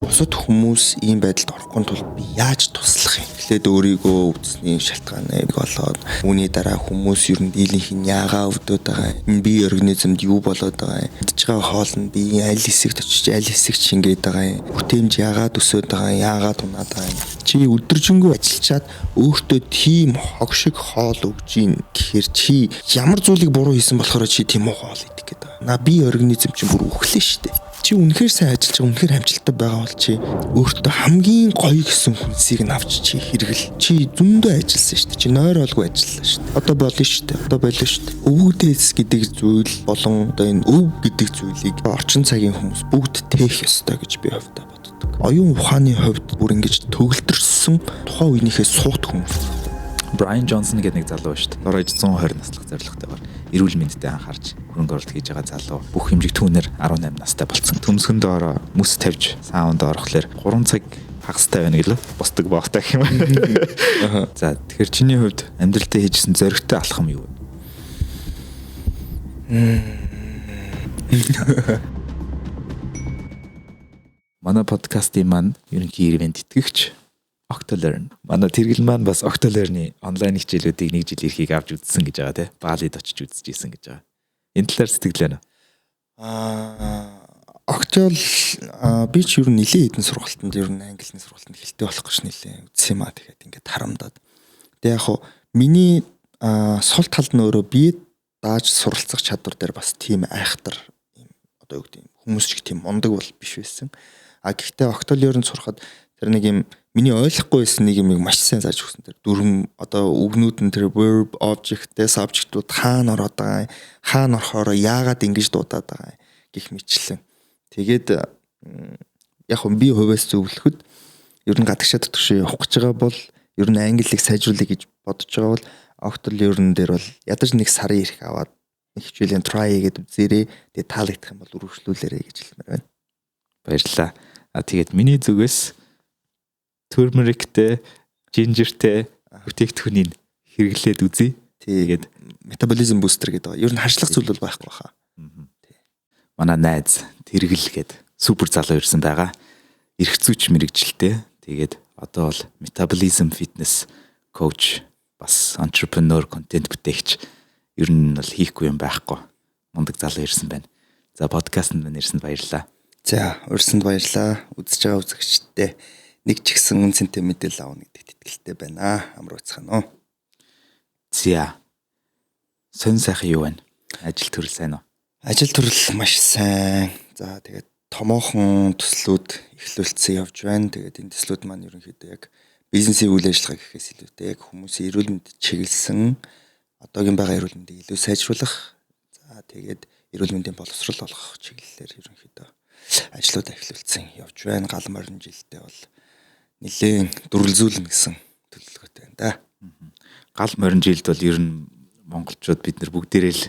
бусад хүмүүс ийм байдалд орохгүй тул би яаж туслах юм? Эхлээд өөрийгөө өвдсөний шалтгааныг олоод үүний дараа хүмүүс ер нь дийлэнх нь яагаа өвдөд байгаа юм? Энэ бие организмд юу болоод байгаа юм? Идж байгаа хоол нь биеийн аль хэсэгт очиж аль хэсэгт шингээд байгаа юм? Бүтээмж яагаад өсөд байгаа юм? Яагаад унаад байгаа юм? Чи өдөржингөө ажиллачаад өөртөө тийм хог шиг хоол өгж ийн гэхээр чи ямар зүйлийг буруу хийсэн болохоор чи тийм хоол идэх гэдэг. На бие организм чинь бүр үхлээ шүү дээ. Чи үнэхээр сайн ажиллаж байгаа, үнэхээр амжилттай байгаа бол чи өөртөө хамгийн гоё гэсэн хүнсийг нь авч чи хэрэгэл. Чи зөндөө ажилласан шүү дээ. Чи нойр олгүй ажилласан шүү дээ. Одоо болно шүү дээ. Одоо болоо шүү дээ. Өвгдээс гэдэг зүйл болон одоо энэ өв гэдэг зүйлийг орчин цагийн хүмүүс бүгд тээх ёстой гэж би хувьдаа боддог. Оюун ухааны хувьд бүр ингэж төгөлдөрсөн тухайн үеийнхээ суут хүмүүс. Брайан Джонсон гэдэг нэг залуу шүү дээ. Бараг 120 наслах зорилготойгоор эрүүл мэндэд анхаарч хөрөнгө оруулалт хийж байгаа залуу. Бүх хэмжиг түүнээр 18 настай болсон. Төмсгөндөө ороо мөс тавьж саунд орохлоор 3 цаг хагастай байна гэлээ. Бусдаг багтай гэх юм. За тэгэхээр чиний хувьд амьдралдаа хийжсэн зоригтой алхам юу вэ? Манай подкастын маань ерөнхий ивент итгэгч Octolearn. Манай тэргэл маань бас Octolearn-ы онлайн хичээлүүдийг нэг жил эрхийг авч үзсэн гэж байгаа тийм. Баалид очиж үзчихсэн гэж байгаа. Энэ талаар сэтгэлээ нэ. Octol би ч ер нь нэлээд хэдэн сургалтанд ер нь англи сургалтанд хэлтэй болох гэж нэлээд үзсэн юм аа. Тэгэхээр ингээд харамдаад. Тэгээ яг хуу миний сул талд нь өөрөө би дааж суралцах чадвар дээр бас тийм айхтар юм одоо юу гэдэг юм хүмүүс ч тийм мундаг бол биш байсан. Гэхдээ Octolearn сурахад тэр нэг юм миний ойлгохгүй байсан нэг юмыг маш сайн зааж өгсөн. Тэр дүрм одоо үгнүүд нь тэр verb, object, subject-ууд хаана ороод байгаа, хаана орохоор яагаад ингэж дуудаад байгаа гэх мэтлэн. Тэгээд яг нь би хувьас зөвлөхөд ер нь гадагшаа төтгшөө явах гэж байгаа бол ер нь англиг сайжруулъя гэж бодож байгаа бол Octolearn дээр бол ядаж нэг сарын ирэх аваад нэг хичээлийн try гэдэг үзээрэй. Тэгээд таалагдах юм бол үргэлжлүүлээрэй гэж хэлмээр байна. Баярлалаа. Тэгээд миний зүгээс turmericтэй, gingerтэй бүтээгдэхүүнийг хэрэглээд үзье. Тэгээд метаболизм бустер гэдэг. Ер нь харшлах зүйл бол байхгүй баха. Манай найз тэргэл гээд супер залуу ирсэн байгаа. Эрхцүүч мэрэгжилтэй. Тэгээд одоо бол метаболизм фитнес коуч, бас entrepreneur, контент бүтээгч. Ер нь бол хийхгүй юм байхгүй. Мундаг залуу ирсэн байна. За подкастт мань ирсэнд баярлалаа. За урьсанд баярлалаа. Үзэж байгаа үзэгчдээ нэг ч ихсэн үнцэнтэй мэдээлэл авах гэдэгт итгэлтэй байна. Амар уцхан уу. За. Сон сайхан юу байна? Ажил төрөл сайн уу? Ажил төрөл маш сайн. За тэгээд томоохон төслүүд эхлүүлсэн явж байна. Тэгээд энэ төслүүд маань ерөнхийдөө яг бизнесийн үйл ажиллагаа гэхээс илүүтэй яг хүмүүсийн эрүүл мэндэд чиглэсэн одоогийн байгаа эрүүл мэндийг илүү сайжруулах. За тэгээд эрүүл мэндийн боловсрол олгох чиглэлээр ерөнхийдөө ажлууд эхлүүлсэн явж байна. Гал морин жилдээ бол нэлээд дүрлзүүлнэ гэсэн төлөвлөгөөтэй байна да. Гал морин жилд бол ер нь монголчууд бид нар бүгдээрээ л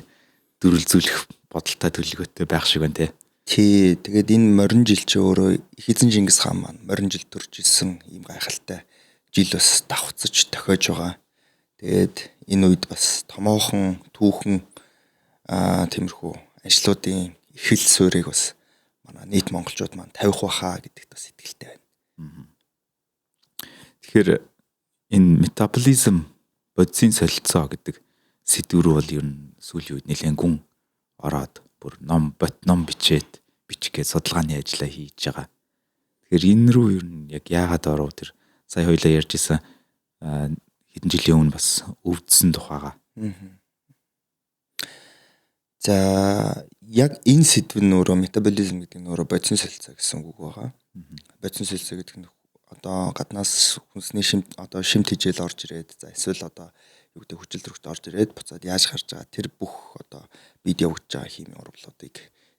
дүрлзүүлэх бодолтой төлөвлөгөөтэй байх шиг байна тий. Тэгээд энэ морин жил чи өөрөө Эзэн Чингис хаан маань морин жил төрж исэн ийм гайхалтай жил бас давхцаж тохиож байгаа. Тэгээд энэ үед бас томоохон түүхэн тиймэрхүү ажлуудын эхэл суурийг бас манай нийт монголчууд маань тавих байхаа гэдэгт бас итгэлтэй байна. Тэгэхээр энэ метаболизм бодисын солилцоо гэдэг сэдв рүү бол ер нь сүүлийн үед нэлээд гүн ороод бүр ном бичээд бичихгээ судалгааны ажиллаа хийж байгаа. Тэгэхээр энэ рүү ер нь яг яагаад оров тэр сая хоёлаа ярьжсэн хэдэн жилийн өмнө бас өвдсөн тухайгаа. За яг энэ сэдв нь өөрөө метаболизм гэдэг нь өөрөө бодисын солилцоо гэсэн үг байгаа. Бодисын солилцоо гэдэг нь одоо гаднаас хүнсний шимт хижээл орж ирээд за эсвэл одоо юу гэдэг хүчил төрөгт орж ирээд буцаад яаж гарч байгаа тэр бүх одоо бид явагдаж байгаа химийн урвалуудыг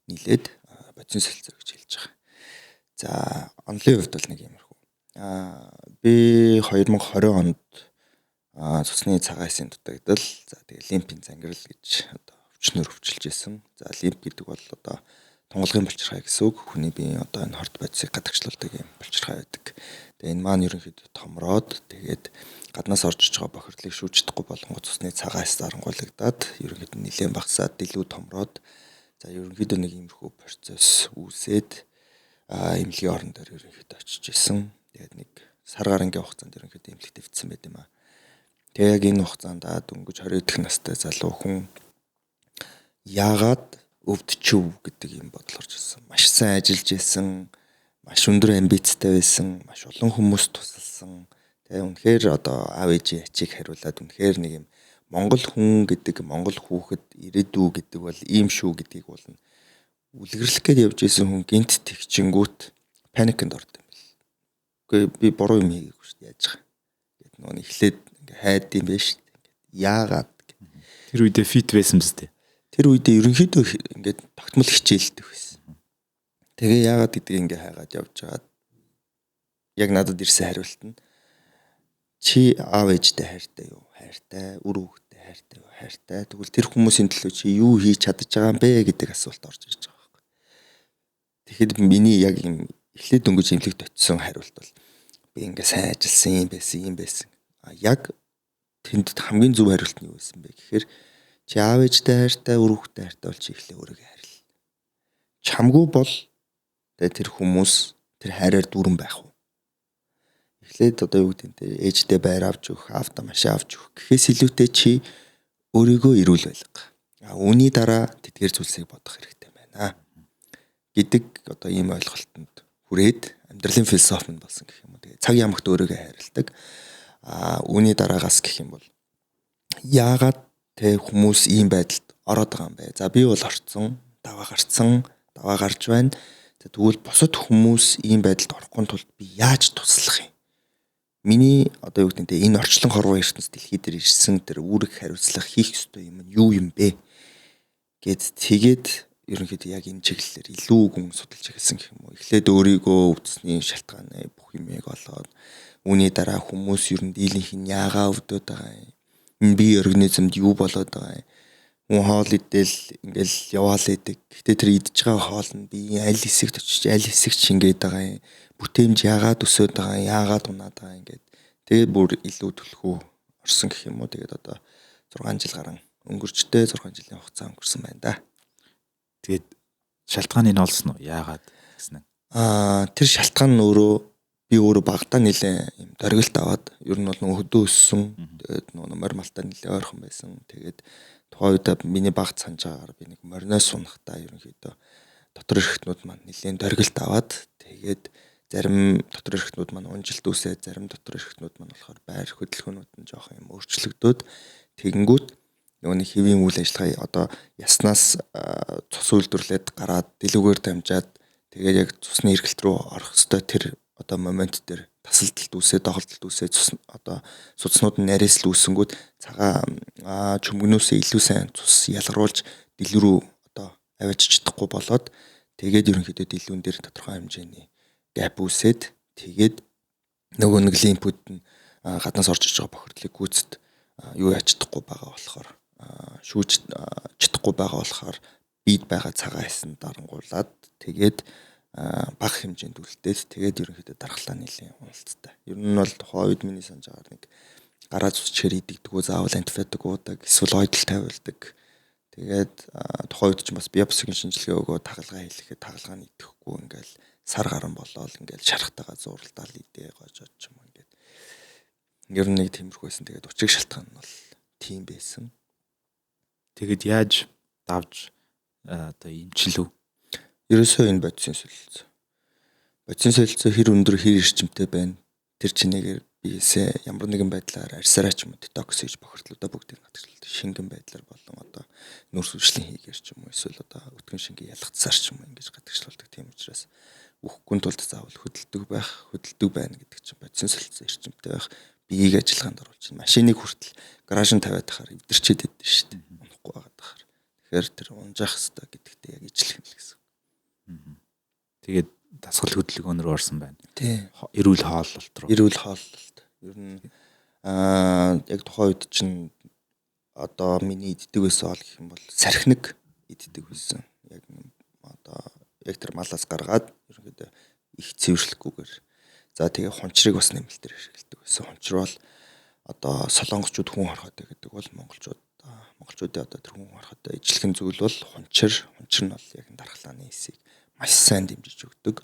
нийлээд бодисын солилцоо гэж хэлж байгаа. За онлын хувьд бол нэг юмрхүү. Би 2020 онд цусны цагаасын дутагдал за тэгээ лимпийн зангирал гэж одоо өвчнөр өвчилж исэн. За лимп гэдэг бол одоо тунгалгын булчирхай гэсэн үг. Хүний биеийн одоо энэ хорт бодисыг гадагшуулдаг юм булчирхай байдаг. Тэгээ энэ маань ерөнхийдөө томроод тэгээд гаднаас орж иж байгаа бохирдлыг шүүждэхгүй болонгод цусны цагаас дарангуулагдаад ерөнхийдөө нэлээд багасаад дэлгүү томроод за ерөнхийдөө нэг иймэрхүү процесс үүсээд эмнэлгийн орон дээр ерөнхийдөө очиж исэн. Тэгээд нэг сар гарангийн хугацаанд ерөнхийдөө эмнэлэгт эвдсэн байт юм аа. Тэгээд яг энэ хугацаанд дөнгөж 20 дэх настай залуу хүн яагаад өвдчихв гэдэг юм бодол орж ирсэн. Маш сайн ажиллаж исэн, маш өндөр амбицтай байсан, маш олон хүмүүс тусалсан. Тэгээд үнэхээр одоо аав ээжийн ачийг хариулаад үнэхээр нэг юм Монгол хүн гэдэг, Монгол хүүхэд ирээдүй гэдэг бол ийм шүү гэдгийг бол үлгэрлэх гээд явж исэн хүн гинт тэгчингүүт паникнд орд юм бэл. Үгүй би буруу юм хийгээгүй шүү дээ яаж байгаа. Гэт нөгөө эхлээд ингээ хайд юм байна шүү дээ. Яагаад Тэр үедээ фит байсан биз дээ. тэр үедээ ерөнхийдөө ингээд тогтмол хичээлдэг байсан. Тэгээ яагаад гэдгийг ингээ хайгаад явж байгаад яг надад ирсэн хариулт нь чи аав ээжтэй хайртай юу? Хайртай, үр хүүхдтэй хайртай юу? Хайртай. Тэгвэл тэр хүмүүсийн төлөө чи юу хийж чадаж байгаа юм бэ гэдэг асуулт орж ирж байгаа байхгүй. Тэгэхэд миний яг юм эхлээд дөнгөж эмнэлэгт очисон хариулт бол би ингээ сайн ажилласан юм байсан. Яг тэнд хамгийн зөв хариулт нь юу байсан бэ гэхээр чи аав ээжтэй хайртай, үр хүүхдтэй хайртай бол чи эхлээ өөрийгөө хайрл. Чамгүй бол тэр хүмүүс тэр хайраар дүүрэн байх уу? Эхлээд одоо юу гэдэг нь ээжтэй байр авч өгөх, аавда машин авч өгөх гэхээс илүүтэй чи өөрийгөө эрүүл байлга. Үүний дараа тэдгээр зүйлсийг бодох хэрэгтэй байна гэдэг одоо ийм ойлголтод хүрээд амьдралын философи нь болсон гэх юм уу. Тэгээ цаг ямагт өөрийгөө хайрладаг. Үүний дараагаас гэх юм бол яагаад тэ хүмүүс ийм байдалд ороод байгаа юм бэ? За би бол орцсон, даваа гарч байна. Тэгвэл бусад хүмүүс ийм байдалд орохгүй тулд би яаж туслах юм? Миний одоо юу гэдэг нь энэ орчлон хорвоо ертөнц дэлхий дээр ирсэн тэр үүрэг хариуцлага хийх ёстой юм нь юу юм бэ? Гэт тэгээд ерөнхийдөө яг энэ чиглэлээр илүү гүн судалж эхэлсэн гэх юм уу. Эхлээд өөрийгөө өвдсөний шалтгааны бүх юмыг олоод үүний дараа хүмүүс ер нь дийлэнх нь яагаа өвдөд байгаа юм? Энэ бие организмд юу болоод байгаа юм? Хүн хоол идэл ингээл яваал идэг. Гэтэ тэр идж байгаа хоол нь биеийн аль хэсэгт очиж аль хэсэгт шингээд байгаа юм? Бүтээмж яагаад өсөд байгаа юм? Яагаад унаад байгаа юм гээд тэгээд бүр илүү төлхөө орсон гэх юм уу. Тэгээд одоо 6 жил гарan өнгөрчтэй 6 жилийн хугацаа өнгөрсөн байна да. Тэгээд шалтгааныг нь олсон уу? Яагаад гэсэн нь? Тэр шалтгаан нь би өөрөө багтаа нэлээ юм дөргөлт аваад ер нь бол нөгөө хөдөө өссөн. Тэгээд нөгөө морь малтаа нэлээ ойрхон байсан. Тэгээд тухайн үед миний багт санаж байгаагаар би нэг мориноос сунахтаа ерөнхийдөө дотор эрхтнүүд маань нэлээд дөргөлт аваад тэгээд зарим дотор эрхтнүүд маань унжилт үсээд зарим дотор эрхтнүүд маань болохоор байр хөдөлгөөнүүд нь жоох юм өөрчлөгдөөд тэгэнгүүт нөгөө нэг хэвийн үйл ажиллагаа одоо яснаас цус үйлдвэрлээд гараад дэлгүүгээр дамжаад тэгээд яг цусны эргэлт рүү орох ёстой тэр одоо момент дээр тасалдалт үсээд доголдолт үсээд цус одоо судснууд нь нарийсл үүсэнгүүт цагаан чөмгнөөсөө илүү сайн цус ялгаруулж дэлгүүр рүү одоо аваач чадахгүй болоод тэгээд ерөнхийдөө дэлгүүн дээр тодорхой хэмжээний гэп үсээд тэгээд нөгөө нэг лимфүүд нь гаднаас орж иж байгаа бохирдлыг гүйцэд юу яаж чадахгүй байгаа болохоор шүүж чадахгүй байгаа болохоор бид байгаа цагаан хэсэнд дарангуулад тэгээд бага хэмжээнд үлдээд тэгээд ерөнхийдөө дархлаа нэлийн уналттай. Ер нь бол тухайн үед миний санаж байгаа нэг гараа зүсчээр идэгдэггүй заавал антибиотик уудаг эсвэл ойдол тавиулдаг. Тэгээд тухайн үед ч бас биопсигийн шинжилгээ өгөө тагалгаа хийлгэхэд тагалгаа нь идэхгүй ингээл сар гарan болоод ингээл шархтайгаа зууралдаал идээ гожоод ч юм уу ингээд. Ер нь нэг тиймэрхүү байсан. Тэгээд учрыг шалтгаан нь бол тийм байсан. Тэгэд яаж давж одоо эмчилв? Ерөөсөө энэ бодисын солилцоо. Бодисын солилцоо хэр өндөр хэр эрчимтэй байна. Тэр чинээгээр биесээ ямар нэгэн байдлаар арьсараа ч юм уу детокс хийж бохирдлуудаа бүгдийг гадагшлуулдаг. Шингэн байдлаар болон одоо нүүрс үйлчлэн хийгээр ч юм уу эсвэл одоо өтгөн шингээ ялгацсаар ч юм уу ингэж гадагшлуулдаг. Тийм учраас үхэхгүй тулд заавал хөдөлдөг байна гэдэг чинь бодисын солилцоо эрчимтэй байх. Биеийг ажиллагаанд оруулж чинь машиныг хүртэл гаражин тавиад тахаар эвдэрчээд байдсан шүү дээ. Унахгүй байгаад тахаар. Тэгэхээр тэр унжаах хэрэгтэй гэдэгтээ яг ижлэх юм л гэсэн. Тэгээд дасгал хөдөлгөөн рүү орсон байна. Тийм. Эрүүл хооллолт руу. Эрүүл хооллолт. Ер нь яг тухайн үед чинь одоо миний иддэг байсан хоол гэх юм бол сархиныг иддэг байсан. Яг одоо яг тэр малаас гаргаад ерөнхийдөө их цэвэрлэхгүйгээр за тэгээ хунчрыг бас нэмэлтээр хэрэглэдэг байсан. Хунчр бол одоо солонгочууд хүн хорхотой гэдэг бол монголчуудын одоо тэр хүн хорхотой ижлэхэн зүйл бол хунчр нь бол яг дархлааны хэсийг маш сайн дэмжиж өгдөг.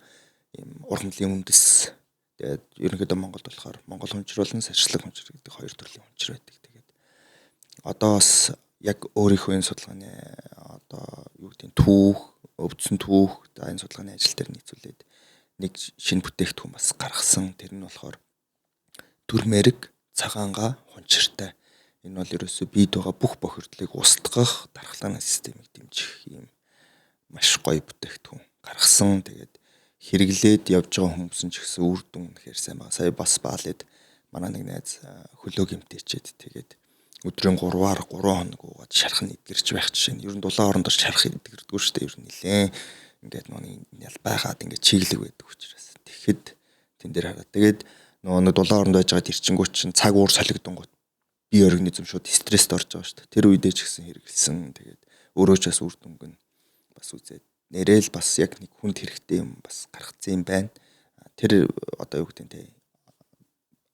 ийм ургамлын үндэс. Тэгээд ерөнхийдөө Монголд болохоор Монгол хүнчир болон сарчлаг хүнчир гэдэг хоёр төрлийн хүнчир байдаг. Тэгээд одоо бас яг өөрийнхөө энэ судалгааны одоо юу гэдэг нь түүх, өвдсөн түүх энэ судалгааны ажил дээр нийцүүлээд нэг шинэ бүтээгдэхүүн бас гаргасан. Тэр нь болохоор дүрмэрэг цагаанга хүнчиртай. Энэ бол ерөөсөө бийд байгаа бүх бохирдлыг устгах дархлааны системийг дэмжих юм маш гоё бүтээгдэхүүн гаргасан. Тэгээд хэрэглээд явж байгаа хүмүүс нь ч гэсэн үр дүн үнэхээр сайн байгаа. Сая бас баалээд манай нэг найз хөлөө гэмтээчээд тэгээд өдрийн 3 хоног уугаад шарах нь эдгэрч байх жишээ нь ер нь дулаан орондор шарах эдгэрдэггүй шүү дээ. Ер нь нилээн ингээд нэг ял байгаад ингээд чиглэг байдаг учраас. Тэгэхэд тэн дээр хараад тэгээд нэг дулаан оронд байж байгаа тэрчингүүч чинь цаг уур солигдонгууд бие организм шууд стресст орж байгаа шүү дээ. Тэр үедээ ч гэсэн хэрэгэлсэн. Тэгээд өөрөө ч бас үр дүнг нь бас үзээд нэрэл бас яг нэг хүнд хэрэгтэй юм бас гаргацсан юм байна. Тэр одоо юу гэдэг нь те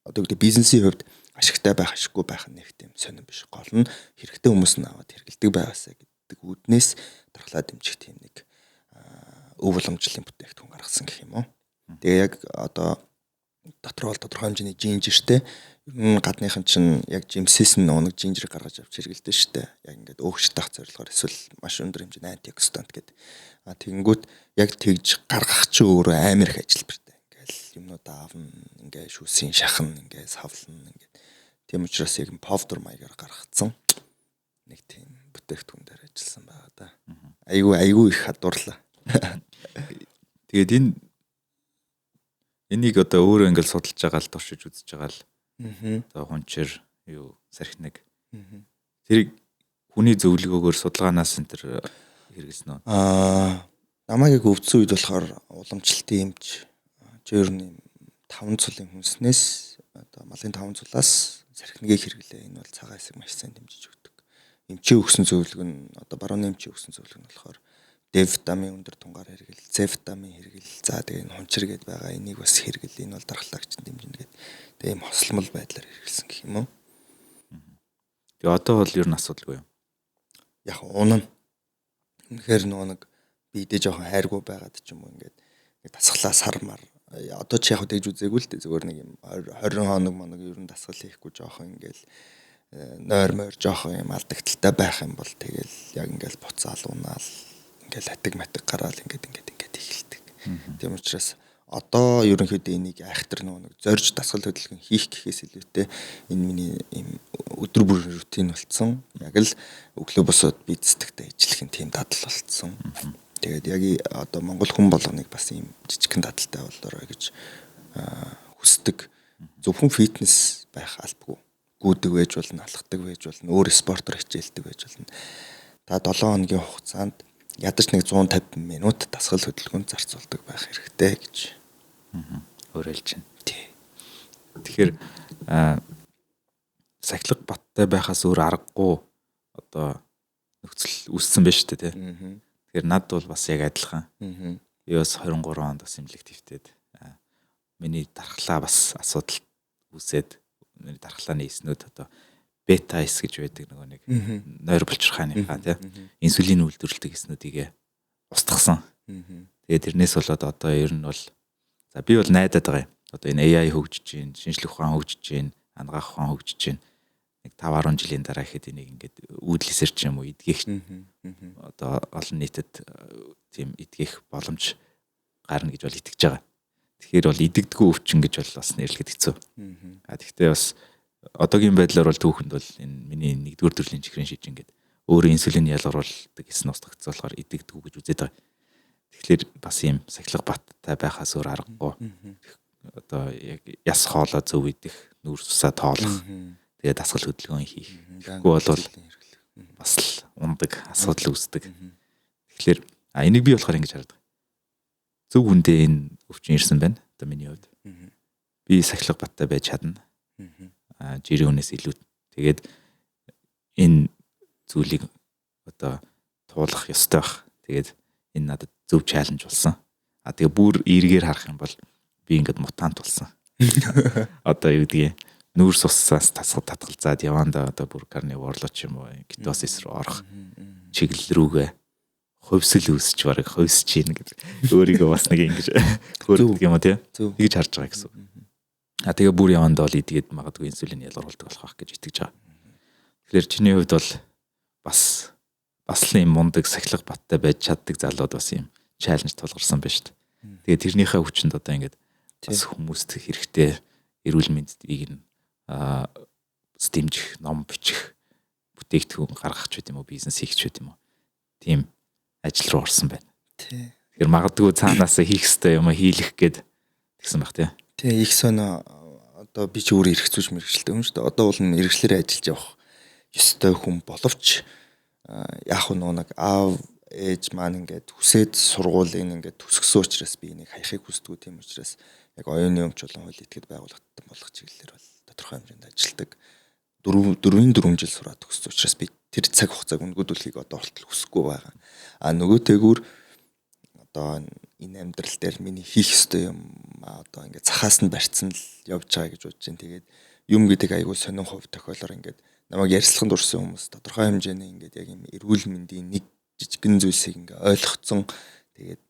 одоо юу гэдэг бизнесийн хувьд ашигтай байх ашиггүй байх нь нэг тийм сонирн биш. Гол нь хэрэгтэй хүмүүс нь аваад хэрэгэлдэг байгаасаа гэдэг үүднээс дархлаа дэмжих тийм нэг өв боломжлын бүтээгдэхүүн гаргасан гэх юм уу. Тэгээ яг одоо дотор бол тодорхой хэмжээний жинжертэй ер нь гадныхан чинь яг жимсээс нь нэг жинжер гаргаж авч хэрэгэлдэг шүү дээ. Яг ингээд өөгч таах зорилгоор эсвэл маш өндөр хэмжээний антиоксидант гэдэг. Тэгэнгүүт яг тэгж гаргах чи өөрөө амар их ажилбартай. Ингээл юмнууд аавна, ингээ шүүсийн шахна, ингээ савлна ингээ. Тийм учраас яг повдер маягаар гаргацсан нэг тийм бүтээгдэхүүн дээр ажилласан байгаа да. Айгүй их хадуурлаа. Тэгээд энийг одоо өөрөө ингээл судалж байгаа л туршиж үзэж байгаа л. Одоо хүнчир юу сархинаг. Тэр хүний зөвлөгөөгөөр судалгаанаас энэ төр хэрэгэлсэн үү? Намайг яг өвдсөн үед болохоор уламжлалтын эмч ер нь 5 цулын хүнснээс одоо малын 5 цулаас сархинагийг хэрэглээ. Энэ бол цагаан хэсэг маш сайн дэмжиж өгдөг. Эмчийн өгсөн зөвлөгөө нь одоо барууны эмчийн өгсөн зөвлөгөө нь болохоор D витамин өндөр тунгаар хэрэгэл, C витамин хэрэгэл. За тэгээ энэ хүнчир гээд байгаа энийг бас хэрэгэл. Энэ бол дархлаагч дэмжинэ гэдэг. Тэгээ ийм хослмол байдлаар хэрэгэлсэн гэх юм уу? Тэгээ одоо бол ер нь асуудалгүй юм. Яг унана. Үнэхээр нэг биедээ жоохон хайргүй байгаад ч юм уу ингээд дасглаа сармар. Одоо ч яг тэгж үзээгүй л дээ. Зүгээр нэг юм 20 хоног моног ер нь дасгал хийхгүй жоохон ингээл нойр мойр жоохон юм алдагдaltaй байх юм бол тэгэл яг ингээл буцаал унаал ингээл хатиг матиг гараал ингээд эхэлдэг. Тийм учраас одоо ерөнхийдөө энийг айхтар нэг зорж дасгал хөдөлгөөн хийх гэхээс илүүтэй энэ миний юм өдөр бүр рутин болцсон. Яг л өглөө босоод би цэцэгтэй ижлэх тийм дадал болцсон. Тэгээд яг одоо Монгол хүн болгоныг бас ийм жижигхэн дадалтай болоорой гэж хүсдэг. Зөвхөн фитнес байх албагүй. Гүйдэг байж болно, алхдаг байж болно, өөр спортоор хичээлдэг байж болно. Та 7 хоногийн хугацаанд ядаж нэг 150 минут дасгал хөдөлгөөнд зарцуулдаг байх хэрэгтэй гэж уриалж байна. Тэгэхээр сахилга баттай байхаас өөр аргагүй одоо нөхцөл үүссэн байж тээ. Тэгэхээр над бол бас яг адилхан. Би бас 23 онд бас имлективтэд миний дархлаа бас асуудал үүсээд миний дархлааны эснүүд одоо бета эс гэж байдаг нэг нойр булчирхааныхаа тийм инсулин үйлдвэрлэдэг эснүүдийг устгасан. Тэгээд тэрнээс болоод одоо ер нь бол за би бол найдаад байгаа юм. Одоо энэ AI хөгжиж гин, шинжлэх ухаан хөгжиж гин, ангаах ухаан хөгжиж гин. Нэг 5-10 жилийн дараа ихэд энийг ингээд үүдлэсэр ч юм уу эдгэх одоо олон нийтэд тийм эдгэх боломж гарна гэж бол итгэж байгаа. Тэгэхээр бол идэгдгүү өвчин гэж бол бас нэрлэхэд хэцүү. Тэгэхдээ бас одоогийн байдлаар бол түүхэнд бол энэ миний 1-р төрлийн чихрийн шижин гэдэг өөрөө инсулин ялгаруулдаг эс устгагдсан болохоор идэгдгүү гэж үзээд байгаа. Тэгэхээр бас ийм сахилга баттай байхаас өөр аргагүй. Одоо яг яс хоолоо зөв идэх, нүүр цусаа тоолох, тэгээд дасгал хөдөлгөөн хийх. Тэгэхгүй бол бас л ундаг асуудал үүсдэг. Тэгэхээр энийг би болохоор ингэж хардаг. Зөв хүндээ энэ өвчин ирсэн байна. Одоо миний хувьд. Би сахилга баттай байж чадна. Жирийн үнээс илүү. Тэгээд энэ зүйлийг одоо туулах ёстой байх. Тэгээд энэ надад зөв чаленж болсон. Тэгээ бүр эргээр харах юм бол би ингээд мутант болсон. Одоо юу гэдгийг нүүр суссаас татгалзаад явандаа одоо бүр карниворлоо ч юм уу кетосис руу орох чиглэл рүүгээ ховсөл үүсч бараг хойсч ийн гэдэг. Өөрийгөө бас нэг ингэж хөөрдөг юм уу тий. Тэгж харж байгаа гэсэн. Тэгээ бүр яванд бол идгээд магадгүй инсулин ялгаруулдаг болох байх гэж итгэж байгаа. Тэгэхээр чиний хувьд бол бас л юм мундаг сахилга баттай байж чаддаг залууд бас юм чаленж тулгарсан байна шүү дээ. Тэгээ тэрнийхээ хүчинд одоо ингээд бас хүмүүст хэрэгтэй эрүүл мэндийг нь дэмжих, ном бичих, бүтээгдэхүүн гаргах ч гэдэм үү, бизнес хийх ч гэдэм үү. Тийм ажил руу орсон байна. Тий. Тэгэхээр магадгүй цаанаас хийх ёстой юм хийлэх гээд тэгсэн баг тий. Тий, их соно одоо би ч өөрөө эргэцүүлж мэрэгчлээ юм шүү дээ. Одоо бол мэрэгчлэрээ ажиллаж явах ёстой хүн боловч яг нэг аав ээж маань ингээд хүсээд сургуулийн ингээд төсгсөн учраас би энийг хаяхыг хүсдэггүй, тийм учраас яг оюуны өмч болон хууль этгээд байгууллагатай болох чиглэлээр бол тодорхой хэмжээнд ажилладаг. 4 жил сураад төгссөн учраас би тэр цаг хугацааг өнгөдүүлэхийг одоо хүртэл хүсэхгүй байгаа. Нөгөөтэйгүр одоо энэ амьдрал дээр миний хийх ёстой юм одоо ингээд цахаас нь барьцсан л явж байгаа гэж бодож байна. Тэгээд юм гэдэг айгүй сонин хувь тохиолоор ингээд намайг ярьслаханд урсан хүмүүс тодорхой хэмжээний ингээд яг юм эрүүл мэндийн нэг жижигэн зүйлсийг ингээд ойлгоцсон. Тэгээд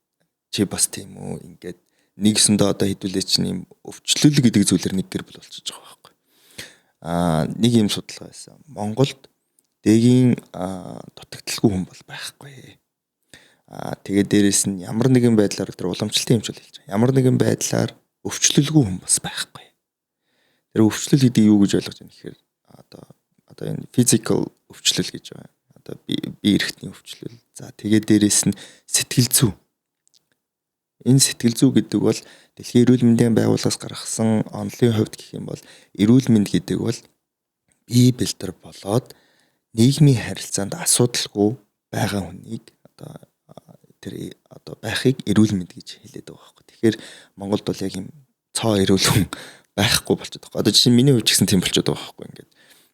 чи бас тийм үү ингээд нэгсэндээ одоо хэдүүлээ чинь юм өвчлөл гэдэг зүйлэр нэг гэр бүл болчихж байгаа байхгүй. Нэг юм судалгаа байсан. Монголд дэгийн дутагдaltaгүй хүн бол байхгүй. Тэгээд дээрэс нь ямар нэгэн байдлаар тэр уламжлалтын юмч бол хэлж байгаа. Ямар нэгэн байдлаар өвчлөлгүй хүн бас байхгүй. Тэр өвчлөл гэдэг юу гэж ойлгож байна гэхээр одоо энэ physical өвчлөл гэж байна. Одоо бие эрхтний өвчлөл. За тэгээд дээрэс нь сэтгэл зүй. Энэ сэтгэл зүй гэдэг бол Дэлхийн эрүүл мэндийн байгууллагаас гаргасан онолын хувьд гэх юм бол эрүүл мэнд гэдэг бол бие бэлтэр болоод нийгмийн харилцаанд асуудалгүй байгаа хүнийг тэр байхыг эрүүл мэнд гэж хэлээд байгаа байхгүй. Тэгэхээр Монголд бол яг юм цоо эрүүл хүн байхгүй болчиход байгаа. Одоо жишээ нь миний хувьд ч гэсэн тийм болчиход байгаа байхгүй. Ингээд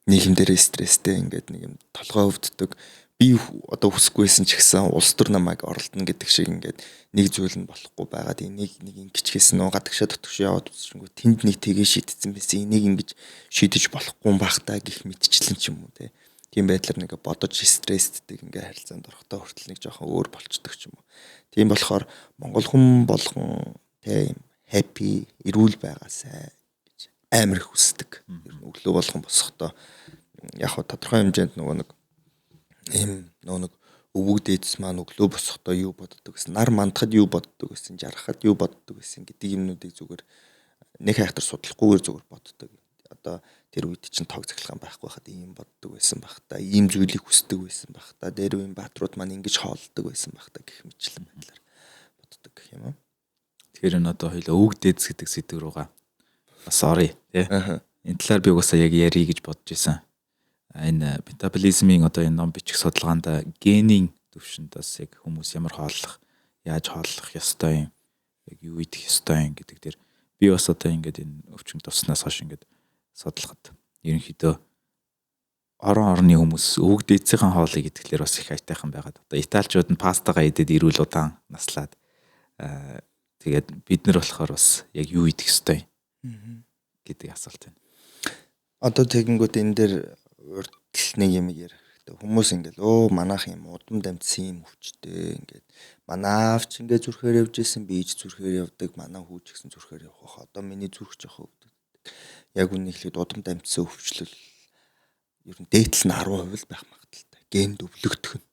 нийгэм дээр стресстэй ингээд нэг юм толгой өвддөг. Би одоо хүсэхгүйсэн ч гэсэн улс төр намайг оролдоно гэдэг шиг ингээд нэг зүйл нь болохгүй байгаад энийг нэг ингэчгээс нуугадагшаа дотгош яваад үзчихгүй тэнд нэг тгээ шийдсэн байсан энийг ингэж шийдэж болохгүй бахтаа гих мэдчлэн ч юм уу тийм байдлаар нэг бодож стресстэй ингээд харилцаанд орохдоо хүртэл нэг жоохон өөр болцдог ч юм уу. Тийм болохоор монгол хүн болгон тийм happy эрүүл байгаасай гэж амар их хүсдэг. Өглөө болгон босохдоо яг хаа тодорхой хэмжээнд нэг өвөг дээдс маань өглөө босохдоо юу боддог гэсэн, нар мандахад юу боддог гэсэн, жаргахад юу боддог гэсэн гэдэг юмнуудыг зүгээр нэг хайхтар судлахгүйгээр зүгээр боддог. Одоо тэр үед чинь тог цахилгаан байхгүй хахад ийм боддог байсан бах та, ийм зүйлийг хүсдэг байсан бах та, дээр үеийн бааtruуд маань ингэж хоолдог байсан бах та гэх мэтлэн байдлаар боддог гэх юм аа. Тэгэхээр энэ одоо хоёул өвөг дээдс гэдэг сэдв рүүгээ бас оръё тий. Энэ талаар би угаасаа яг ярих гэж бодож исэн. Энэ метаболизмын одоо энэ ном бичих судалгаанд генийн төвшөнд бас яг хүмүүс ямар хооллох, яаж хооллох ёстой юм, яг юу идэх ёстой юм гэдэг дээр би бас одоо ингээд энэ өвчин туснаас хойш ингээд судлахад ерөнхийдөө орон орны хүмүүс өвөг дээдсийн хоолыг идэхлээр бас их айтайхан байгаад. Одоо италичууд нь пастагаа идээд эрүүл удаан наслаад тэгээд бид нар болохоор бас яг юу идэх ёстой гэдэг асуулт байна. Одоо тэгэнгүүт энэ дээр урдл нэг юм ярих хэрэгтэй. Хүмүүс ингээл манайх юм удам дамжсан юм өвчтэй ингээд манаавч ингээд зүрхээр явж исэн бийж зүрхээр явдаг манай хүү ч гэсэн зүрхээр явах. Одоо миний зүрх жоох өвдөг. Яг үнэ хэлээд удам дамжсан өвчлөл ер нь дээдл нь 10% байх магадaltaй. Ген өвлөгдөх нь.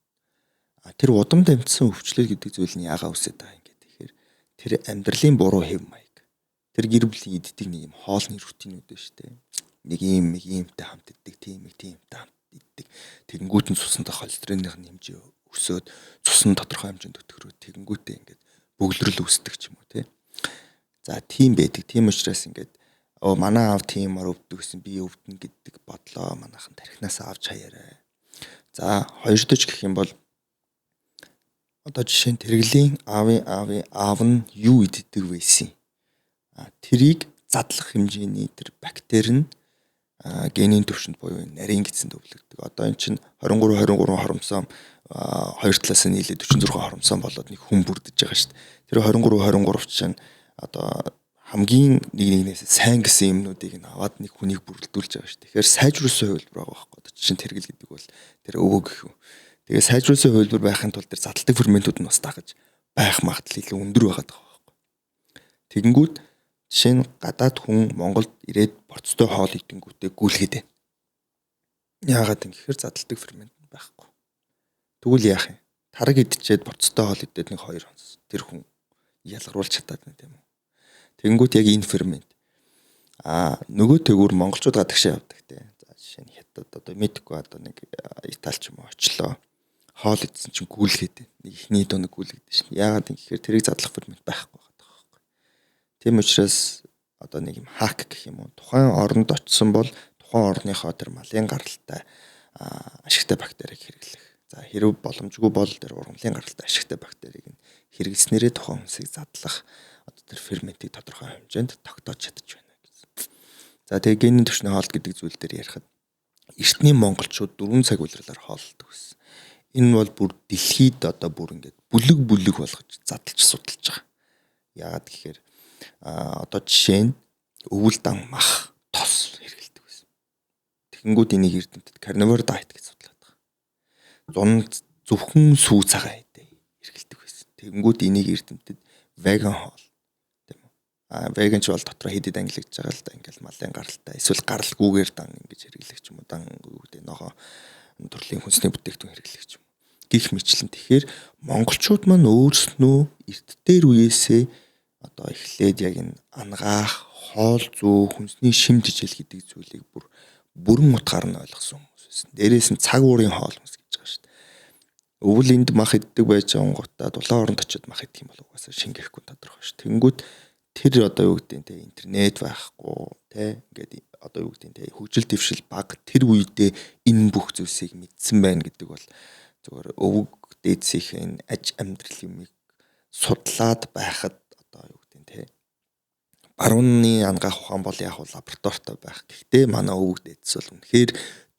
Тэр удам дамжсан өвчлөл гэдэг зүйл нь яагаад үсээд байгаа юм гэхээр тэр амьдралын буруу хэв маяг. Тэр гэр бүлийн иддэг нэг юм хоолны рутинууд байна шүү дээ. Нэг иймтэй хамт иддэг, тиймтэй хамт иддэг. Тэгэнгүүт нь цусны холестеролын хэмжээ өсөөд цусны тодорхой хэмжээнд өтгөрөө тэгэнгүүтээ ингээд бөглөрөл үүсдэг ч юм уу тий. За тийм байдаг. Тийм учраас ингээд манай аав тиймэр өвддөг гэсэн би өвдөн гэдэг бодлоо манайхан тархинаас авч хаяарай. За хоёрдож гэх юм бол одоо жишээ нь тэрэглийн аав нь юу иддэг байсан. Тэрийг задлах хэмжээний тэр бактери нь генийн төвшөнд буюу нарийн гидсэнд өвлөгдөг. Одоо эн чинь 23 хоромсоо хоёр талаас нь нийлээд 46 хоромсоо болоод нэг хүн бүрдэж байгаа шүү дээ. Тэр 23 чинь одоо хамгийн нэгнээс сайн гэсэн юмнуудыг нь аваад нэг хүнийг бүрэлдүүлж байгаа шүү дээ. Тэгэхээр сайжруулсан хувилбар байгаа байхгүй. Одоо чинь тэргэл гэдэг бол тэр өвөө гэх юм. Тэгээ сайжруулсан хувилбар байхын тулд тэр задлагддаг ферментүүд нь бас дагаж байх магадлал илүү өндөр байгаа байхгүй. Тэгэнгүүт жишээ нь гадаад хүн Монголд ирээд борцтой хоол идэнгүүтээ гүйлгээд байна. Яагаад гэхээр задлагддаг фермент байхгүй. Тэгвэл яах юм? Тараг идчихэд борцтой хоол идээд 1-2 хонос тэр хүн ялгаруулж чадаад байна тийм үү. Тэгэнгүүт яг энэ фермент нөгөө тэгүр монголчууд гадагшаа явдаг те. За жишээ нь хятад одоо мэдхгүй одоо нэг италич юм очлоо. Хоол идсэн чинь гүйлгээд нэг ихний доног гүйлгээд шин. Яагаад гэхээр тэрийг задлах фермент байхгүй байгаа байхгүй. Тийм учраас одоо нэг юм хак гэх юм уу. Тухайн оронд очисон бол тухайн орныхоо тэр малын гаралтай ашигтай бактерийг хэрэглэх. За хэрв боломжгүй бол тэр ургамлын гаралтай ашигтай бактерийг нь хэрэглэснээрээ тухайн хүнсийг задлах одоо тэр ферментийг тодорхой хэмжээнд тогтоож чадчих байна гэсэн. За тэгээ генийн түвшний хоолт гэдэг зүйл дээр ярихад эртний монголчууд 4 цаг улирлаар хооллдог гэсэн. Энэ бол бүр дэлхийд одоо бүр ингээд бүлэг болгож задлж судалж байгаа. Яагаад гэхээр одоо жишээ нь өвөл дан мах тос хэрэгэлдэг гэсэн. Тэгэнгүүт энийг эрдэмтэд carnivore diet гэж судлаад байгаа. Зунд зөвхөн сүү цагаан идэ хэрэгэлдэг байсан. Тэгэнгүүт энийг эрдэмтэд vegan хоол тийм үү. Vegan ч бол дотроо хэдэд ангилагдж байгаа л да. Ингээл малын гаралтай эсвэл гаралгүйгээр дан ингэж хэрэглэх ч юм уу. Дан гэдэг ногоо төрлийн хүнсний бүтээгдэхүүн хэрэглэх ч юм. Гэх мэтлэн тэгэхээр монголчууд маань өөрснөө эрт дээр үеэсээ одоо эхлээд яг энэ ангаах, хоол зүү, хүнсний шим жижил гэдэг зүйлийг бүрэн утгаар нь ойлгосон хүмүүс байсан. Дээрээс нь цаг уурын хоол хүмүүс гэж байгаа шүү дээ. Өвөл энд мах иддэг байж байгаа гутаа дулаан оронд очиод мах идэх юм бол угаасаа шингээхгүй тодорхой шүү. Тэнгүүд тэр одоо юу гэдэг нь интернет байхгүй те ингээд одоо юу гэдэг нь хөгжил дэвшил баг тэр үедээ энэ бүх зүйлсийг мэдсэн байна гэдэг бол зүгээр өвөг дээдсийн аж амьдрал юмыг судлаад байхад одоо юу гэдэг нь барууны ангаах ухаан бол яг лабораторитой байх. Гэхдээ манай өвөг дээдс бол үнэхээр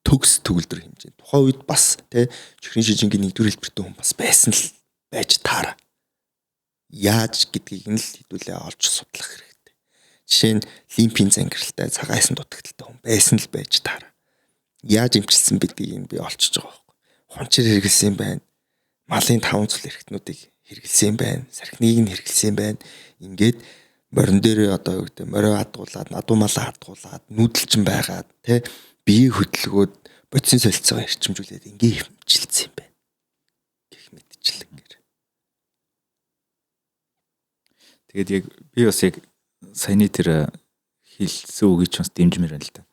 төгс төгөлдөр хэмжээнд тухайн үед бас чихрийн шижингийн 1-р хэлбэртэй хүн бас байсан л байж таараа. Яаж гэдгийг нь л хэдүүлээ олж судлах хэрэгтэй. Жишээ нь лимфийн зангиралтай цагаасан дутагдaltaй хүн байсан л байж таараа. Яаж имчилсэн гэдгийг би олчж байгаа байхгүй. Хончир хэрэгэлсэн байна. Малын 5 цул эрхтнүүдийг хэрэгэлсэн байна. Сархиныг нь хэрэгэлсэн байна. Ингээд морин дээр одоо юу гэдэг морио хадгуулаад, надуу малаа хадгуулаад, нүүдэлчин байгаад тэ биеийг хөдөлгөөд бодисын солилцоогоо эрчимжүүлээд ингээд хэмжилсэн байна. Гэх мэдчлэнгээр. Тэгээд яг би бас яг саяны тэр хэлсэн үг гэж бас дэмжмээр байна л да.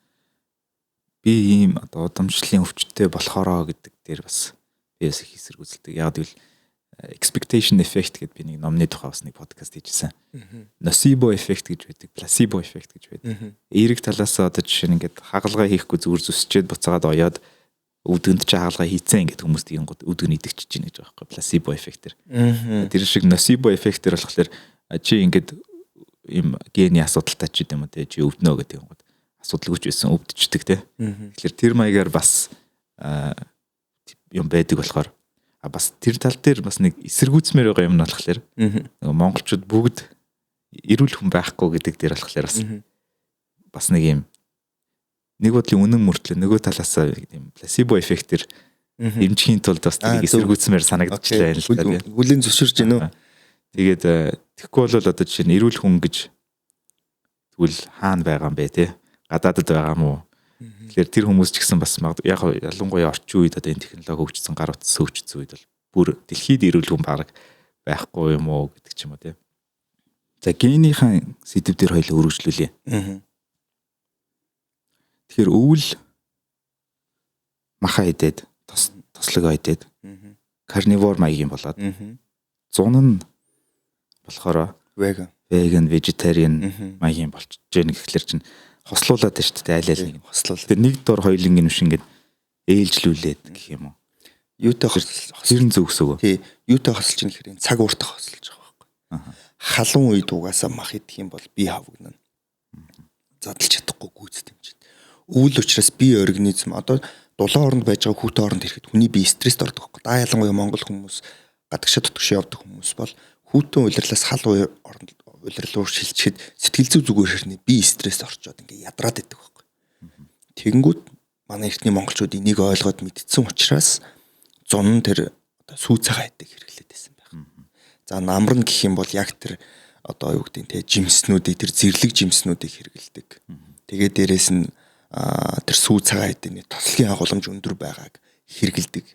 Би ийм одоо удамшлын өвчтөй болохоороо гэдэг дээр бас би бас их эсэргүүцэлдэг. Яг гэвэл expectation effect гэдэг би нэг номны тухай бас нэг подкаст хийжсэн. Nocebo effect гэж байдаг, placebo effect гэж байдаг. Эерэг талаас одоо жишээ нь ингээд хагалгаа хийхгүй зүгээр зүсчээд буцаагаад оёод өвдгөнд чи хагалгаа хийцэн ингээд хүмүүс тийм өвдгөн идэгчиж чинь гэж байгаа байхгүй placebo effect тэр. Тэр шиг nocebo effect тэр болохоор чи ингээд ийм гений асуудалтай ч юм уу те чи өвднө гэдэг юм. Асуудалгүйч байсан өвдчихдэг те. Тэгэхээр тэр маягаар бас юм байдаг болохоор бас тэр тал дээр бас нэг эсэргүүцмээр байгаа юм нь болохоор нөгөө монголчууд бүгд эрүүл хүн байхгүй гэдэг дээр болохоор бас нэг юм нэг бодлын үнэн мөртлөө нөгөө талаас юм пласебо эффектээр эмчхийн тулд бас нэг эсэргүүцмээр санагдаж байна л да. Хүлийн зөвшөөрж гинөө. Тэгээд тэгэхгүй бол одоо жишээ нь эрүүл хүн гэж тэгвэл хаана байгаа юм бэ те? Гадаадд байгаа юм уу? Тэгэхээр тэр хүмүүс ч гэсэн бас яг ялангуяа орчин үед одоо энэ технологи хөгжсөн гар утас хөгжсөн үед бол бүр дэлхийд эрүүл хүн баг байхгүй юм уу гэдэг ч юм уу тийм. За генийхэн сэдв дээр хоёул өргөжлүүлье. Тэгэхээр өвөл маха идээд тослогоо идээд карнивор маягийн болоод зун нь болохоор vegan vegetarian маягийн болчихж гэнэ гэхэлэр чинь хослуулаад байна шүү дээ айл нэг хослуул. Тэр нэг дор хоёулынгийн биш ингээд ээлжлүүлээд гэх юм уу. Юутай хослол хэрэн зөвгсөөгөө. Тий. Юутай хослж ийн гэхээр цаг ууртах хослж байгаа байхгүй. Халуун үед угаасаа мах идэх юм бол бие хавгнана. Задлж чадахгүй гүйцэд юм чинь. Өвөл учраас бие организм одоо дулаан оронд байж байгаа хүүтэн оронд ирэхэд хүний бие стресст ордог байхгүй. Даа ялангуяа монгол хүмүүс гадагшаа дотгошоо явдаг хүмүүс бол хүүтэн улирлаас хал оронд улирлуу шилжихэд сэтгэл зүй зүгээр хэрнээ би стресс орчоод ингээ ядраад байдаг байхгүй. Тэгэнгүүт манай эртний монголчууд энийг ойлгоод мэдсэн учраас зун тэр одоо сүү цагаан байдаг хэрэглээд байсан байх. За намар нь гэх юм бол яг тэр одоо юу гэдэг нь те жимснүүдийг тэр зэрлэг жимснүүдийг хэрэглэдэг. Тэгээд дээрэс нь тэр сүү цагаан эдний тослогийн агуулмж өндөр байгааг хэрэглэдэг.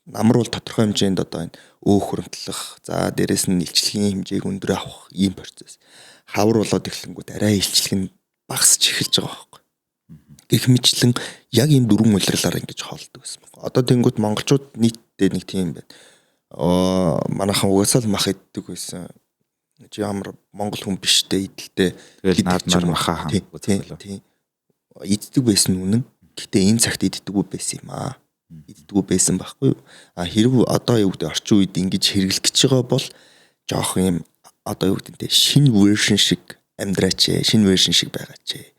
Намар бол тодорхой хэмжээнд одоо энэ өөх хөрөмтлөх, за дээрэс нь илчлэгийн хэмжээг өндөр авах ийм процесс. Хавар болоод эхлэнгүүт арай илчлэг нь багасч эхэлж байгаа байхгүй. Гэх мэтлэн яг энэ дөрвөн улирлаар ингэж хоолдог гэсэн байна. Одоо тэнгууд монголчууд нийтдээ нэг тийм байна. Манайхан угаасаа л мах иддэг байсан. Ямар монгол хүн биштэй идэлтэй. Тэгэл наад махаа хаан үзүүлээ. Тийм. Иддэг байсан үнэн. Гэтэ энэ цагт иддэггүй байсан юм аа. Иддэггүй байсан байхгүй юу? Хэрв одоо юу гэдэг орчин үед ингэж хэрэглэх гэж байгаа бол жоох юм одоо юу гэдэг нь шинэ вершн шиг амьдраач, шинэ вершн шиг байгаач.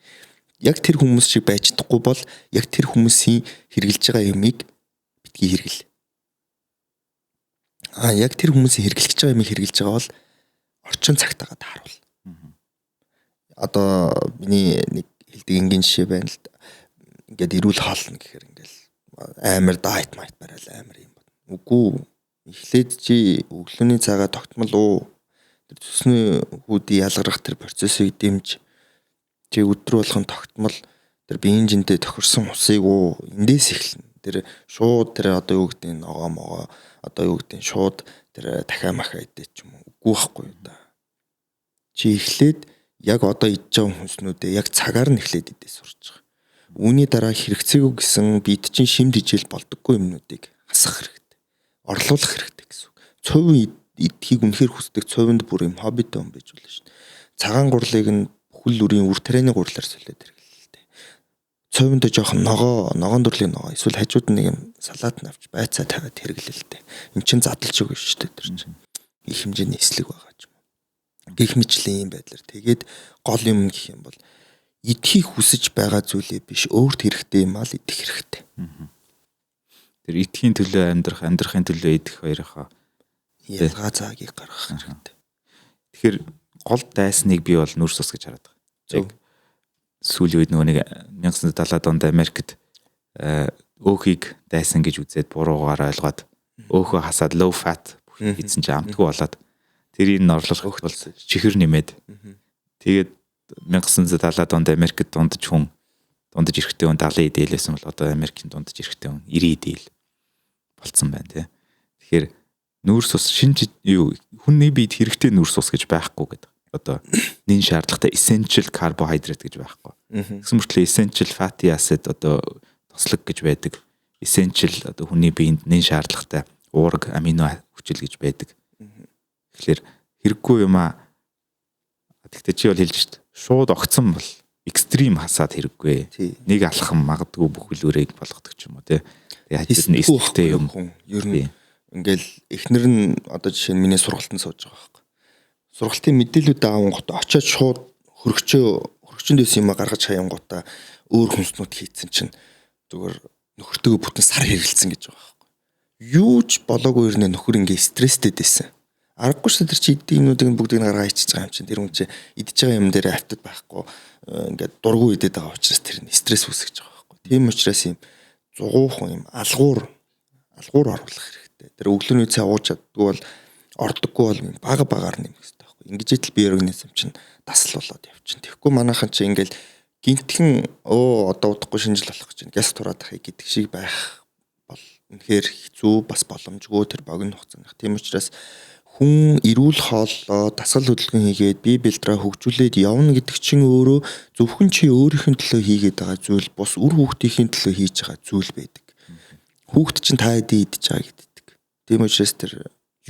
Яг тэр хүмүүс шиг байж чадахгүй бол яг тэр хүмүүсийн хэрэгжилж байгаа юмыг битгий хэрэгэл. Яг тэр хүмүүсийн хэрэглэж байгаа юмыг хэрэгжилж байгаа бол орчин цагтаагаа тааруул. Одоо миний нэг хэлдэг энгийн жишээ байна л да. Ингээд ирүүл хаална гэхээр ингээл амар дайт майт барайл амар юм байна. Үгүй эхлээд чи өглөөний цагаа тогтмол уу. Тэр цусны хүүдийг ялгарах тэр процессыг дэмж чи өдөр болгон тогтмол тэр биеийн жинтэй тохирсон усыг уу эндээс эхэлнэ. Тэр шууд тэр одоо юу гэдэг нь ногоо одоо юу гэдэг нь шууд тэр дахиа махаа идэх ч юм уу. Үгүй байхгүй юу да. Чи эхлээд яг одоо идж байгаа хүнснүүдээ яг цагаар нь эхлээд идэх сурч байгаа. Үүний дараа хэрэгцээгүй гэсэн бид чинь шимд ижил болдоггүй юмнуудыг хасах хэрэгтэй. Орлуулах хэрэгтэй гэсэн үг. Цовын эдхийг үнэхээр хүсдэг цовинд бүр юм хоббитой юм байж болно шүү дээ. Цагаан гурлыг нь бүхэл үрийн үр тарианы гурлаар солиод хэрэглэв. Цовинд жоохон ногоон дөрлөгийн ногоо эсвэл хажууд нэг юм салаат нь авч байцаа тавиад хэрэглэлтэй. Эн чин задлж өгнө шүү дээ тэр чинь. Их хэмжээний эслэг байгаа ч юм уу. Гэх мэтлийн юм байдлаар тэгээд гол юм гэх юм бол идэхийг хүсэж байгаа зүйлээ биш өөрт хэрэгтэй юм аа л идэх хэрэгтэй. Тэр идэхийн төлөө амьдрахын төлөө идэх хоёроо ялгаа заагийг гаргах хэрэгтэй. Тэгэхээр гол дайсныг би бол нүрс ус гэж хараад байгаа. Яг сүүлийн үед нөгөө нэг 1970-аад онд Америкт өөхийг дайсан гэж үзээд буруугаар ойлгоод өөхөө хасаад low fat хийсэн чинь амтгүй болоод тэрийг нь орлуулах бол чихэр нэмээд тэгээд 1970-аад онд Америкт дундаж эрэгтэй хүн 70 идэлсэн бол одоо Америкийн дундаж эрэгтэй хүн 90 идэл болцсон байна тий. Тэгэхээр нүүрс ус хүний биед хэрэгтэй нүүрс ус гэж байхгүй гэдэг. Одоо нэн шаардлагатай essential carbohydrate гэж байхгүй. Гэсэн мөртлөө essential fatty acid одоо тослог гэж байдаг. Essential одоо хүний биед нэн шаардлагатай уурга амино хүчил гэж байдаг. Тэгэхээр хэрэггүй юм аа. Тэгтээ чи бол хэлж шít. Шууд огцсон бол экстрим хасаад хэрэггүй. Нэг алхам магадгүй бүхэл үрийг болгодог ч юм уу тий. Тэгээд хажууд нь эстэй юм. Ер нь ингээл эхнэр нь одоо жишээ нь миний сургалтанд сууж байгаа байхгүй. Сургалтын мэдээлүүд аавангууд очиод шууд хөргөчөнд байсан юм гаргаж хаянгуудаа өөр хүнснүүд хийцэн чинь зүгээр нөхөртөө бүтэн сар хэргэлцсэн гэж байгаа байхгүй. Юу ч болоогүй ирнэ нөхөр ингээ стресстэй дэсэн. Аргагүй ч тэр чи идэх юмнуудыг бүгдийг нь гаргаа ичиж байгаа юм чинь тэр хүн чи идэж байгаа юм дээр автад байхгүй ингээд дургу идээд байгаа учраас тэр нь стресс үүсгэж байгаа байхгүй. Тийм учраас юм зугуухан юм алгуур оруулах хэрэгтэй. Тэр өглөөний цай ууж чаддгүй бол ордоггүй бол багаар нэмэх хэрэгтэй байхгүй. Ингэж идэл бие организм чинь дасал болоод явчихна. Тэгэхгүй манайхан чи ингээл гинтхэн одоо удахгүй шинжил болох гэж гяс тураад ахыг гэдэг шиг байх бол үнэхээр хэцүү бас боломжгүй тэр богино хугацаанд. Тийм учраас хүн эрүүл хооллоо дасгал хөдөлгөөн хийгээд бие бэлтраа хөгжүүлээд явна гэдэг чинь өөрөө зөвхөн чи өөрийнхөө төлөө хийгээд байгаа зүйл бус үр хүүхдийн төлөө хийж байгаа зүйл байдаг. Хүүхд чинь та хэдий идэж байгаа гэдэг. Тийм учраас тэр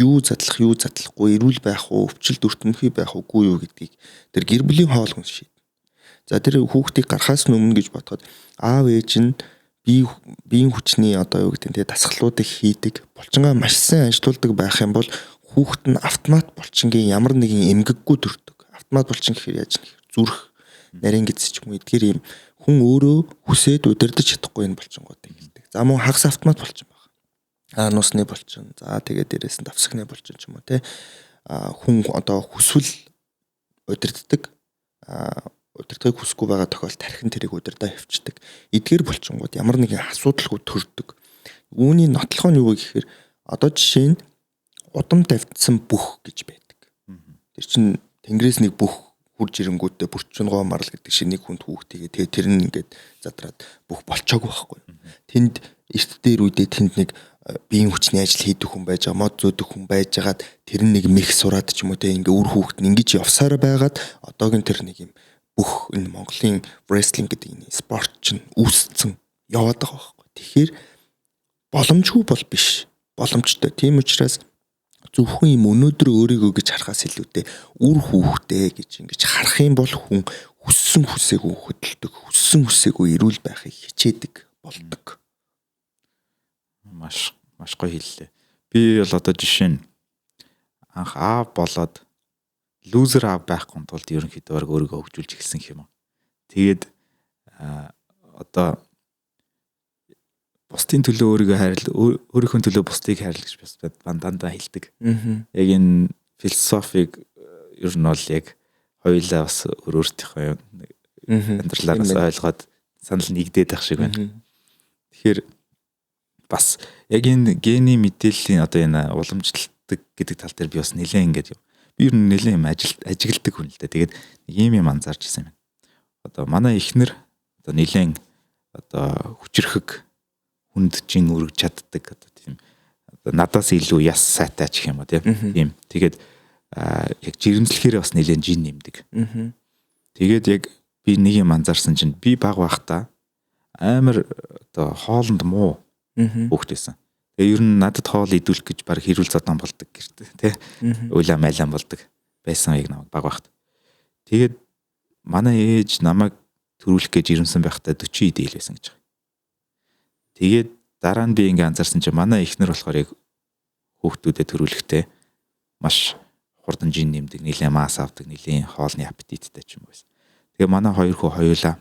юу задлахгүй эрүүл байх уу, өвчл дүртэнхий байх уугүй юу гэдгийг тэр гэр бүлийн хоол хүнс шийднэ. За тэр хүүхдийг гарахаас өмнө гэж бодоход аав ээж нь биеийн хүчний одоо юу гэдэг нь дасгалуудыг хийдэг, булчингаа маш сайн ажилуулдаг байх юм бол хүүхэд нь автомат булчингийн ямар нэгэн эмгэггүй төрдөг. Автомат булчин гэхээр яаж нэх зүрх нарийн гидс ч юм уу эдгээр юм хүн өөрөө хүсээд удирдах чадахгүй энэ булчингуудыг хэлдэг. За мөн хагас автомат булчин байна. Нусны булчин. За тэгээд дээрээс нь давсагны булчин ч юм уу те. Хүн одоо хүсвэл удирддаг. Удирдахыг хүсэхгүй байгаа тохиолдолд тархин тэрийг удирдаа явчихдаг. Эдгээр булчингууд ямар нэгэн асуудалгүй төрдөг. Үүний нотлохоо нь юу вэ гэхээр одоо жишээ нь удам тавьдсан бүх гэж байдаг. Тэр чинь тэнгэрээс нэг бүх хурж ирэнгүүтээ бүрчүн гоомарл гэдэг шиг нэг хүнд хүүхдийгээ тэгээ тэр нь ингээд задраад бүх болчоогүй байхгүй. Тэнд эрт дээр үедээ тэнд нэг биеийн хүчний ажил хийдэг хүн байж байгаа, мод зөөдөг хүн байжгаад тэр нэг мэх сураад ч юм уу тэгээ ингээ үр хүүхэд нь ингэж явсаар байгаад одоогийн тэр нэг юм бүх энэ Монголын wrestling гэдэг энэ спорт чинь үүсцэн яваад байгаа байхгүй. Тэгэхээр боломжгүй бол биш. Боломжтой. Тийм учраас зөвхөн юм өнөөдөр өөрийгөө гэж харахаас илүүтэй үр хүүхдээ гэж ингэж харах юм бол хүн хүссэн хүсээгүй хөдөлдөг, хүссэн хүсээгүй эрүүл байхыг хичээдэг болдог. Маш гоё хэллээ. Би бол одоо жишээ нь анх аав болоод лузер аав байхгүй тулд ерөнхийдөө өөрийгөө хөгжүүлж эхэлсэн юм. Тэгээд одоо бусдын төлөө өөрийгөө өөрийнхөө төлөө бусдыг хайрлах гэж бас дандаа хэлдэг. Яг энэ философиг ер нь бол яг хоёулаа бас өөртөөхөө амьдралаас ойлгоод санал нэгдээд байх шиг байна. Тэгэхээр бас яг энэ гений мэдээллийн одоо энэ уламжлалт гэдэг тал дээр би бас нэлээд ингэж би ер нь нэлээд юм ажигладаг хүн л дээ. Тэгээд ийм юм анзаарч ирсэн юм. Одоо манай эхнэр одоо нэлээд одоо хүчрхэг хүнджин үргэж чаддаг одоо тийм одоо надаас илүү яс сайтай ч юм уу тийм. Тэгээд яг жирэмслэхээр бас нэлээд жин нэмдэг. Тэгээд яг би нэг юм анзаарсан чинь би баг байхдаа амар одоо хоолнд муу хөөхтэйсэн. Тэгээ ер нь надад хоол идүүлэх гэж баг хэрүүл зодон болдог гэртээ тий. Уйлаа майлан болдог байсан яг намайг баг байхад. Тэгээд манай ээж намайг төрүүлэх гэж ирэмсэн байхдаа 40 идэл байсан гэж. Тэгээд дараа нь би ингээ анзаарсан чинь манай эхнэр болохоор яг хүүхдүүдэд төрүүлэхдээ маш хурдан жин нэмдэг, нэлээд мас авдаг, нэлээд хоолны аппетиттай ч юм байсан. Тэгээ манай хоёр хүү хоёулаа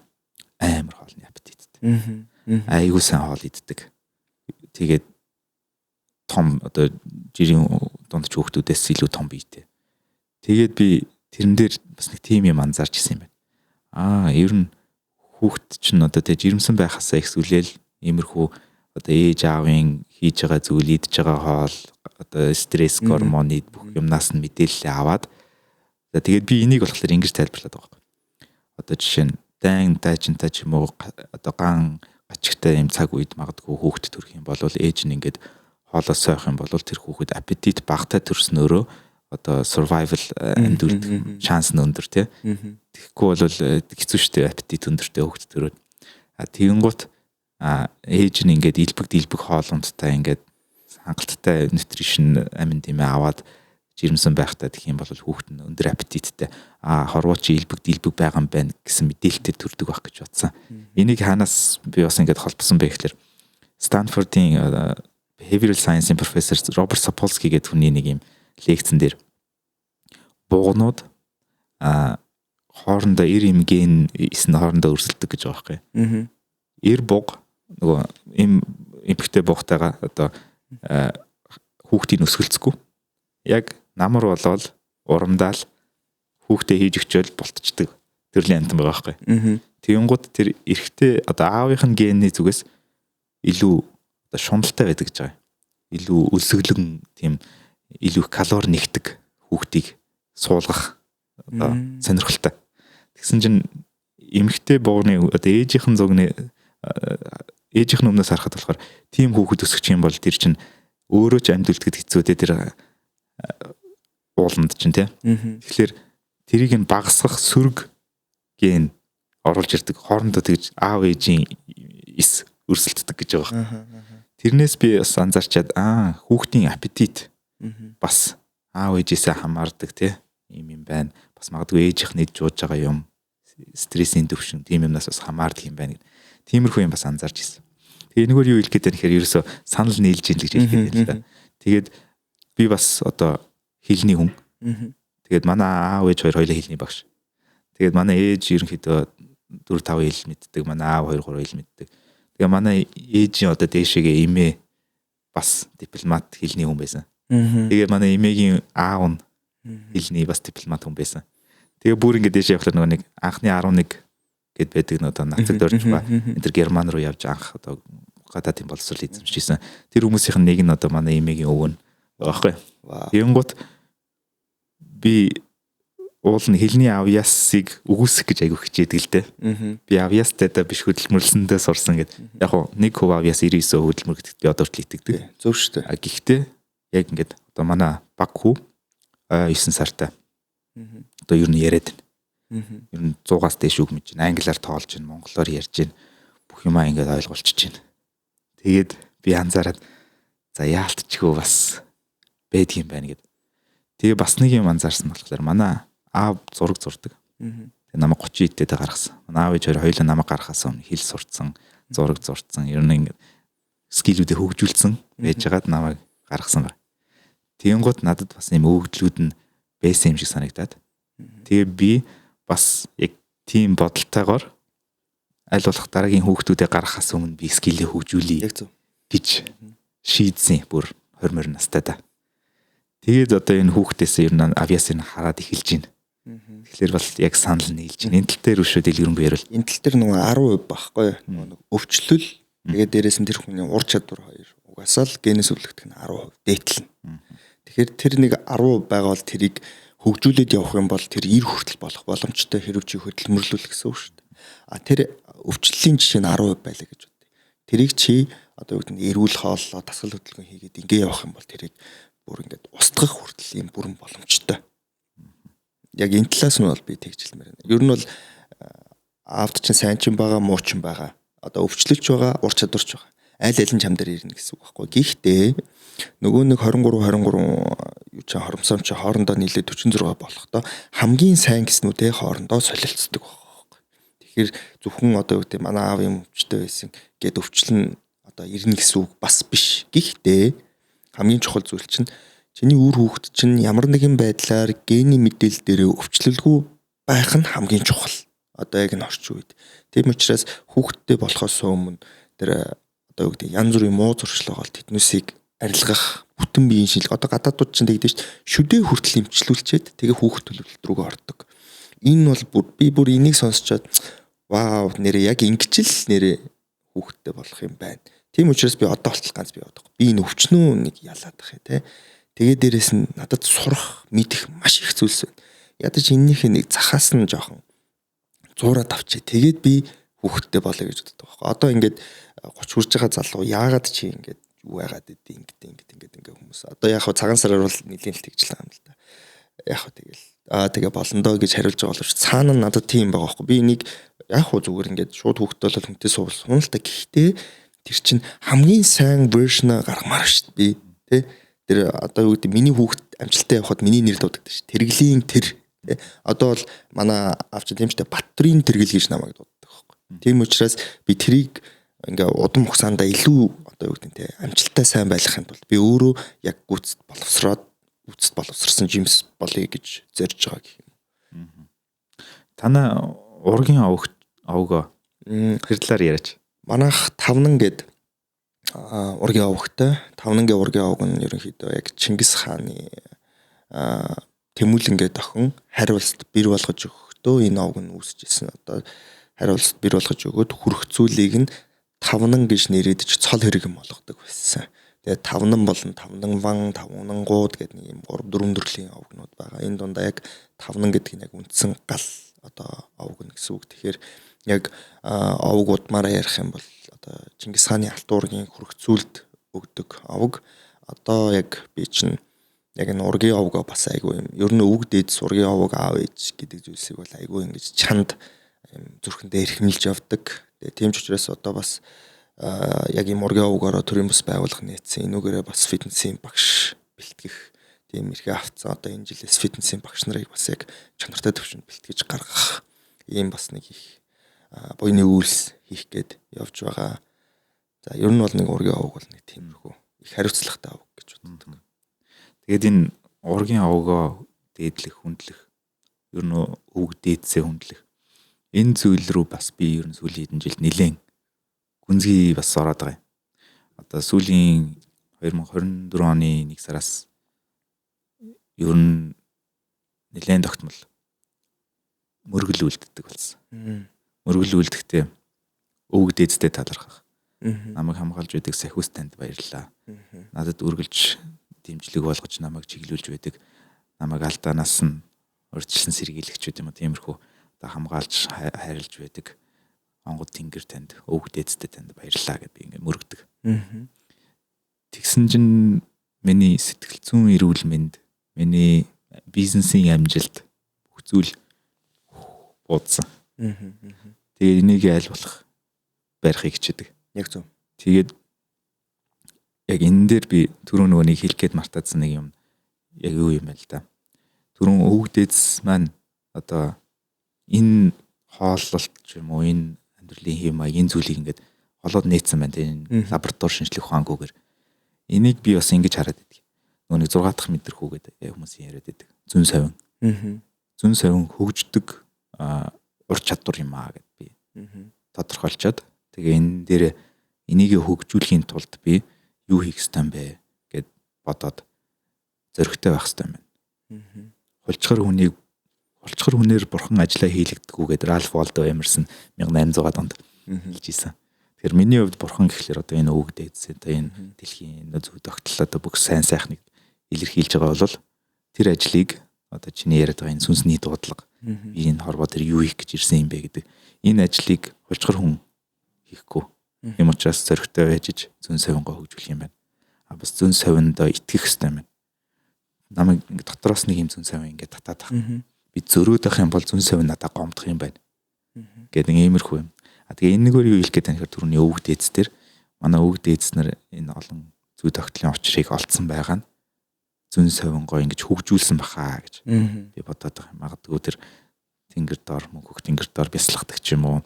амар хоолны аппетиттай. Айгуу сайн хоол иддэг. Тэгээд том одоо жирийн дунд ч хүүхдүүдээс илүү том биетэй. Тэгээд би тэрэн дээр бас нэг тим юм анзаарч ирсэн юм байна. Ер нь хүүхд чинь одоо тэг жирэмсэн байхасаа их сүлээл иймэрхүү одоо ээж аавын хийж байгаа зүйл, идж байгаа хоол, одоо стресс гормоны бүх юмнаас нь мэдээлэл аваад тэгээд би энийг болохоор ингэж тайлбарлаад байгаа юм. Одоо жишээ нь дайн дайчинтай ч юм уу одоо ган ачигтай юм цаг үед магадгүй хүүхд төрөх юм бол ээж нь ингээд хоолоо сойх юм бол тэр хүүхэд аппетит багтаа төрснөөрөө одоо survival амьдрэх шанс нь өндөр тий. Тэгэхгүй бол хэцүү шттэ аппетит өндөртэй хүүхд төрөөд. Тэгэнгუთ ээж нь ингээд илбэг хоолундтай ингээд хангалттай нутришн амин дэмээ аваад жирэмсэн байхдаа гэх юм бол хүүхэд нь өндөр аппетиттэй хорвооч илбэг байгаа юм байна гэсэн мэдээлэлтэй төрдөг байх гэж бодсон. Энийг хаанаас би бас ингээд холбосон бэ гэхээр Stanford-ийн behavioral science-ийн профессор Роберт Сапольский гэдэг хүний нэг юм лекцэн дээр буугнууд хоорондоо эр им ген эсн хоорондоо өрсөлдөг гэж байгаа байхгүй. Эр бууг нөгөө эмхтэй буугтайгаа одоо хүүхдийг өсгөлцөхгүй. Яг намар болвол урамдаал хүүхдээ хийж өгчөөл болтчдөг төрлийн амтан байгаа байхгүй. Тэгэнгუთ тэр эрэгтэй одоо аавынх нь генний зүгээс илүү одоо шуналтай байдаг гэж байгаа. Илүү өлсгөлөн тийм илүү калори нэгдэг хүүхдийг суулгах одоо сонирхолтой. Тэгсэн чинь эмэгтэй буугны одоо ээжийнхэн зүгний ээжийнхэн өмнөөс харахад болохоор тийм хүүхэд өсгөх юм бол тэр чинь өөрөө ч амьд үлдэхэд хэцүүтэй тэр ууланд чинь тий. Тэгэхээр тэрийг нь багасгах сөрөг ген оруулж ирдэг. Хоорондоо тэгж аав ээжийн эс өрсөлддөг гэж байгаа. Тэрнээс би бас анзаарчаад хүүхдийн аппетит бас аав ээжээсээ хамаардаг тий. Ийм юм байна. Бас магадгүй ээжийнх нь жууж байгаа юм стрессийн төвшин тийм юмнаас бас хамаардаг юм байна. Тиймэрхүү юм бас анзаарч ирсэн. Тэгээ энэгээр юу хэлэх гээд байна гэхээр ерөөсө санал нийлж ийн л гэж хэлэх гээд байна л да. Тэгээд би бас одоо хэлний хүн. Тэгээд манай аав ээж хоёр хоёулаа хэлний багш. Тэгээд манай ээж ерөнхийдөө 4-5 хэл мэддэг, манай аав 2-3 хэл мэддэг. Тэгээ манай ээжийн одоо дээшээгээ эмээ бас дипломат хэлний хүн байсан. Тэгээ манай эмээгийн аав нь хэлний бас дипломат хүн байсан. Тэгээ бүр ингэ дээшээ явахлаа нөгөө нэг анхны 11 гэд байдаг нь одоо нацад орж ба энэ герман руу явж анх одоо гадаадын боловсрол эзэмшижсэн. Тэр хүмүүсийн нэг нь одоо манай эмээгийн өвөө байхгүй. Тэнгууд би уул нь хэлний авьяасыг үгүйсэх гэж айгүй хичээдэг л дээ. Би авьяастай да биш хөдөлмөрлсөндөө сурсан гэд. Яг хуу 1% авьяас 99% хөдөлмөр гэдэгт би одоо хүртэл итгэдэг. Зөв шүү дээ. Гэхдээ яг ингээд одоо манай баг хүү 9 сартай. Одоо ер нь яриад байна. Ер нь 100-аас дээш үг мэдэж байна. Англиар тоолж байна, монголоор ярьж байна. Бүх юмаа ингээд ойлгуулчихж байна. Тэгээд би анзаараад за яалтчгүй бас байдаг юм байна гэд. Тэгээ бас нэг юм анзаарсан болохоор манай аав зураг зурдаг. Тэгээ намайг 30 эдтэй гаргасан. Манай аав ээж хоёулаа намайг гаргахаас өмнө хэл сурцсан, зураг зурцсан. Ер нь ингээд скиллүүдээ хөгжүүлсэн байж байгаад намайг гаргасан байна. Тэнгууд надад бас юм өгөгдлүүд нь байсан юм шиг санагдаад. Тэгээ би бас яг тийм бодолтойгоор аль болох дараагийн хүүхдүүдээ гаргахаас өмнө би скиллээ хөгжүүлье гэж шийдсэн бүр 20 настай да. Тэгээд одоо энэ хүүхдээс ер нь авьяасыг хараад эхэлж байна. Тэгэхээр бол яг санал нийлж байна. Энэ тал дээр өшөө дэлгэрэнгүй ярил. Энэ тал дээр нөгөө 10% багхгүй. Нөгөө өвчлөл тэгээд дээрээс нь тэр хүний ур чадвар хоёр. Угаасаа л генээс өвлөгдөх нь 10% дээдлэн. Тэгэхээр тэр нэг 10% байгаа бол тэрийг хөгжүүлээд явах юм бол тэр 90 хүртэл болох боломжтой хэрэг чи хөдөлмөрлүүлэх гэсэн үг шүү дээ. А тэр өвчлөлийн жишээ нь 10% байлаа гэж бодъё. Тэрийг чи одоо юу гэдэг нь эрүүл хооллоо дасгал хөдөлгөөн хийгээд ингээ явах юм бол тэрийг бүр ингээд устгах хүртэл юм бүрэн боломжтой. Яг энэ талаас нь бол би тэгж хэлмээр байна. Ер нь бол аавд чинь сайн ч байгаа, муу ч байгаа. Одоо өвчлөлч байгаа, ур чадварч байгаа. Аль аль нь чам дээр ирнэ гэсэн үг байхгүй. Гэхдээ нөгөө нэг 23 юу ч хоромсом чи хоорондоо нийлээ 46 болохдоо хамгийн сайн гэснүүдээ хоорондоо солилцдог байхгүй. Тэгэхээр зөвхөн одоо юу гэдэг манай аав юм өвчтэй байсан гэд өвчлөн одоо ирнэ гэсэн үг бас биш. Гэхдээ хамгийн чухал зүйл чинь чиний үр хүүхэд чинь ямар нэгэн байдлаар гений мэдээлэл дээр өвчлөлгүй байх нь хамгийн чухал. Одоо яг энэ орчин үед. Тийм учраас хүүхэдтэй болохоос өмнө тэр одоо юу гэдэг янз бүрийн муу зуршлага бол тэднүүсийг арилгах бүтэн биеийн шинжилгээ. Одоо гадаадууд чинь тэгдэж шүдээ хүртэл эмчлүүлчихэд тэгээ хүүхэд төлөвлөлт рүүгээ ордог. Энэ бол би бүр энийг сонсчоод вау нэрээ яг ингэж л нэрээ хүүхэдтэй болох юм байна. Тийм учраас би одоо болтол ганц бий бодох. Би энэ өвчнөө нэг ялаад ах тий. Тэгээд дээрэс нь надад сурах, мэдэх маш их зүйлс байна. Ядаж энэнийхээ нэг захаас нь жоохон зуураад авчи. Тэгээд би хүүхэдтэй болоё гэж боддог байхгүй. Одоо ингээд 30 хүрж байгаа залуу яагаад чи ингээд юу яагаад ингээд хүмүүс. Одоо яг хаа цагаан сараар бол нэлийн л тэгжлээ юм л да. Яг хаа тэгэл тэгээ болондоо гэж хариулж байгаа боловч цаана надад тийм байгаа байхгүй. Би энийг яг хаа зүгээр ингээд шууд хүүхэдтэй бол хүнтэй суулсан л та. Гэхдээ тэр чинь хамгийн сайн вершн гаргамаар шүү дээ. Тэ? Тэр одоо юу гэдэг миний хүүхэд амжилттай явхад миний нэр дууддаг шүү. Тэрглийн тэр. Одоо бол манай авч дэмжтэй Баттрын тэргэл гэж намайг дууддаг байхгүй. Тийм учраас би тэрийг ингээ удам хугацаанд илүү одоо юу гэдэг те амжилттай сайн байлгахын тулд би өөрөө яг гүцэд боловсрсан жимс болъё гэж зорж байгаа гэх юм. Танай ургийн овго тэр талаар яриач. Манайх тавнан гэд ургийн овгтой. Тавнангийн ургийн овг нь ерөнхийдөө яг Чингис хааны Тэмүүлэн гэдэг охин харь улсад бэр болгож өгөхдөө энэ овг нь үүсчихсэн. Одоо харь улсад бэр болгож өгөөд хүрх зүйлийг нь тавнан гэж нэрээдэж цол хэрэгэн болгодог байсан. Тэгээд тавнан болон тавнанван, тавнангууд гэдэг нэг юм 3-4 төрлийн овгнууд байгаа. Энэ дундаа яг тавнан гэдэг нь яг үндсэн гал одоо овг нь гэсэн үг. Тэгэхээр яг овг удмаараа ярих юм бол одоо Чингис хааны Алтан ургийн хүрхцүүлд өгдөг овг. Одоо яг би чинь яг энэ ургийн овгоо бас айгүй юм. Ер нь өвг дээд ургийн овг аав ээж гэдэг зүйлсийг бол айгүй ингэж чанд зүрхэндээ эрхэмлж явдаг. Тэгээ тийм ч учраас одоо бас яг юм ургийн овгороо төрийн бас байгуулах нээсэн. Энүүгээрээ бас фитнесийн багш бэлтгэх тийм эрхээ авцсан. Одоо энэ жилээс фитнесийн багш нарыг бас яг чанартай төвшөнд бэлтгэж гаргах ийм бас нэг их буйны үйлс хийх гээд явж байгаа. За ер нь бол нэг ургийн овг бол нэг тиймэрхүү их хариуцлагатай овг гэж боддог. Тэгээд энэ ургийн овгоо дээдлэх, хүндлэх, ер нь өвг дээдсээ хүндлэх энэ зүйл рүү бас би ер нь сүүлийн хэдэн жилд нэлээд гүнзгий бас ороод байгаа юм. Одоо сүүлийн 2024 оны 1 сараас ер нь нэлээд тогтмол мөргөл үлддэг болсон. Мөргөл үлдэхдээ өвг дээдстэй талархах. Намайг хамгаалж байдаг Сахиус танд баярлалаа. Надад үргэлж дэмжлэг болгож намайг чиглүүлж байдаг. Намайг алдаанаас нь урьдчилан сэргийлэгчүүд юм уу тиймэрхүү одоо хамгаалж хайрлж байдаг. Онгод тэнгэр танд, өвөг дээдстэй танд баярлалаа гэд би ингээ мөрөгдөг. Тэгсэн чинь миний сэтгэл зүйн эрүүл мэнд, миний бизнесийн амжилт бүх зүйл буудсан. Тэгээ энийг аль болох барихыг хичээдэг. Яг зөв. Тэгээд яг энэ дээр би түрүү нөгөөний хэлгээд мартаадсан нэг юм яг юу юм бэ л да. Түрүүн өвөг дээдс маань одоо энэ хооллолт ч юм уу энэ амьдралын хэм маягийн зүйлийг ингээд олоод нээсэн байна тийм лаборатори шинжлэх ухаангүйгээр. Энийг би бас ингэж хараад байдаг. Нөгөө 6 дахь мэдрэхүү гэдэг хүмүүсийн яриад байдаг. Зүн совин. Зүн совин хөгждөг ур чадвар юм аа гэд би тодорхойлцоод тэгээ энэ дээр энийг хөгжүүлэхийн тулд би юу хийх ёстой юм бэ гэд бодоод зөрөгтэй байх ёстой юм байна. Хулчгар хүнээр бурхан ажиллаа хийлэгдэггүй гэдэг Ральф Валдо Эмерсон 1800 онд хэлж ийсэн. Тэгэхээр миний хувьд бурхан гэхэлэр одоо энэ өвөг дээдс одоо энэ дэлхийн зөв тогтлол одоо бүх сайн сайхныг илэрхийлж байгаа бол тэр ажлыг одоо чиний яриад байгаа энэ сүнсний дуудлага би энэ хорвоо дээр юу хийх гэж ирсэн юм бэ гэдэг энэ ажлыг хулчгар хүн хийхгүй. Ийм учраас зөрөгтэй байж зүн совингоо хөгжүүлэх юм байна. Бас зүн совиндоо итгэх хэрэгтэй юм байна. Намайг ингэ дотроос нэг юм зүн совин ингэ татаад байгаа. Би зөрөөд авах юм бол зүн совин надад гомдох юм байна. Гэдэг нэг иймэрхүү юм. Тэгээ энэ нэгээр юу хэлэх гээд байна гэхээр түрүүний өвөг дээдс дээр манай өвөг дээдс нар энэ олон зүй тогтлын очрыг олдсон байгаа нь зүн совингоо ингэж хөгжүүлсэн бахаа гэж би бодоод байгаа. Магадгүй тэр тэнгэр доор мөнхөх тэнгэр доор бясалгадаг ч юм уу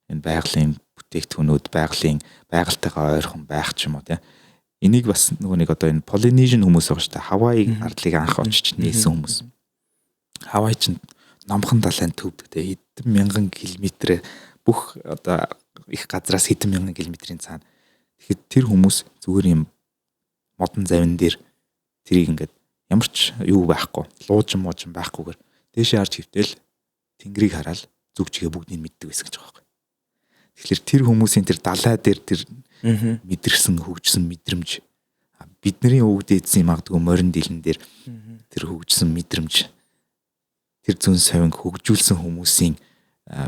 энэ байгалийн бүтээгдэхүүнүүд байгальтайгаа ойрхон байх ч юм уу тийм. Энийг бас нөгөө нэг одоо энэ Polynesian хүмүүс байгаа шүү дээ. Хавай ардлыг анх очиж нээсэн хүмүүс. Хавай чинь номхон далайн төвдөг тийм хэдэн мянган километр бүх одоо их газраас хэдэн мянган километрийн цаана. Тэгэхээр тэр хүмүүс зүгээр юм модон завин дээр тэрийг ингээд ямар ч юу байхгүй, луужин байхгүйгээр дээшээ харж хөвтөл тэнгэрийг хараад зүгчгээ бүгдийг мэддэг байсан гэж байгаа юм. Тэгэхээр тэр хүмүүсийн тэр далай дээр тэр мэдэрсэн хөгжсөн мэдрэмж бидний өвөг дээдсийн магадгүй морин дийлэн дээр тэр хөгжсөн мэдрэмж тэр зүн совинг хөгжүүлсэн хүмүүсийн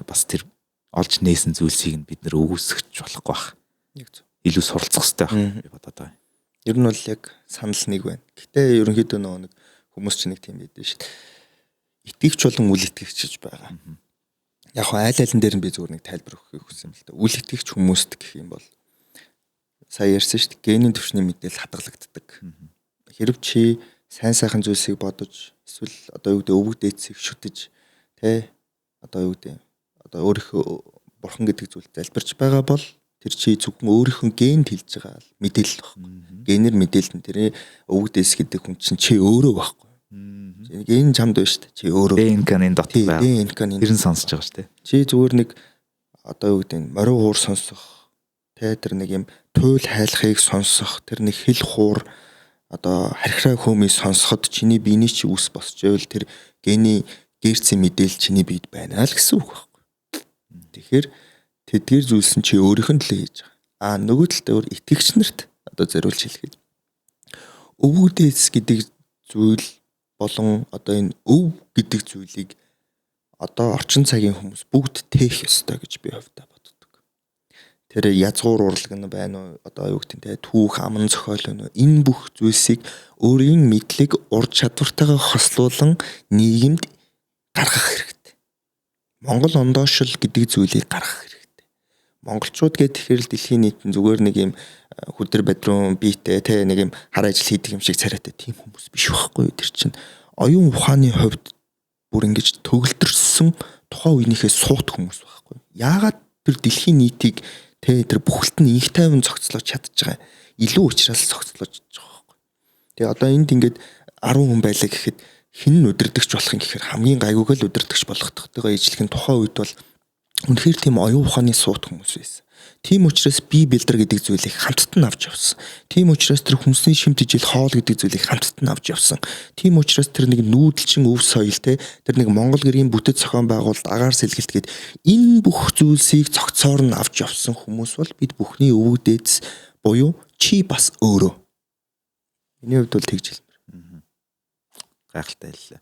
бас тэр олж нээсэн зүйлсийг нь бид нэр өгөөсгөж болохгүй байх. Илүү суралцах хэрэгтэй байх би бодоод байгаа. Ер нь бол яг санал нэг байна. Гэтэ ерөнхийдөө нэг хүмүүс ч нэг тийм байдаг шүү дээ. Итгэвч болон үл итгэгч гэж байгаа. Яг хоо айл алин дээр нь би зүгээр нэг тайлбар өгөхийг хүссэн юм л да. Үл итгэгч хүмүүст гэх юм бол сая ярьсан шүү дээ. Генийн түвшний мэдээлэл хадгалагддаг. Хэрв чи сайн сайхан зүйлсийг бодож эсвэл одоо юу гэдэг өвөг дээдсийг шүтэж тэ одоо юу гэдэг одоо өөрийнхөө бурхан гэдэг зүйл залбирч байгаа бол тэр чи зөвхөн өөрийнхөө генд хэлж байгаа мэдээлэл байхгүй. Генээр мэдээлэл нь тэр өвөг дээдс гэдэг хүн чинь чи өөрөө байхгүй. Энэ чамд байна шүү дээ. Чи өөрөө ДНК-ны дотор байгаа. Тэр нь сонсож байгаа шүү дээ. Чи зүгээр нэг одоо юу гэдэг морин хуур сонсох тэ тэр нэг юм туйл хайлахыг сонсох тэр нэг хэл хуур одоо хархираа хөмийг сонсоход чиний биений чи үс босч байвал тэр гений герцийн мэдээлэл чиний биед байна л гэсэн үг байхгүй. Тэгэхээр тэдгээр зүйлс нь чи өөрийнх нь төлөө хийж байгаа. Нөгөө талд итгэгч нарт одоо зориулж хэлэхэд өвөг дээдс гэдэг зүйл болон одоо энэ өв гэдэг зүйлийг одоо орчин цагийн хүмүүс бүгд тээх ёстой гэж би хувьдаа боддог. Тэр язгуур урлаг нь байна уу одоо юу гэдэг те түүх аман зохиол нь энэ бүх зүйлсийг өөрийн мэдлэг ур чадвартайгаа хослуулан нийгэмд гаргах хэрэгтэй. Монгол ондоошил гэдэг зүйлийг гаргах хэрэгтэй. Монголчууд гэхээр л дэлхийн нийтэн зүгээр нэг юм хүдэр бадрун биетэй те нэг юм хар ажил хийдэг юм шиг царайтай тийм хүмүүс биш байхгүй. Тэр чинь оюун ухааны хувьд бүр ингэж төгөлдөрсөн тухайн үеийнхээ суут хүмүүс байхгүй. Яагаад тэр дэлхийн нийтийг тэр бүхэлд нь инх тайван зохицлож чадж байгаа. Илүү учраас зохицлож байгаа байхгүй. Тэгээ одоо энд ингээд 10 хүн байлаа гэхэд хин нь удирдахч болох юм гэхээр хамгийн гайгүйг л удирдахч болгохдойгоо ижлэх нь тухайн үед бол Үнэхээр тийм оюун ухааны суут хүмүүс байсан. Тийм учраас би бэлдэр гэдэг зүйлийг хамтд нь авч явсан. Тийм учраас тэр хүнсний шимт ижил хоол гэдэг зүйлийг хамтд нь авч явсан. Тийм учраас тэр нэг нүүдэлчин өв соёл те тэр нэг Монгол гэрийн бүтэц зохион байгуулалт агаар сэлгэлт гээд энэ бүх зүйлсийг цогцоор нь авч явсан хүмүүс бол бид бүхний өвөг дээдс буюу чи бас өөрөө. Миний хувьд бол тэгж хэлмээр. Гайхалтай хэллээ.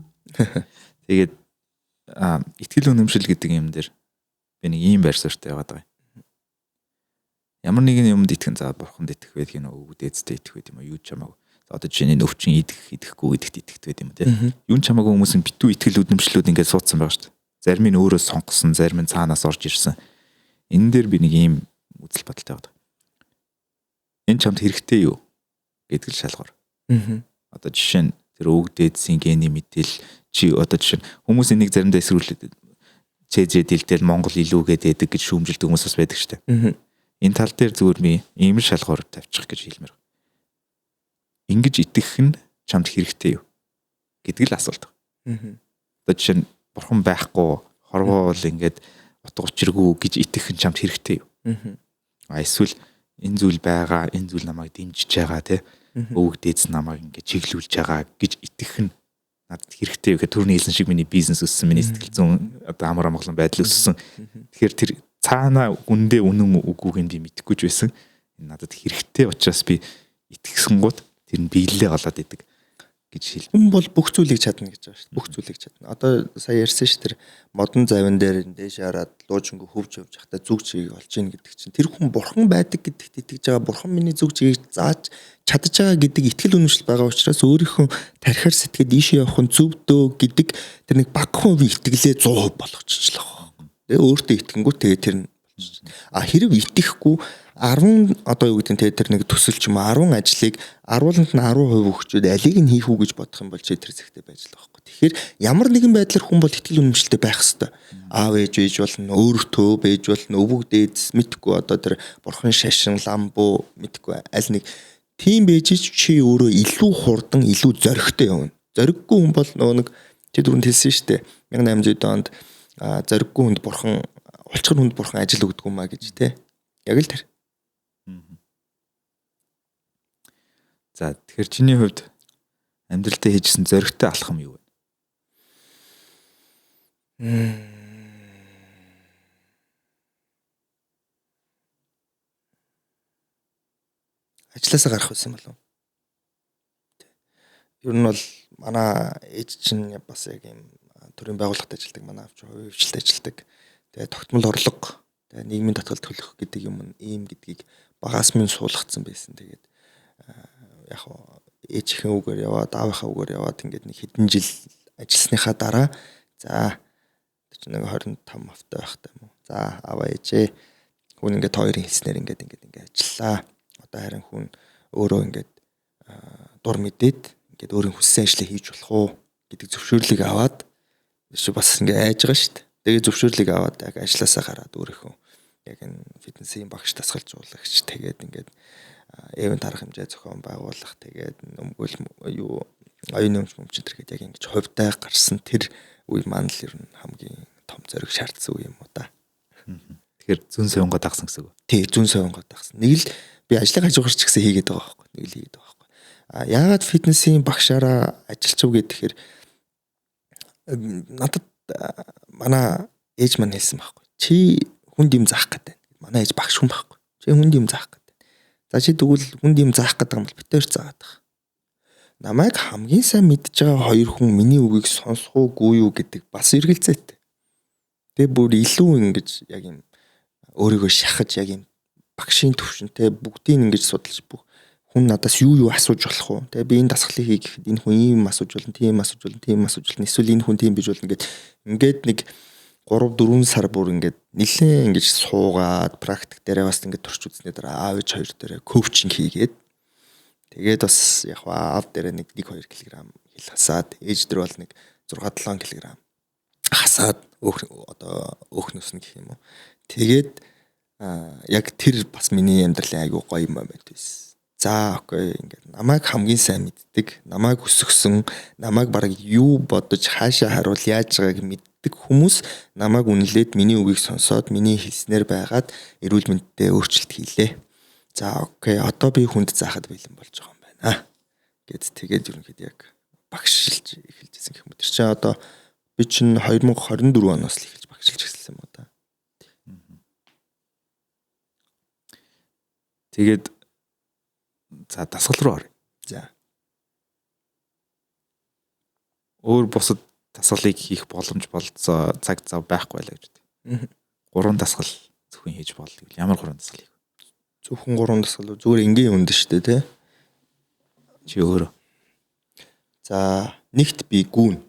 Тэгээд итгэл үнэмшил гэдэг юм дээр би нэг ийм байр суурьтай яваад байгаа. Ямар нэгэн юмд итгэн за бурханд итгэх байдаг юм уу, дээдстэй итгэх байдаг юм уу, юу ч хамаагүй. За одоо жишээ нь өвчин идэхгүй гэдэгт итгэдэг байдаг юм тийм. Юу ч хамаагүй хүмүүс нь битүү итгэл үнэмшлүүд ингээд суудсан байгаа шүү дээ. Зарим нь өөрөө сонгосон, зарим нь цаанаас орж ирсэн. Энэ дээр би нэг ийм үзэл бодолтой байгаа. Энэ чамд хэрэгтэй юу гэдэг л шалгуур. Одоо жишээ нь тэр өвөг дээдсийн гений мэдээл чи одоо жишээ нь хүмүүс энийг заримдаа эсрүүлээд цэзээ дэлтэл Монгол илүү гэдэг гэж шүүмжилдэг хүмүүс бас байдаг шүү дээ. Энэ тал дээр зүгээр би ийм л шалгуур тавьчих гэж хэлмээр. Ингэж итгэх нь чамд хэрэгтэй юу гэдэг л асуулт. Одоо жишээ нь бурхан байхгүй хорвоо бол ингээд утга учиргүй гэж итгэх нь чамд хэрэгтэй юу? Эсвэл энэ зүйл байгаа, энэ зүйл намайг дэмжиж байгаа те өвөг дээдс намайг ингээд чиглүүлж байгаа гэж итгэх нь надад хэрэгтэй юу гэх түрүүний хэлсэн шиг миний бизнес өссөн, миний сэтгэл зүйн одоо амар амгалан байдал өссөн. Тэгэхээр тэр цаана үндэ үнэн үгүйг нь би мэдэхгүй ч байсан. Надад хэрэгтэй учраас би итгэсэн гут тэр нь биелэлээ болоод идэг гэж хэл. Хүн бол бүх зүйлийг чадна гэж байгаа шүү дээ. Бүх зүйлийг чадна. Одоо сая ярьсан ш тэр модон завин дээр дээш хараад луужинг хөвж явж захта зүг чигийг олж ийн гэдэг чинь тэр хүн бурхан байдаг гэдэгт итгэж байгаа. Бурхан миний зүг чигийг зааж чадж байгаа гэдэг итгэл үнэмшил байгаа учраас өөрийнхөө тархиар сэтгэхэд ийшээ явах нь зөв дөө гэдэг тэр нэг багахан хувийн итгэлээ 100% болгочихлоо. Тэгээ өөртөө итгэнгүүт тэгээ тэр нь хэрэг итгэхгүй 10 одоо юу гэдэг нь тэр нэг төсөл ч юм 10 ажлыг 10-нд нь 10% өгчөөд алийг нь хийх үү гэж бодох юм бол чи тэр зэгтээ байж л байгаа байхгүй. Тэгэхээр ямар нэгэн байдлаар хүн бол итгэл үнэмшилтэй байх хэвээр. Аав ээж байж болно, өөртөө байж болно, өвөг дээдс мэдхгүй одоо тэр бурхан шашин ламбуу мэдхгүй аль нэг тийм байж чи өөрөө илүү хурдан, илүү зоригтой явна. Зориггүй хүн бол нөгөө нэг чи дөрөнд хэлсэн шүү дээ. 1800 онд зориггүй хүнд бурхан улчгар хүнд бурхан ажил өгдөг юм а гэж те. Яг л тэр. За тэгэхээр чиний хувьд амьдралтаа хийжсэн зоригтой алхам юу вэ? Ажлаасаа гарах байсан болов. Ер нь бол манай ээж чинь бас яг юм төрийн байгууллагад ажилладаг, манай авч хувийн хвшилт ажилладаг. Тэгээ тогтмол орлого, тэгээ нийгмийн татгалт төлөх гэдэг юм ийм гэдгийг багаас минь суулгацсан байсан. Тэгээд яг ээжийн үгээр яваад, аавынхаа үгээр яваад ингээд нэг хэдэн жил ажилласныхаа дараа за тэр нэг 25 автай байхтай юм уу. За аваа ээжээ хүн ингээд хоёрын хэлснээр ингээд ажиллаа. Одоо харин хүн өөрөө ингээд дур мэдээд ингээд өөрийн хүссэн ажлыг хийж болох уу гэдэг зөвшөөрлийг аваад бас ингээд айж байгаа шүү дээ. Тэгээ зөвшөөрлийг аваад яг ажилласаа гараад өөрийнхөө яг энэ фитнесийн багш тасгалжуулагч тэгээд ингээд эвент арга хэмжээ зохион байгуулах тэгээд өмгөөл юу оюуны өмч тэргээд яг ингэж хувьтай гарсан тэр үе маань л ер нь хамгийн том зориг шаардсан үе юм уу та. Тэгэхээр зүүн совингоо дагсан гэсэн үг. Тий, зүүн совингоо дагсан. Нэг л би ажлыг хажуугарч ч гэсэн хийгээд байгаа байхгүй. Нэг л хийгээд байгаа байхгүй. Яагаад фитнесийн багшаараа ажиллав гэхээр надад манай ээж маань хэлсэн байхгүй. Чи хүнд юм заах гэдэг. Манай ээж багш хүн байхгүй. Чи хүнд юм заах гэдэг. За чи тэгвэл хүнд юм заах гэдэг юм бол битээр заагаад байгаа. Намайг хамгийн сайн мэдж байгаа хоёр хүн миний үгийг сонсох уугүй юу гэдэг бас эргэлзээтэй. Тэгээ бүр илүү ингэж яг юм өөрийгөө шахаж яг юм багшийн төвшөнтэй бүгдийг ингэж судалж бүх хүн надаас юу асууж болох уу? Тэгээ би энэ дасгалыг хий гэхэд энэ хүн ийм асууж болно, тийм асууж болно, тийм асууж болно. Эсвэл энэ хүн тийм биж болно ингээд нэг 3-4 сар бүр ингээд нэлээд ингэж суугаад практик дээрээ бас ингээд турч үзснээр дараа аав ээж хоёр дээрээ коучинг хийгээд тэгээд бас яг аав дээрээ нэг 1-2 кг хил хасаад ээж дээр бол нэг 6-7 кг хасаад одоо өөхнөс нь гэх юм уу. Тэгээд яг тэр бас миний амьдралын айгуу гоё юм байна байсан. За окей ингээд намайг хамгийн сайн мэддэг, намайг өсгсөн, намайг бараг юу бодож хаашаа харуул яаж байгааг мэддэг хүмүүс намайг үнэлээд миний үгийг сонсоод миний хэлснээр байгаад эрүүл мэндэд өөрчлөлт хийлээ. За окей, одоо би хүнд заахад бэлэн болж байгаа юм байна. Гэт тэгээд ерөнхийдөө яг багшилж эхэлжсэн гэх юм. Тэр чинь одоо би чинь 2024 оноос л эхэлж багшилж эхэлсэн юм да. Тэгээд за дасгал руу оръё. За. Өөр бусад дасгалыг хийх боломж болцоо цаг зав байхгүй байлаа гэж үү. 3 дасгал зөвхөн хийж болдог. Ямар 3 дасгал хийх вэ? Зөвхөн 3 дасгал зүгээр энгийн үнд шүү дээ, тий. Чи өөрөө. За, нэгт би гүүн.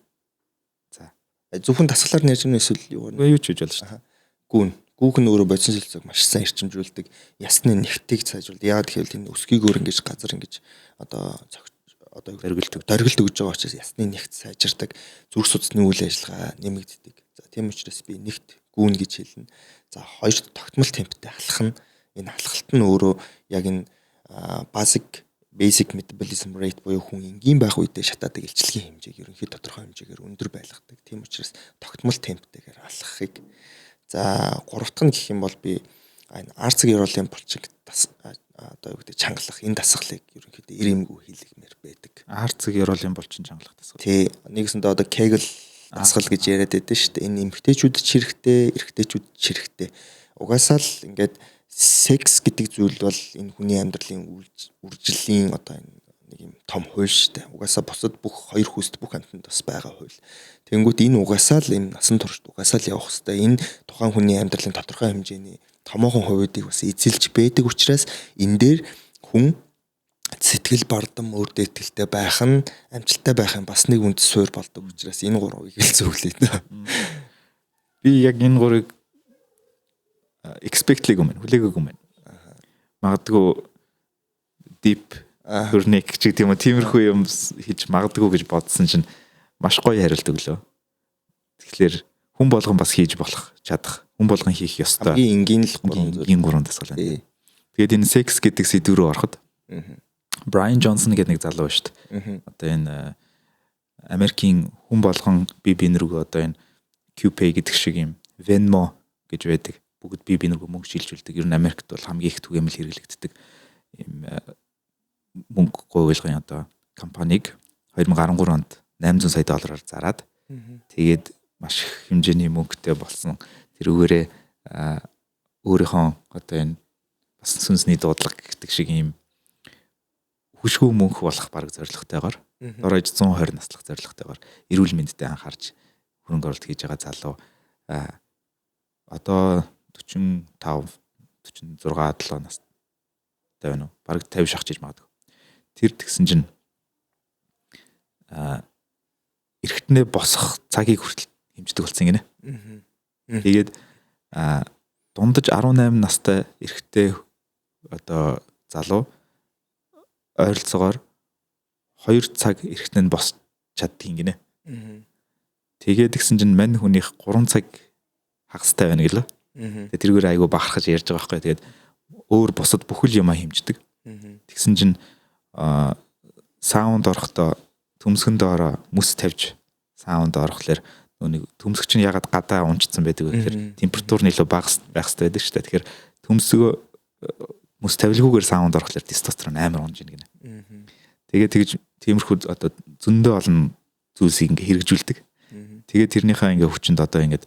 За. Зөвхөн дасгалаар нэрж гэнэ эсвэл юу вэ? Юу ч хийж болно шүү дээ. Гүүн. Гүүх нь өөрөө бодис хэлцээг маш сайн эрчимжүүлдэг. Ясны нэгтийг сайжруулдаг. Яагаад гэвэл энэ өсгийгөөр ингэж газар ингэж одоо дөргилт өгж байгаа учраас ясны нэгт сайжирдаг. Зүрх судасны үйл ажиллагаа нэмэгддэг. За тийм учраас би нэгт гүүн гэж хэлнэ. За хоёрт тогтмол темптэй алхах нь энэ алхалт нь өөрөө яг энэ basic metabolism rate буюу хүн энгийн байх үедээ шатаадаг илчлэгийн хэмжээг ерөнхий тодорхой хэмжээгээр өндөр байлгадаг. Тийм учраас тогтмол темптэйгээр алхахыг. За гуравт нь гэх юм бол би энэ арцэг ёроолын булчиг одоо юу гэдэг чангалах энэ дасгалыг ерөнхийдөө ирэмгүй хийлгэмээр байдаг. Арцэг ёроолын булчин чангалах дасгал. Тий. Нэгсэндээ одоо Kegel дасгал гэж яриад байдаг шүү дээ. Энэ эмэгтэйчүүдэд ч хэрэгтэй, эрэгтэйчүүдэд ч хэрэгтэй. Угаасаа л ингээд секс гэдэг зүйл бол энэ хүний амьдралын үржиллийн одоо нэг юм том хууль шүү дээ. Угаасаа бусад бүх хоёр хүсд бүх амьтанд бас байгаа хууль. Тэнгүүт энэ угаасаа л энэ насан туршид угаасаа л явах хэрэгтэй. Энэ тухайн хүний амьдралын тодорхой хэмжээний томоохон хувьдыг бас эзэлж байдаг учраас энэ дээр хүн сэтгэл бардам өөртөө итгэлтэй байх нь амжилттай байх юм бас нэг үндэс суурь болдог учраас энэ гурвыг л зөвлөе. Би яг энэ гурыг expect-лэг юм байна. Хүлээгээгүй юм байна. Магадгүй deep hurnek ч гэдэг юм уу тиймэрхүү юм хийж магадгүй гэж бодсон чинь маш гоё хариулт өглөө. Тэгэхээр хүн болгон бас хийж болох, чадах, хүн болгон хийх ёстой. Энгийн л 3 дасгал байна. Тэгээд энэ sex гэдэг сэдв рүү ороход Brian Johnson гэдэг нэг залуу шүү дээ. Одоо энэ Америкийн хүн болгон бие биенэргөө одоо энэ QPay гэдэг шиг юм Venmo гэж байдаг. Бүгд бие биенэргөө мөнгө шилжүүлдэг. Ер нь Америкт бол хамгийн их түгээмэл хэрэглэгддэг юм мөнгө гуйгалгын одоо компаниг 2013 онд $800 сая зараад тэгээд маш их хэмжээний мөнгөтэй болсон. Тэрүүгээрээ өөрийнхөө одоо энэ бас сүнсний дуудлага гэдэг шиг юм хүшгүй мөнх болох бараг зорилготойгоор дорож 120 наслах зорилготойгоор эрүүл мэндэд анхаарч хөрөнгө оруулалт хийж байгаа залуу одоо 45 46 7 настай байна уу? Бараг 50 шахаж магадгүй. Тэр тэгсэн чинь эргэтнээ босох цагийг хүртэл хэмждэг болсон гинэ. Тэгээд дундаж 18 настай эрэгтэй одоо залуу ойролцоогоор 2 цаг эргэтнээ босч чаддгийг гинэ. Тэгээд тэгсэн чинь мань хүнийх 3 цаг хагастай байна гэлээ. Тэгээд тэргээр айгу бахархаж ярьж байгаа байхгүй. Тэгээд өөр бусад бүхэл юмаа хэмждэг. Тэгсэн чинь саунд орохдоо төмсгөндөө ороо мэс тавьж саунд орохлоор нэг төмсг чинь ягаад гадаа унцсан байдаг вэ гэхээр температур нь илүү бага байх хэрэгтэй байдаг шүү дээ. Тэгэхээр төмсгөө мэс тавилгүйгээр саунд орохлоор тестостерон амар унж ийн гинэ. Тэгээд тэгж тиймэрхүү одоо зөндөө олон зүйлсийг ингээ хэрэгжүүлдэг. Тэгээд тэрнийхээ ингээ хүчинд одоо ингээд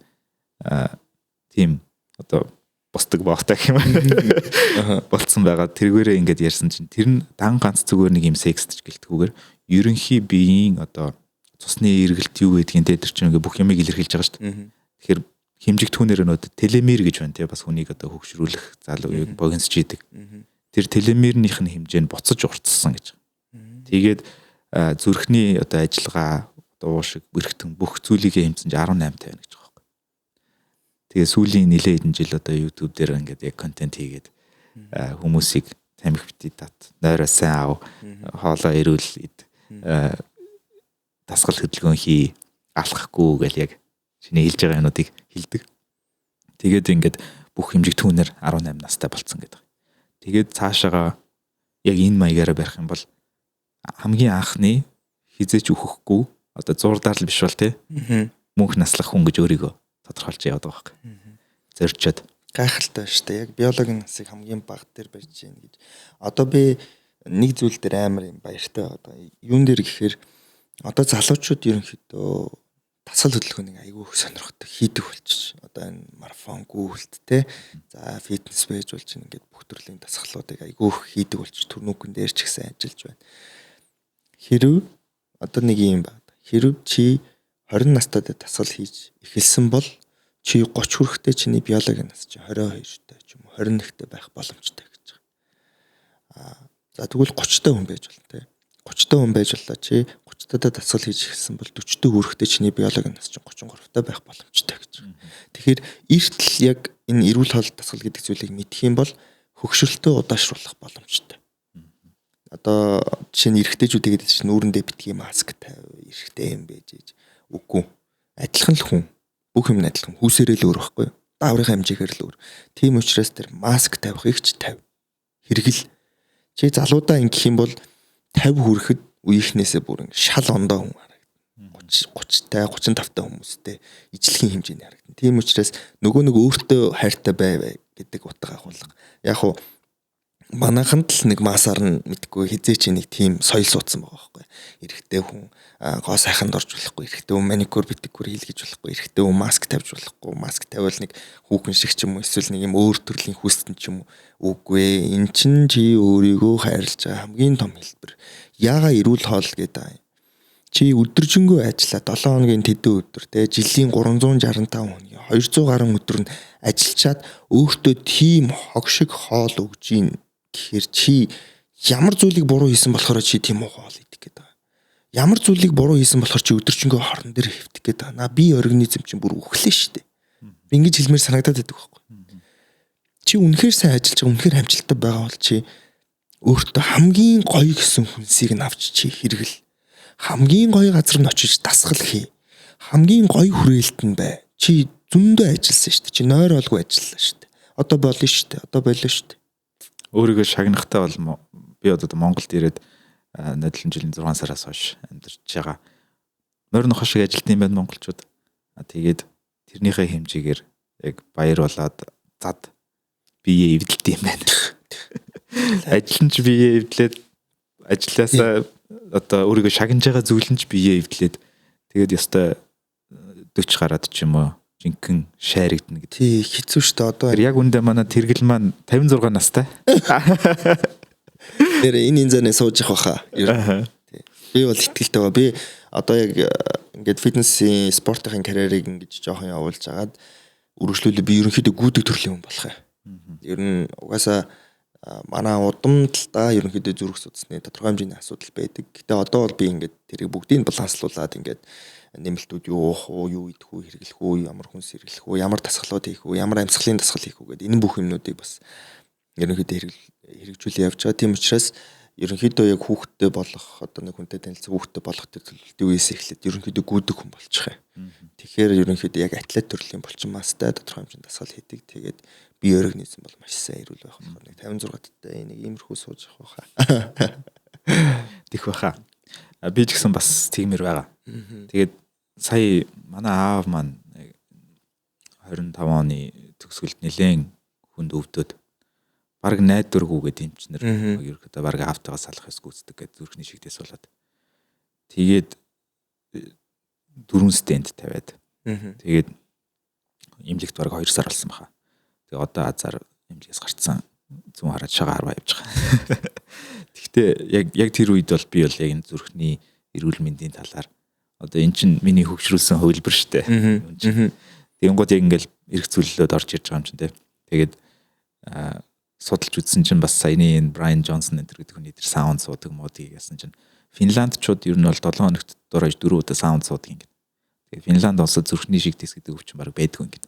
тийм одоо босдог багтай гэх юм болцсон байгаа. Тэргээрээ ингээд ярьсан чинь тэр нь дан ганц зүгээр нэг юм секстж гэлтгүүгээр ерөнхий биеийн одоо цусны эргэлт юу гэдгийг дээр чинь ингээ бүх юмыг илэрхийлж байгаа шүү дээ. Тэгэхээр хэмжиг түүнээр нөт телемер гэж байна те бас хүнийг одоо хөгшрүүлэх залууг богиносч идэг. Тэр телемернийх нь хэмжээ нь буцаж уртсан гэж. Тэгээд зүрхний одоо ажиллагаа одоо уушиг бэрхтэн бүх зүйлийг хэмжсэн чинь 18 тавина гэж байгаа юм. Тэгээ сүүлийн нэлээд хэдэн жил одоо YouTube дээр ингээд яг контент хийгээд хүмүүсийг тамхи битдат нойроо сайн аав хоолоо ирүүл дасгал хөдөлгөөн хий алхахгүй гэл яг чиний хэлж байгаа юмнуудыг хэлдэг. Тэгээд ингээд бүх хэмжиг түүнээр 18 настай болцсон гэдэг. Тэгээд цаашаага яг энэ маягаараа барих юм бол хамгийн анхны хизээч өөхөхгүй одоо зурдаар л биш бол те мөнх наслах хүн гэж өөрийгөө тодорхойлж яваад байгаа байхгүй. Зорчоод гайхалтай шүү дээ. Яг биологийн насыг хамгийн бага дээр барьж гин гэж. Одоо би нэг зүйл дээр амар юм баяртай. Одоо юун дээр гэхээр одоо залуучууд ерөнхийдөө тасгал хөдөлгөөнийг айгүй их сонирхдаг хийдэг болчих. Одоо энэ марафон гүйлт те. За фитнес байж болж ингээд бүх төрлийн тасгалуудыг айгүй их хийдэг болчих. Төрнүүкэн дээр ч ихсэн ажиллаж байна. Хэрв одоо нэг юм байна. Хэрв чи 20 настай тасгал хийж эхэлсэн бол чи 30 хүрэхтэй чиний биологийн нас чи 22 та ч юм уу 21-тэй байх боломжтой гэж байгаа. За тэгвэл 30-тай хүн байж болно те. 30-тай хүн байж боллоо чи 30-тай дасгал хийж эхэлсэн бол 40-тэй хүрэхтэй чиний биологийн нас чи 33-тай байх боломжтой гэж. Тэгэхээр эртл яг энэ эрүүл хоол дасгал гэдэг зүйлийг мэдэх юм бол хөгшрөлтөө удаашруулах боломжтой. Одоо жишээ нь эрэгтэйчүүд гэдэг чинь нүүрэндээ битгий маск тавь, эрэгтэй юм байж ээж. Үгүй. Адилхан л хүн. Бүх юм адилхан. Хүүсээрээ л өөр байхгүй юу? Дааврын хэмжээгээр л өөр. Тийм учраас тэр маск тавихыг ч тавь. Хэрэгэл. Чи залуудаа ингэх юм бол 50 хүрэхэд үеийнхнээсээ бүр шал ондоо хүн харагдана. 30-тай 35-тай хүмүүстэй ижлэгийн хэмжээний харагдана. Тийм учраас нөгөө нэг өөртөө хайртай бай гэдэг утга агуулга. Яг хуу манайханд л нэг масаар нь мэдгүй хизээ чи нэг тийм соёл суудсан байгаа байхгүй. Эрэгтэй хүн гоо сайханд орж болохгүй, эрэгтэй хүн маникюр битггүр хийлгэж болохгүй, эрэгтэй хүн маск тавьж болохгүй. Маск тавиул нэг хүүхэн шиг ч юм уу эсвэл нэг юм өөр төрлийн хүссэн ч юм уу. Үгүй эн чин чи өөрийгөө хайрлаж байгаа хамгийн том хэлбэр. Яага эрүүл хоол гэдэг. Чи өдөржингөө ажиллаа 7 хоногийн тэдэн өдөр те жилийн 365 хоногийн 200 гаруй өдөр нь ажиллачаад өөртөө тийм хог шиг хоол өгж ийн гэхээр чи ямар зүйлийг буруу хийсэн болохоор чи тийм уу хоол идэх гээд байгаа. Ямар зүйлийг буруу хийсэн болохоор чи өдөржингөө хорон дээр хэвтэх гээд байгаа. На би организм чинь бүр үхлээ шүү дээ. Би ингэж хэлмээр санагдаад байдаг байхгүй. Чи үнэхээр сайн ажиллаж байгаа, үнэхээр амжилттай байгаа бол чи өөртөө хамгийн гоё гэсэн хүнсийг нь авч чи хэрэгэл. Хамгийн гоё газар нь очиж дасгал хий. Хамгийн гоё хүрээлт нь бай. Чи зөндөө ажилласан шүү дээ. Чи нойр олгүй ажилласан шүү дээ. Одоо болно шүү дээ. Одоо болоо шүү дээ. өөрийгөө шагнахтай бол би одоо Монголд ирээд надлын жилийн 6 сараас хойш амьдарч байгаа. Морь нохо шиг ажилт юм байна монголчууд. Тэгээд тэрнийхээ хэмжээгээр яг баяр болоод зад бие эвдэлт юм байна. Ажил нь ч бие эвдлээд ажилласаа одоо өөрийгөө шагнаж байгаа зүйл нь ч бие эвдлээд тэгээд ёстой 40 гараад ч юм уу жинхэнэ шааригдана гэдэг. Тий хэцүү шүү дээ одоо. Яг үндэ манай тэргэл маань 56 настай. Тэр энэ зэнэ сууж явах хаа. Би бол итгэлтэй байгаа. Би одоо яг ингээд фитнесийн спортын карьерийг ингэж жоохон явуулж агаад үргэлжлүүлээ би ерөнхийдөө гүйдэг төрлийн хүн болох юм. Ер нь угаасаа манай удам талдаа ерөнхийдөө зүрх судасны тодорхой хэмжээний асуудал байдаг. Гэтэ одоо бол би ингээд тэрийг бүгдийг баланслуулад ингээд нэмэлтүүд юу уух уу, юу идэх үү, хэрэглэх үү, ямар хүнс хэрэглэх үү, ямар дасгалууд хийх үү, ямар амьсгалын дасгал хийх үү гэдэг энэ бүх юмнуудыг бас ерөнхийдөө хэрэгжүүлээ явж байгаа. Тийм учраас ерөнхийдөө яг хүүхдтэй болох одоо нэг хүнтэй танилцсан хүүхдтэй болох тэр төлөвлөлтийн үеэс эхлээд ерөнхийдөө гүйдэг хүн болчих юм. Тэгэхээр ерөнхийдөө яг атлет төрлийн булчинмастай тодорхой хэмжээнд дасгал хийдэг. Тэгээд бие организм бол маш сайн эрүүл байх болохоор нэг 56 таттай нэг иймэрхүү сууж явах байхаа. Тих байхаа. Би ч гэсэн бас тиймэр байгаа. Тэгээд сая манай аав маань 25 оны төгсгөлд нэлээд хүнд өвдөд бараг найдваргүйгээд эмчнэр ерөөхдөө бараг аавтайгаа салахаас гүйцэдэг гэдэг зүрхний шигдээс болоод тэгээд 4 стенд тавиад тэгээд эмнэлэгт бараг 2 сар болсон баха. Тэгээд одоо азар эмнэлгээс гарцсан зүүн хараад шагаар харваа явж байгаа. Гэхдээ яг тэр үед бол би бол яг энэ зүрхний эрүүл мэндийн талаар одоо эн чинь миний хөгжрүүлсэн хувилбар штэ. Тэгэнгүүт яг ингээл эрх зүйллүүд орж ирж байгаа юм чинь те. Тэгээд судалж үзсэн чинь бас саяны энэ Брайан Джонсон энэ гэдэг хүний тэр саунд суудаг модыг яасан чинь Финландчууд ер нь бол 7 хоногт дөрөж 4 удаа саунд суудаг ингээд. Тэгээд Финланд улсад зүрхний шигдэс гэдэг өвчин баг байдгүй ингээд.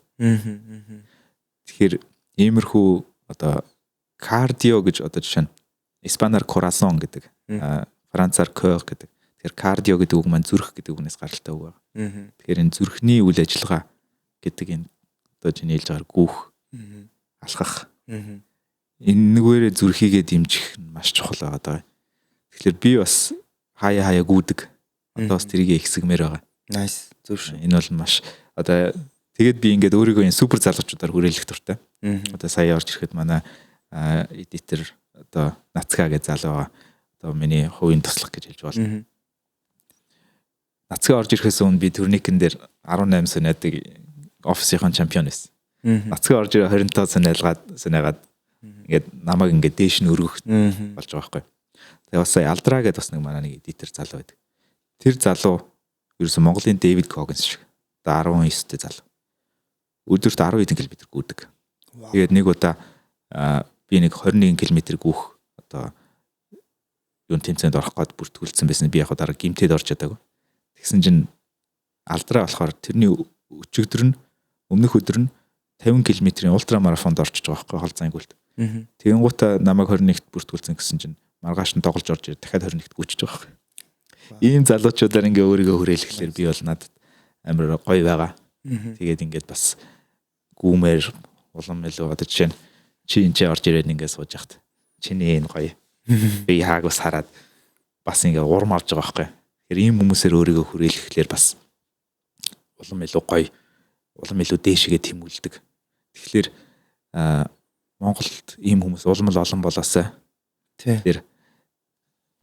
Тэгэхээр иймэрхүү одоо кардио гэж одоо жишээ нь испанаар корасон гэдэг, францаар cœur гэдэг. Тэгэхээр кардио гэдэг үг маань зүрх гэдэг үгнээс гаралтай үг байна. Тэгэхээр энэ зүрхний үйл ажиллагаа гэдэг энэ одоо чиний хэлж байгаа гүүх, алхах. Энэ нэгээрээ зүрхийгээ дэмжих нь маш чухал байгаа даа. Тэгэхээр би бас хаяа гүйдэг. Одоо бас тэрийг ихсгмээр байгаа. Nice. Зөв шүү. Энэ бол маш одоо тэгээд би ингээд өөрийгөө энэ супер залуучуудаар хүрээлэх дуртай. Одоо сая орж ирэхэд манай эдитер одоо Нацгаа гэж залуу одоо миний хувийн туслах гэж хэлж байна. Нацгаа орж ирэхээс өмнө би турникэн дээр 18 санаадаг офисийн чемпион байсан. Нацгаа орж ирээ 25 санаагаад ингээд намайг ингээд дээш нь өргөх болж байгаа байхгүй. Тэгээ бас сая Алдраа гэдээ бас нэг манай нэг эдитер залуу байдаг. Тэр залуу ерөөсөн Монголын Дэвид Когинс шиг. Одоо 19-тэй залуу. Өдөрт 10 хэдэн км гүйдэг. Тэгээд нэг удаа би нэг 21 км гүйх одоо юун тэмцээнд орох гээд бүртгүүлсэн байсан. Би яг дараа гимтэд орж чадаагүй. Тэгсэн чинь Алдраа болохоор тэрний өчигдөр нь өмнөх өдөр нь 50 км-ийн ультрамарафонд орчиж байгаа байхгүй хол зангуулт. Тэгэн гутаа намайг 21-т бүртгүүлсэн гэсэн чинь маргааш нь тоглож орж ирээ дахиад 21-т гүйчихэж байгаа байхгүй. Ийм залуучуудаар ингээ өөрийгөө хүрээлэхлээр би бол надад амар гоё байгаа. Тэгээд ингээд бас гүүмээр улам илүү одоо жишээ нь чи энэ орж ирээд ингээ сууж яхад чиний энэ гоё би хааг бас хараад бас ингээ урам авч байгаа байхгүй. Тэгэхээр ийм хүмүүсээр өөрийгөө хүрээлэхлээр бас улам илүү гоё улам илүү дээшгээ тэмүүлдэг. Тэгэхээр Монголд ийм хүмүүс улам олон болоосаа. Тэгэхээр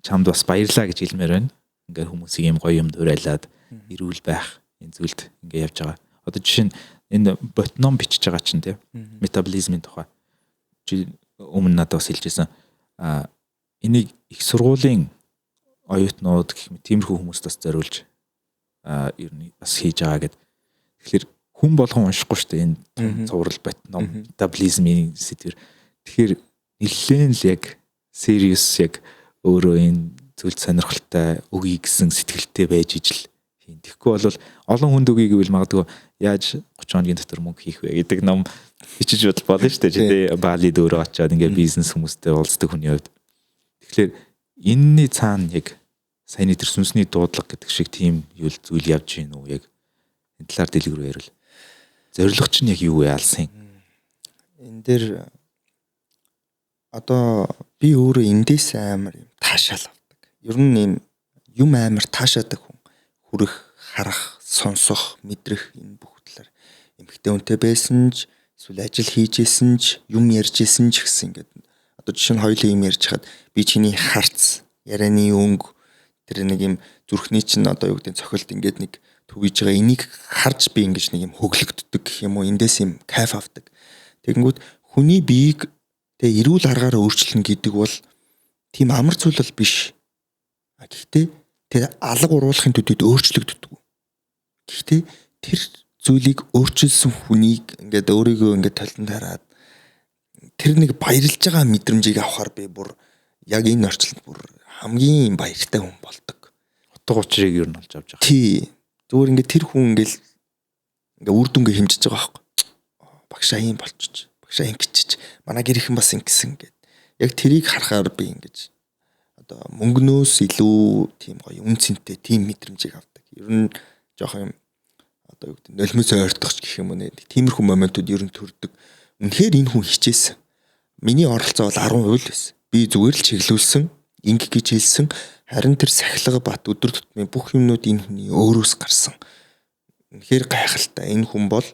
чамд бас баярлаа гэж хэлмээр байна. Ингээ хүмүүсийг ийм гоё юмд урайлаад ирүүл байх энэ зүйлд ингээ явж байгаа. Одоо жишээ нь энэ ботном бичиж байгаа чинь тийм метаболизмын тухай. Чи өмнө надад бас хэлжсэн. Энийг их сургуулийн оюутнууд гэх мэт тиймэрхүү хүмүүст бас зориулж ер нь бас хийж байгаа гэд. Тэгэхээр хүн болгон уншихгүй шүү дээ энэ цуврал ботном метаболизмын сэдвэр. Тэгэхээр нэлээд л яг serious яг өөрөө энэ зүйлд сонирхолтой өгье гэсэн сэтгэлтэй байж ижил. Тэгэхгүй бол олон хүнд өгье гэвэл магадгүй яаж 30 хоногийн дотор мөнгө хийх вэ гэдэг ном бичиж бодол болно шүү дээ. Бали дөөрөө очиад ингээ бизнес хүмүүстэй уулздаг хүний хувьд. Тэгэхээр энэний цаана яг саяны тэр сүнсний дуудлага гэдэг шиг тийм зүйл явж гин үү яг энэ талаар дэлгэрүү ярил. Зорилго чинь яг юу вэ алсын? Энэ дээр одоо би өөрөө эндээс амар юм таашаал авдаг. Ер нь юм амар таашаадаг хүн. Хүрэх, харах, сонсох, мэдрэх энэ бүх талаар эмхтэй үнтэй байсан ч эсвэл ажил хийжсэн ч юм ярьжсэн ч гэсэн ингээд одоо жишээ нь хоёулаа юм ярьж хаад би чиний харц, ярианы өнгө тэр нэг юм зүрхний чинь одоо юу гэдэг цохилт ингээд нэг түгийж байгаа энийг харж би ингэж нэг юм хөглөгддөг гэх юм уу эндээс юм кайф авдаг. Тэгэнгүүт хүний биеийг тэгээ эрүүл аргаараа өөрчлөн гэдэг бол тийм амар зүйл бол биш. Гэхдээ тэр алга уруулахын төдөд өөрчлөгддөг. Гэхдээ тэр зүйлийг өөрчилсөн хүнийг ингээд өөрийгөө ингээд талент хараад тэр нэг баярлж байгаа мэдрэмжийг авахар би бүр яг энэ орчилд бүр хамгийн баяртай хүн болдог. Утга учирыг юу нь олж авч байгаа. Тий. Зүгээр ингээд тэр хүн ингээд үр дүнгээ хэмжиж байгаа байхгүй. Багшаа юм болчих. Багшаа ингэчих. Манай гэрхэн бас ингэсэн гэд. Яг тэрийг харахаар би ингэж одоо мөнгнөөс илүү тийм гоё үн цэнтэй тийм мэдрэмжийг авдаг. Ер нь жоох юм одоо юу гэдэг нулимсоо ойртохч гэх юм уу нэ. Тиймэрхүү моментууд ер нь төрдөг. Үнэхээр энэ хүн хичээсэн. Миний оролцоо бол 10% байсан. Би зүгээр л чиглүүлсэн, инг гэж хэлсэн. Харин тэр сахилга бат өдөр тутмын бүх юмнууд энэ хүний өөрөөс гарсан. Үнэхээр гайхалтай. Энэ хүн бол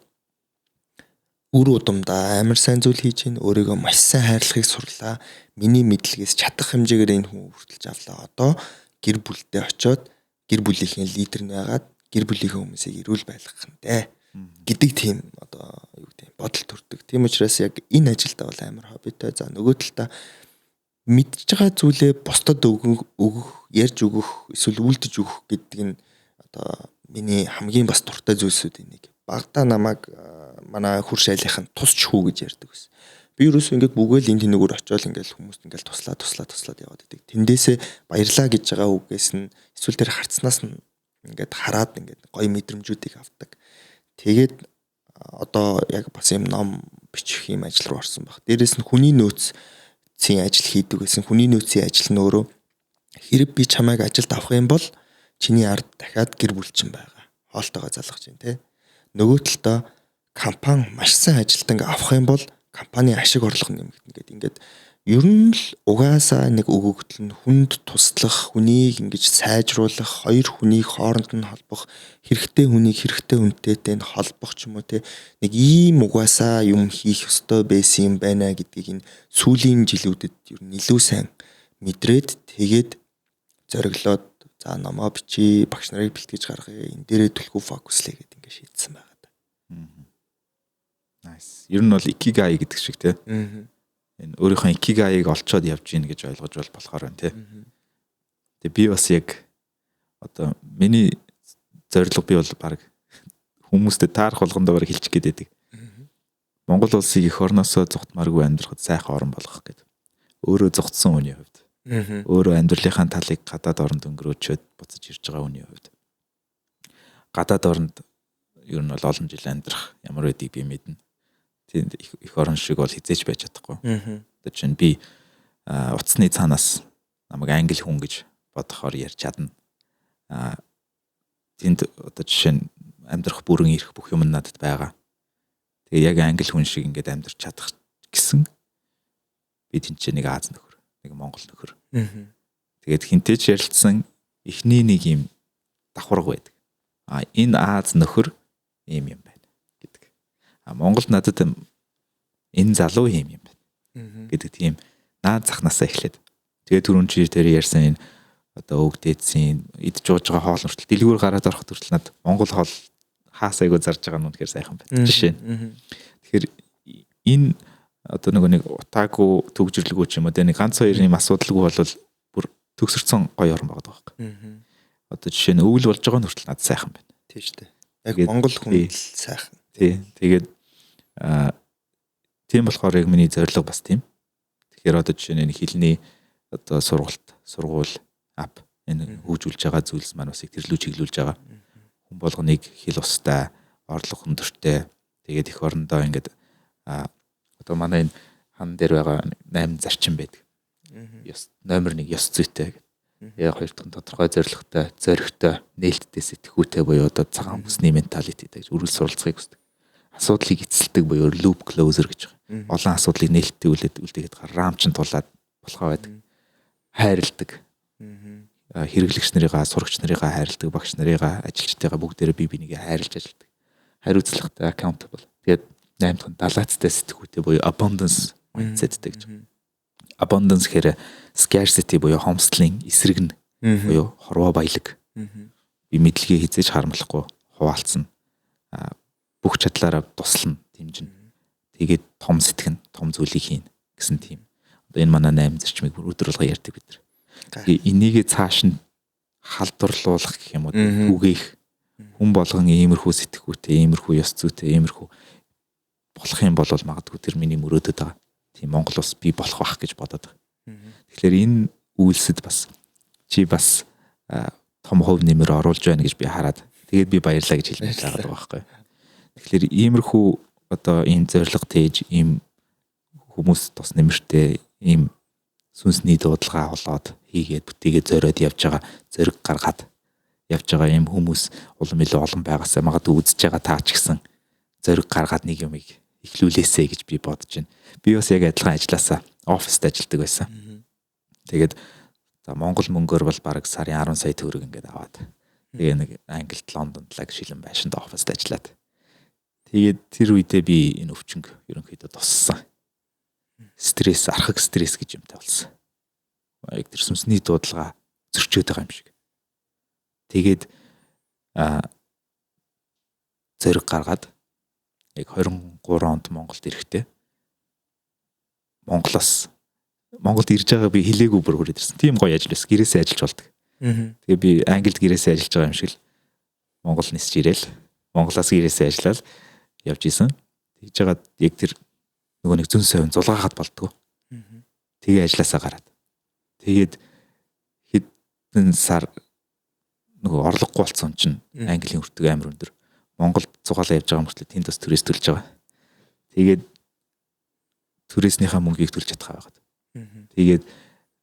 үр удамдаа амар сайн зүйл хийж гин өөрийгөө маш сайн хайрлахыг сурлаа. Миний мэдлэгээс чадах хэмжээгээр энэ хүн хүртэлж авлаа. Одоо гэр бүлдээ очиод гэр бүлийнхээ лидер нэгаад гэр бүлийнхээ хүмүүсийг эрүүл байлгах нь дээ гэдэг тийм одоо юу гэдэг бодол төрдөг. Тийм учраас яг энэ ажилдаа бол амар хоббитой. За нөгөө талдаа мэдж байгаа зүйлээ бусдад өгөх, ярьж өгөх, эсвэл үлдэж өгөх гэдэг нь одоо миний хамгийн бас дуртай зүйлсүүдийн нэг. Багада намайг манай хурш айлынх нь тусч хүү гэж ярьдаг байсан. Би ерөөсөө ингээд бүгэл энэ тэнэгөр очиод ингээд хүмүүст ингээд туслаад яваад идэг. Тэндээсээ баярлаа гэж байгаа үгээс нь эсвэл тэр харцнаас нь ингээд хараад ингээд гоё мэдрэмжүүдийг авдаг. Тэгээд одоо яг бас юм ном бичих юм ажил руу орсон баг. Дээрээс нь хүний нөөцийн ажил хийдэг гэсэн. Хүний нөөцийн ажил нь өөрөө хэрэг би чамайг ажилд авах юм бол чиний ард дахиад гэр бүлчин байгаа. Хоолтойгоо залгах чинь тий. Нөгөө талдаа компани маш сайн ажилтан авах юм бол компани ашиг орлого нэмэгдэнэ гэдэг. Ингээд ер нь л угаасаа нэг өгөгдөл нь хүнд туслах, хүнийг ингэж сайжруулах, хоёр хүнийг хооронд нь холбох, хэрэгтэй хүнийг хэрэгтэй хүнтэйтэй нь холбох ч юм уу те нэг ийм угаасаа юм хийх ёстой байсан юм байна гэдгийг энэ сүүлийн жилүүдэд ер нь илүү сайн мэдрээд тэгээд зориглоод за номоо бичиж багш нарыг бэлтгэж гаргая энэ дээрээ түлхүү фокуслээ гэдэг ингэ шийдсэн байгаа даа. Nice. Ер нь бол икигай гэдэг шиг те. Энэ өөрийнхөө икигайг олцоод явж гин гэж ойлгож болохоор байна те. Тэгээ би бас яг одоо миний зорилго би бол баг хүмүүстэй таарах болгондоо баг хэлчих гээд байдаг. Монгол улсыг эх орноосоо зогтмааргүй амьдрахад сайхан орн болгох гэдэг. Өөрөө зогтсон хүний хувьд. Өөрөө амьдралынхаа талыг гадаад оронд өнгөрөөчөөд буцаж ирж байгаа хүний хувьд. Гадаад оронд ер нь бол олон жил амьдрах ямар байдгийг би мэднэ. Тийм их орон шиг бол хизээж байж чадахгүй. Одоо чинь би утасны цаанаас намайг англи хүн гэж бодохоор ярьж чадна. Тэнд одоо жишээ нь амьдрах бүрэн ирэх бүх юм надад байгаа. Тэгээ яг англи хүн шиг ингээд амьдрч чадах гэсэн би тэнцээ нэг Аз нөхөр, нэг Монгол нөхөр. Тэгээд хинтэй ч ярилцсан эхний нэг юм давхарга байдаг. Энэ Аз нөхөр ийм юм байна гэдэг. Монголд надад энэ залуу ийм юм байна гэдэг тийм наад захнасаа эхлээд. Тэгээд түрүүн чи тэр ярьсан энэ одоо өгдөөдсийн идж ууж байгаа хоол хүртэл дэлгүүр гараад ороход хүртэл над Монгол хоол хаасайгуу зарж байгаа нь үнэхээр сайхан байна. Жишээ нь. Тэгэхээр энэ одоо нэг утаагүй төгжрлөгөө ч юм уу нэг ганц хоёр юм асуудалгүй бол бүр төгсөрцөн гоё орн байгаа байхгүй. Одоо жишээ нь өвөл болж байгаа нь хүртэл над сайхан байна. Тийм шүү дээ. Яг Монгол хүн л сайхан. Тий. Тэгээд тийм болохоор яг миний зорилго бас тийм. Тэгэхээр одоо жишээ нь хэлний одоо сургууль ап энэ хөгжүүлж байгаа зүйлс маань бас их тэрлүү чиглүүлж байгаа. Хүн болгоныг хэл устай, орлого өндөртэй тэгээд их орондоо ингээд одоо манай энэ хан дээр байгаа 8 зарчим байдаг. Номер 1 ёс зүйтэй гэдэг. Яг хоёр дахь тодорхой зоригтой, нээлттэй сэтгүүтэй буюу одоо цагаан бүсний менталити гэж үргэлж суралцахыг хүсдэг. Асуудлыг эцэлдэг буюу loop closer гэж байгаа. Олон асуудлыг нээлттэй үлдээгээд рамчин тулаад болохоо байдаг. Хайрладаг. Хэрэглэгч нарыгаа, сурагч нарыгаа хайрладаг, багш нарыгаа, ажилчтайгаа бүгдээрээ бие бинийгээ хайрлаж ажилладаг. Хариуцлагатай, accountable. Тэгээд 8 дахь нь далаацтай сэтгүүтэй буюу abundance mindsetтэй гэж. Abundance гэхээр scarcity буюу хомсдлын эсрэг нь буюу хорвоо баялаг. Би мэдлэгээ хизээж харамлахгүй хуваалцсан. Бүх чадлаараа туслана, дэмжинэ. Тэгээд том сэтгэн, том зүйлийг хийн гэсэн тийм. Одоо энэ манай 8 зарчмыг бүр өдөр болго ярьдаг бид нар. Тэгээ энийгээ цааш нь халдварлуулах гэх юм уу түгээх хүн болгон иймэрхүү сэтгүүтэй, иймэрхүү ёс зүйтэй, иймэрхүү болох юм бол магадгүй тэр миний мөрөөдөд байгаа. Тийм Монгол ус би болох байх гэж бодоод байгаа. Тэгэхээр энэ үйлсэд бас чи бас том хувь нэмэр оруулж байна гэж би хараад тэгээд би баярлаа гэж хэлмээр байгаа байхгүй. Тэгэхээр иймэрхүү одоо ийм зориг тээж ийм хүмүүс тус нэмэртэй ийм сүнсний дуудлага олоод хийгээд бүтээгээд зориод явж байгаа зориг гаргаад явж байгаа ийм хүмүүс улам илүү олон байгаасаа магадгүй үзэж байгаа таа ч гэсэн зориг гаргаад нэг юмыг эхлүүлээсэй гэж би бодож байна. Би бас яг адилхан ажилласаа оффист ажилладаг байсан. Тэгээд за Монгол мөнгөөр бол бараг сарын 10 сая төгрөг ингээд аваад тэгээ нэг Англид Лондонд лаг шилэн байшинд оффист ажиллаад тэгээд тэр үедээ би энэ өвчнг ерөнхийдөө туссан. Стресс, архаг стресс гэж юмтай болсон. Яг тэр сүнсний дуудлага зөрчөөд байгаа юм шиг. Тэгээд зориг гаргаад яг 23 онд Монголд ирэхдээ Монголд ирж байгаа би хилээгүй бүр хүрээд ирсэн. Тийм гоё ажил байсан. Гэрээсээ ажиллаж болдог. Тэгээ би Англид гэрээсээ ажиллаж байгаа юм шиг л Монгол нисж ирээл Монголоос гэрээсээ ажиллаад явж исэн. Тэгж байгаа яг тэр нөгөө нэг зүн совин зулгаагаад болдгоо. Тэгээ ажилласаа гараад. Тэгээд хэдэн сар нөгөө орлогогүй болсон чинь Английн өртөг амар өндөр. Монголд цугаалаа явж байгаа мөртлөө тэнд бас түрээс төлж байгаа. Тэгээд түрээснийхаа мөнгийг төлж чадах байгаад. Тэгээд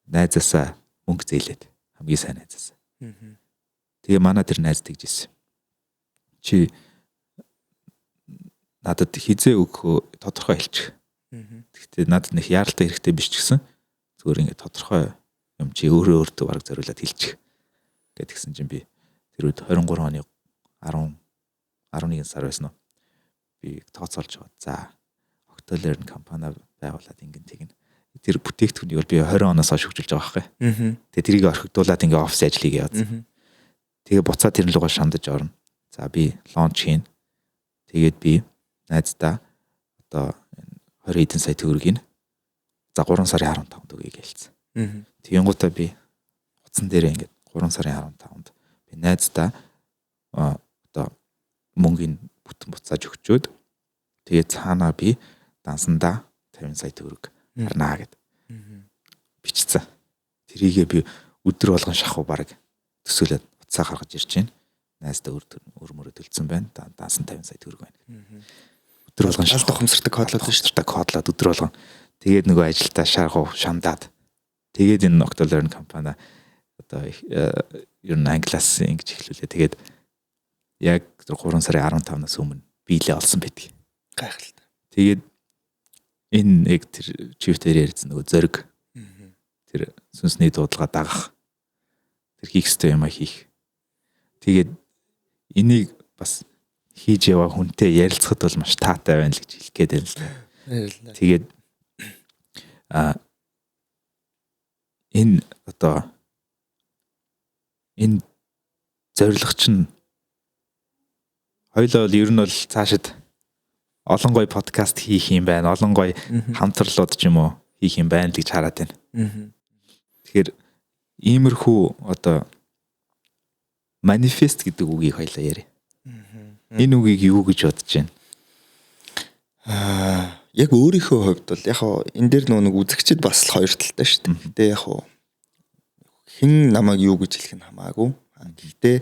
найзаасаа мөнгө зээлээд хамгийн сайн найзаасаа. Тэгээ манай тэр найз тэгжсэн. Чи надад хизээ өгөхөө тодорхой хэлчих. Гэхдээ надад нэг яаралтай хэрэгтэй биш ч гэсэн Зүгээр ингээд тодорхой юм чи өөртөө бараг зориулаад хэлчих гэдгсэн чинь би тэр үед 23 оны 11 сар байсан уу. Би тооцоолж байгаа. За Octolearn компани байгуулад ингэн тэгнэ. Тэр бүтээгдэхүүнийг бол би 20 оноос хойш хөгжүүлж байгаа байхгүй. Тэгээ тэрийг орхигдуулаад ингээ офис ажлыг явуулсан. Тэгээ буцаад тэр лугаа шандаж орно. За би лонч хийн. Тэгээд би найздаа одоо 20 эдэн сая төгрөгийг за 3 сарын 15-нд өгье гэлцсэн. Тэгэнгүүтээ би утсан дээрээ ингээд 3 сарын 15-нд би найздаа одоо мөнгөний бүтэн буцааж өгчөөд тэгээд цаанаа би дансандаа 50 сая төгрөг харнаа гэд бичсэн. Тэрийгээ би өдөр болгон шахуу бараг төсөөлөд уцаа гаргаж ирж байна. Найздаа өөр мөрөд төлсөн байна. Дансан 50 сая төгрөг байна. Өдөр болгон шахуу тохомсордог кодлоод шүү дээ. Кодлоод өдөр болгон тэгээд нөгөө ажилдаа шаргуу шандаад тэгээд энэ Octolearn компани одоо ер нь англиас ингэж эхлүүлээ. Тэгээд яг 3 сарын 15-наас өмнө биелээ олсон байдаг. Гайхалтай. Тэгээд энэ яг тэр чифтээр ярьсан нөгөө зориг. Тэр сүнсний дуудлага дагах. Тэр хийх ёстой юм хийх. Тэгээд энийг бас хийж яваа хүнтэй ярилцахад бол маш таатай байна л гэж хэлэх гээд байна л да. Тэгээд энэ одоо энэ зорилго чинь хоёлоо ер нь бол цаашид олон гой подкаст хийх юм байна. Олон гой хамтрлууд ч юм уу хийх юм байна л гэж хараад байна. Тэгэхээр иймэрхүү одоо манифест гэдэг үгийг хоёлаа яриа. Энэ үгийг юу гэж бодож байна? Яг өөрийнхөө хувьд бол яг энэ дээр нэг үзэгчд бас л хоёр талтай шүү дээ. Гэтэ яг хэн намайг юу гэж хэлэх нь хамаагүй. Гэхдээ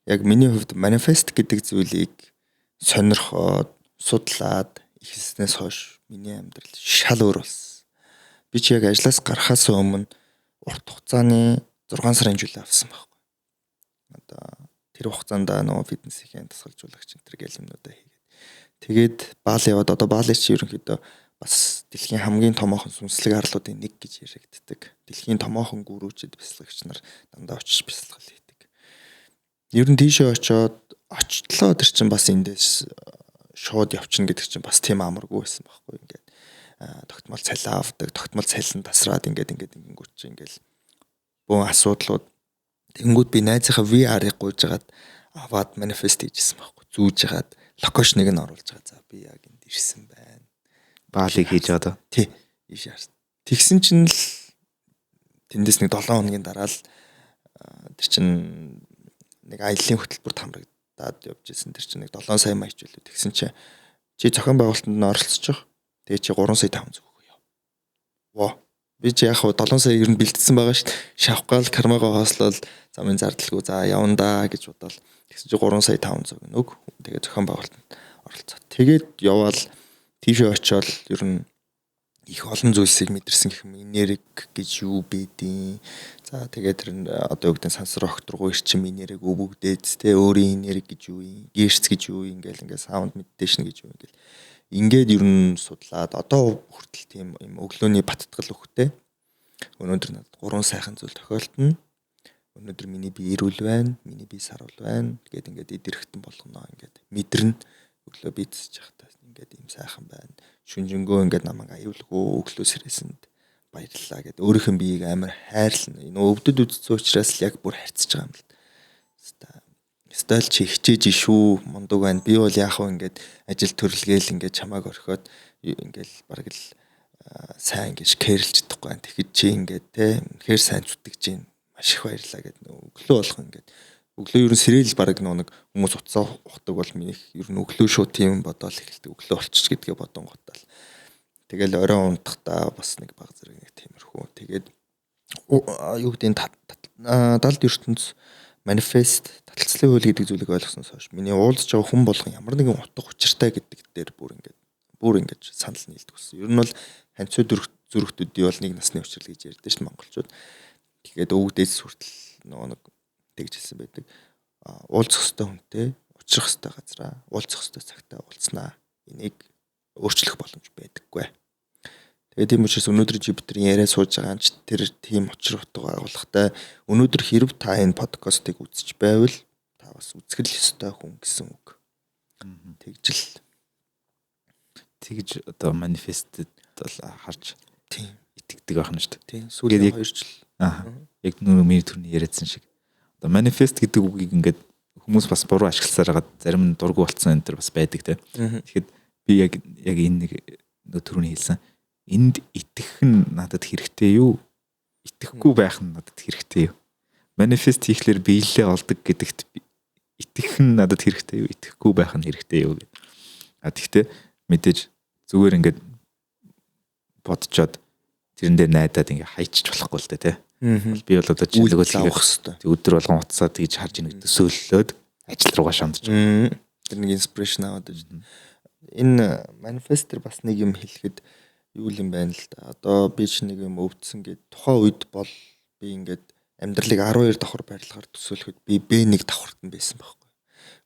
яг миний хувьд манифест гэдэг зүйлийг сонирхоод судлаад ихснээс хойш миний амьдрал шал өөр болсон. Би ч яг ажлаас гарахаас өмнө урт хугацааны 6 сарын жилээ авсан байхгүй. Одоо тэр хугацаанд нөгөө фитнесийн тасгалжуулагч энэ төр гэл юмнуудаа хийгээд тэгээд баал яваад одоо баалын чи ерөнхийдөө бас дэлхийн хамгийн томоохон сүнслэг арлуудын нэг гэж яригддаг. Дэлхийн томоохон гүрүүчд бясалгагч нар дандаа очиж бясалгал хийдэг. Ер нь тийшээ очтлоо тэр чинь бас эндээс шууд явчихна гэдэг чинь бас тийм амаргүй байсан байхгүй. Ингээд тогтмол цалин авдаг, тогтмол цалин тасраад ингэнгүүт чи ингээл бөөн асуудлууд тэнгүүд би найзынхаа VR-ыг гуйж хагаад аваад манифест хийжсэн байхгүй. Зүүж хагаад локейшнийг нь оруулж байгаа. За би яг энд ирсэн байна. Баалыг хийж одоо. Тий. Ийш харсан. Тэгсэн чинь л тэндээс нэг 7 хоногийн дараа л тэр чинь нэг аяллаа хөтөлбөрт хамрагдаад явж ирсэн. Тэр чинь нэг 7 сая маяч үлээ. Тэгсэн чинь чи зохион байгуулалтанд нь оролцож. Тэгээ чи 3 сая 500 өгөө яв. Во. Би чи яг 7 сая ер нь бэлдсэн байгаа шүү дээ. Шавхгаал кармагаа хоослол замын зардалгүй за явна да гэж бодоод тэгсэн чи 3 сая 500 өг. Тэгээ зохион байгуулалтанд оролцоо. Тэгээд яваал тийшээ очиод ер нь их олон зүйлсийг мэдэрсэн гэх юм. Энерги гэж юу бийдیں۔ За тэгээд тэр одоо үгдэн сансар огторгоо ирчин энерги бүгдээд тэ өөрийн энерги гэж юу юм, гэрц гэж юу юм ингээл саунд медитейшн гэж юу ингээл ингээд ер нь судлаад одоо хүртэл тийм юм өглөөний баттгал өгөхтэй. Өнөөдөр надад 3 сайхан зүйл тохиолдно. Өнөөдөр миний бие эрүүл байна, миний бие сарвал байна. Тэгээд ингээд идэрхтэн болгоно ингээд мэдэрнэ. Өглөө бийцэж явахдаа ингээд ийм сайхан байна. Шүнжэнгөө ингээд намайг аюулгүй өглөө сэрээсэнд баярлалаа гэд өөрийнх нь биеийг амар хайрлна. Энэ өвдөд үзсэн учраас л яг бүр харьцаж байгаа юм л. Стайл чи хичээж шүү мундаг байна. Би бол яах вэ ингээд ажил төрөлгээл ингээд чамааг орхиод ингээд бараг л сайн ингэж кэрлж чадахгүй байна. Тэгэхэд чи ингээд те үнэхээр сайн зүтгэж чинь маш их баярлалаа гэд өглөө болгоо ингээд өглөө ер нь сэрэл бараг нэг хүмүүс утсаа ухдаг бол минийх ер нь өглөө шууд тийм бодоол эхэлдэг. Өглөө болчих гэдгээ бодон готал. Тэгэл орой унтахдаа бас нэг баг зэрэг нэг тиймэрхүү. Тэгээд юу гэдэг далд ертөнц манифест таталцлын хууль гэдэг зүйлийг ойлгосноос хойш миний уулзж байгаа хүн болгон ямар нэгэн утга учиртай гэдэг дээр бүр ингэж санал нийлдэг болсон. Ер нь бол ханцуу зүрхтүүдий бол нэг насны учрал гэж ярьдэн шүү монголчууд. Тэгээд өвгдээс хүртэл нэг тэгж хэлсэн байдаг. Уулзах хөстэй хүнтэй учрах хөстэй газараа уулзах хөстэй цагтаа уулзнаа. Энийг өөрчлөх боломж байдаггүй. Тэгээд тийм учраас өнөөдөр Jupiter-ийн яриа сууж байгаа нь ч тэр тийм учир утга агуулгатай. Өнөөдөр хэрв та энэ подкастыг үзэж байвал та бас үзэх л ёстой хүн гэсэн үг. Тэгж одоо манифестэд бол харж тийм итгэдэг байх нь шүү дээ. тийм сүүлийн 2 жил. Яг нүүр миний түрний яриадсан шиг. Одоо манифест гэдэг үгийг ингээд хүмүүс бас буруу ашигласаар байгаа зарим нь дургу болцсон энэ төр бас байдаг те. Тэгэхэд би яг энэ нэг түрүүний хэлсэн энд итгэх нь надад хэрэгтэй юу? Итгэхгүй байх нь надад хэрэгтэй юу? Манифест хийхлээр биелэлээ олдог гэдэгт итгэх нь надад хэрэгтэй юу? Итгэхгүй байх нь хэрэгтэй юу гэдэг. Тэгэхдээ мэдээж зүгээр ингээд бодцоод тэрэн дээр найдаад ингээ хайчиж болохгүй л дээ те. Би бол одоо чиглэлөө авах хэрэгтэй. Өдөр болгон уцаад тэгж харж ийн төсөөллөөд ажил руугаа шандж. Тэр нэг инспирэшн аваад байж. Энэ манифестер бас нэг юм хэлэхэд юу юм байна л да. Одоо би ч нэг юм өвдсөн гэд тухайн үед бол би ингээд амьдралыг 12 давхар байрлахаар төсөөлөхөд би B1 давхарт нь байсан байхгүй.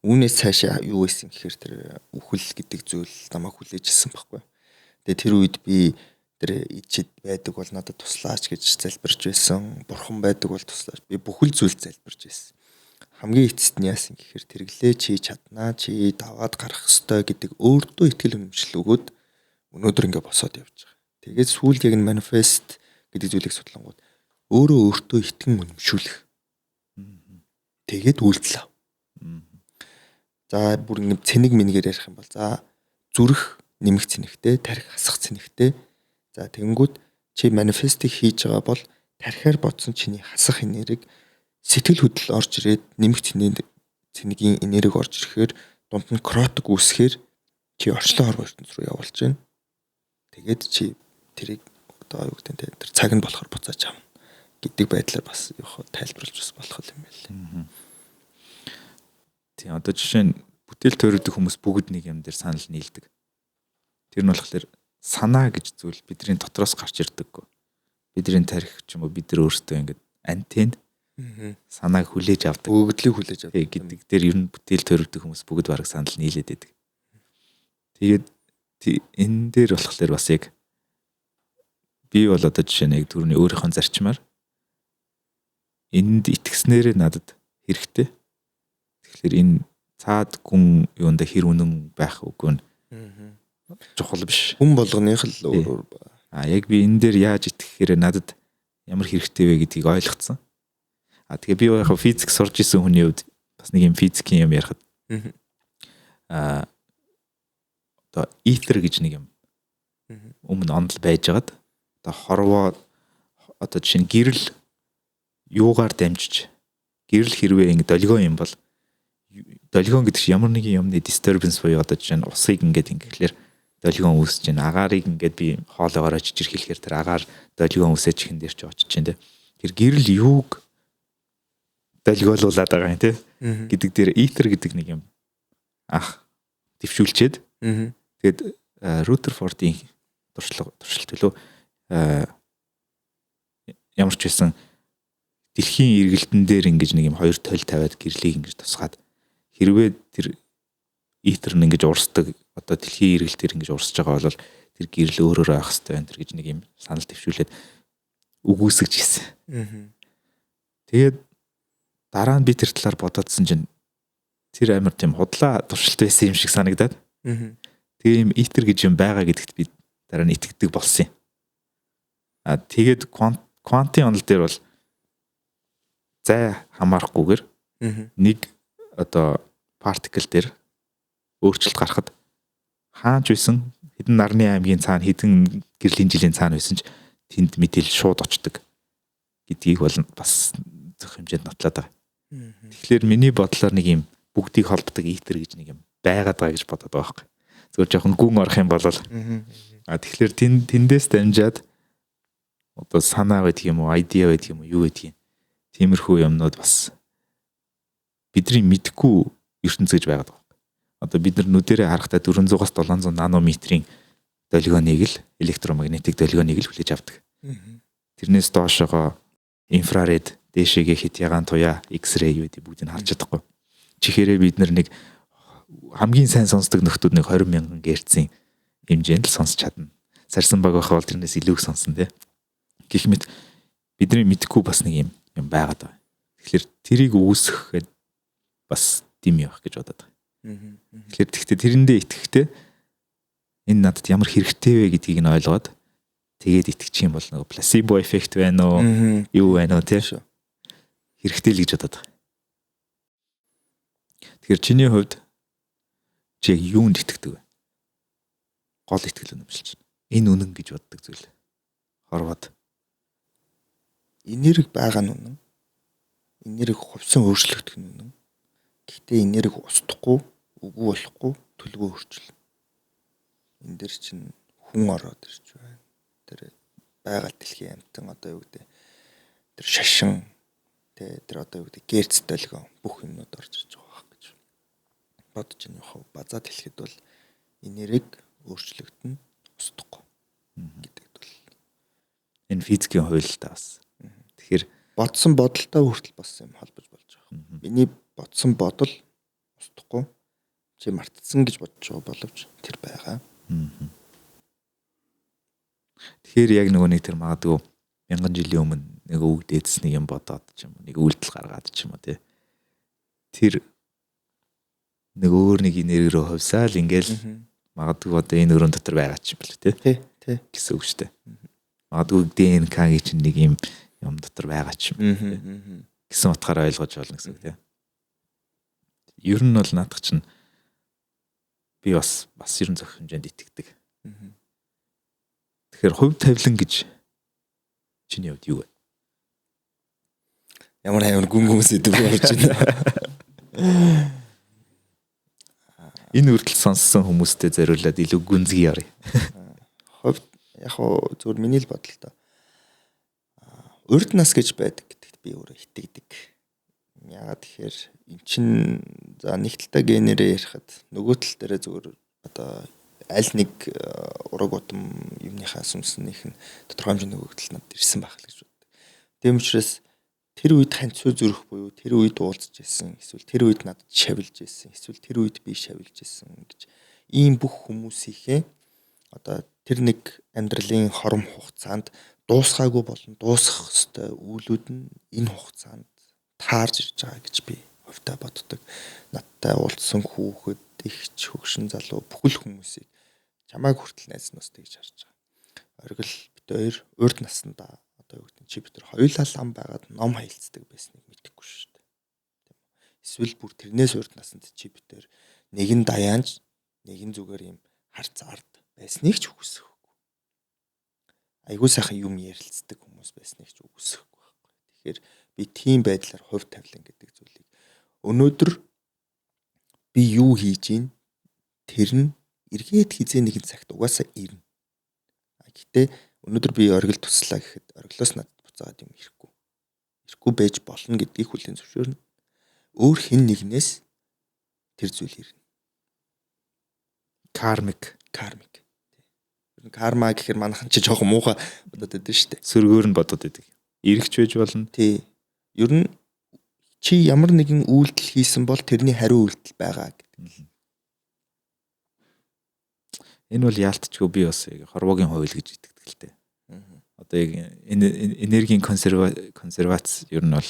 Үүнээс цаашаа юу байсан гэхээр тэр үхэл гэдэг зүйл намайг хүлээж ирсэн байхгүй. Тэгээ тэр үед би тэр ичэд байдаг бол надад туслаач гэж залбирч байсан. Бурхан байдаг бол туслаач. Би бүхэл зүйл залбирч байсан. Хамгийн эцэст нь яасан гэхээр тэрглээ чи чаднаа чи даваад гарах ёстой гэдэг өөртөө итгэл үнэмшил өгөөд өнөөдөр ингээ босоод явж байгаа. Тэгээд сүүлд яг нь манифест гэдэг зүйлийг судлангууд өөрөө өөртөө итгэн үнэмшүүлэх. Тэгээд үйлдэл ав. За бүр нэг цэник мингээр ярих юм бол за зүрх нэмэх цэнэгтэй, тарих хасах цэнэгтэй. За тэгэнгүүт чи манифестыг хийж байгаа бол тарихаар бодсон чиний хасах энерги сэтгэл хөдлөл орж ирээд нэмэх цэнигийн энерги орж ирэхээр дунд нь кротик үүсэхээр чи орчлон хор ертөнц рүү явуулж байна. Тэгээд чи тэрийг одоо юу гэдэг нь тэр цаг нь болохоор буцааж авна гэдэг байдлаар бас яг тайлбарлаж бас болох юм байна. Тийм одоо жишээ нь бүтээл төрөдөг хүмүүс бүгд нэг юм дээр санал нийлдэг. Тэр нь болохоор санаа гэж зүйл бидний дотроос гарч ирдэггүй. Бидний тарих ч юм уу бид нар өөрсдөө ингээд антен санааг хүлээж авдаг. Өгөгдлийг хүлээж авдаг гэдэг дээр ер нь бүтээл төрөдөг хүмүүс бүгд бараг санал нийлээд байдаг. Тэгээд энэ дээр болохоор бас яг би бол одоо жишээ нь яг түрүүний өөрийнхөө зарчмаар энд итгэснээрээ надад хэрэгтэй. Тэгэхээр энэ цаад гүн юунда хэр үнэн байх үгүй нь чухал биш. Хүн болгоных л өөр. Яг би энэ дээр яаж итгэхээр надад ямар хэрэгтэй вэ гэдгийг ойлгоцсон. Тэгээ би яг физик сурж исэн хүний хувьд бас нэг юм физикийн юм ярихад одоо итер гэж нэг юм өмнө ондол байжгаад одоо хорвоо одоо жишээ нь гэрэл юугаар дамжиж гэрэл хэрвээ ингэ долгион юм бол долгион гэдэг чинь ямар нэгэн юмны disturbance буюу одоо жишээ нь усыг ингээд ингэхлээр долгион үүсэж байна. Агаарыг ингээд би хоолоогоор очиж ирэхээр тэр агаар долгион үүсэж хэн дээр ч очиж байна. Тэр гэрэл юуг долгиолуулаад байгаа юм те гэдэг дээр итер гэдэг нэг юм дэвшүүлчихэд тэгээд Rutherford-ийн туршилт төлөө ямар ч байсан дэлхийн эргэлтэн дээр ингэж нэг юм хоёр тойл тавиад гэрлийг ингэж тусгаад хэрвээ тэр итер нь ингэж урсдаг одоо дэлхийн эргэлтээр ингэж урсж байгаа бол тэр гэрэл өөрөөрөө авах хэрэгтэй байна тэр гэж нэг юм санал дэвшүүлээд үгүйсгэж гисэн. Тэгээд дараа нь би тэр талаар бодоодсэн чинь тэр амар тийм худлаа туршилт байсан юм шиг санагдаад. Тэгээ юм итер гэж юм байгаа гэдэгт би дараа нь итгэдэг болсон юм. Тэгээд квантын онол дээр бол зай хамаарахгүйгээр нэг одоо партикл дээр өөрчлөлт гарахад хаач байсан хэдэн нарны аймгийн цаана хэдэн гэрлийн жилийн цаана байсан ч тэнд мэдээлэл шууд очдог гэдгийг бол бас зөх хэмжээнд нотлоод байгаа. Тэгэхээр миний бодлоор нэг юм бүгдийг холбодог итер гэж нэг юм байгаад байгаа гэж бодоод байгаа байхгүй. Зөвхөн жоохон гүн орох юм бол тэгэхээр тэндээс дамжаад одоо санаа байдаг юм уу, айдиа байдаг юм уу, юу байдаг юм. Тиймэрхүү юмнууд бас бидний мэдхгүй ертөнц гэж байгаад байгаа. Одоо бид нар нүдэрээ харахтаа 400-аас 700 нанометрийн долгионыг л электромагнетик долгионыг л хүлээж авдаг. Тэрнээс доошогоо инфраред, дээшээгээ хит ягаан туяа, X-ray юу гэдэг бүгдийг харж чадахгүй. Чихээрээ бид нар нэг хамгийн сайн сонсдог нөхдүүд нэг 20,000 Гц-ийн хэмжээнд л сонсч чадна. зарсан баг байх бол тэрнээс илүү сонсон тий. Гэх мэт бидний мэдхгүй бас нэг юм байгаад байгаа. Тэгэхээр тэрийг үүсгэх гээд бас дэм явах гэж бодоод байгаа. Тэгэхээр тэгтээ тэрэндээ итгэхтэй энэ надад ямар хэрэгтэй вэ гэдгийг нь ойлгоод тэгээд итгэчих юм бол нөгөө пласибо эффект байна уу? Юу байна уу тий? Хэрэгтэй л гэж бодоод байгаа. Тэгэхээр чиний хувьд чи юунд итгэдэг вэ? Гол итгэл үнэмшилж. Энэ үнэн гэж боддог зүйл. Хорвоод энерги байгаа нь үнэн. Энерги хувьсан өөрчлөгдөх нь үнэн. Гэхдээ энерги устдахгүй, үгүй болохгүй төлөвөө өөрчлөлт. Энд дэр чинь хүн ороод ирж байна. Тэр байгаа дэлхийн амтан одоо юу гэдэг тэр шашин тэр одоо юу гэдэг герц долгион бүх юмнууд орж ирж байгаа гэж бодож байна. Яг базаад хэлэхэд бол энерги өөрчлөгдөн устдахгүй гэдэг бол энэ физикийн хууль л та бас. Тэгэхээр бодсон бодолтой хүртэл бас юм холбож болж байгаа. Миний бодсон бодол устдахгүй чи мартцсан гэж бодож байгаа боловч тэр байгаа. Тэгэхээр яг нэг тэр магадгүй 1000 жилийн өмнө нэг үг дээдснийг юм бодоод ч юм уу нэг үйлдэл гаргаад ч юм уу тэр нэг өөр нэг энерги рүү хувьсаал ингээл магадгүй одоо энэ өрөөнд дотор байгаа ч юм бэл тий гэсэн үг шүү дээ. Магадгүй ДНК-гийн чинь нэг юм дотор байгаа ч юм гэсэн утгаараа ойлгож болно гэсэн үг тий. Ер нь бол наадах чинь би бас ерөн зөх хэмжээнд итгэдэг. Тэгэхээр хувь тавилан гэж чиний хувьд юу вэ? Ямар хаймар гүн сэдв болж байна. Энэ үрдэл сонссон хүмүүстэй зориулаад илүү гүнзгий ярив. Хувьд яг зөвхөн миний л бодол та. Урд нас гэж байдаг гэдэгт би өөрөө итгэдэг. Яагаад тэгэхээр эн чин за нэг талтай генерээ ярихад нөгөө тал дээр зөвхөн одоо аль нэг ураг удам юмныхаа сүнснийх нь тодорхой хэмжээний хөгжил надад ирсэн байх л гэж боддог. Тийм учраас тэр үед ханцуу зүрх буюу тэр үед уулзж байсан эсвэл тэр үед надад шавилж байсан эсвэл тэр үед би шавилж байсан гэж ийм бүх хүмүүсийнхээ одоо тэр нэг амьдралын хором хугацаанд дуусгаагүй болон дуусгах ёстой үйлүүд нь энэ хугацаанд таарж ирж байгаа гэж би хувьдаа боддог. Надтай уулзсан хүүхэд, ихч, хөгшин залуу бүхэл хүмүүсийг чамайг хүртэл найз ностой гэж харж байгаа. Оргил бит хоёр урд наснда одоо юу гэдэг чи бид нар хоёулаа лам байгаад ном хаилцдаг байсныг мэдэхгүй шүү дээ. Тийм үү? Эсвэл бүр тэрнээс урд наснд чи бид нар нэгэн даяанч, нэгэн зүгээр юм харц ард байсныг ч үгүйсэхгүй. Айгуу сайхан юм ярилцдаг хүмүүс байсныг ч үгүйсэхгүй байхгүй. Тэгэхээр би тийм байдлаар хувь тавилан гэдэг зүйлийг өнөөдөр би юу хийж ийн тэр нь эргээд хизээ нэгэн цагт угаасаа ирнэ. Гэхдээ өнөөдөр би оргил туслаа гэхэд оргилоос надад буцаад юм ирэхгүй. Ирэхгүй байж болно гэдгийг хүлээн зөвшөөрнө. Өөр хэн нэгнээс тэр зүйл ирнэ. Кармик. Ер нь карма гэхээр манайхан ч жоохон муухай бодоод байдаг шүү дээ. Сөргөөр нь бодоод байдаг. Ирэгч байж болно. Тий. Ер нь чи ямар нэгэн үйлдэл хийсэн бол тэрний хариу үйлдэл байгаа гэдэг. Энэ бол яалтчгүй би бас хорвогийн хууль гэж итгэдэг л дээ. Одоо яг энергийн консервац ер нь бол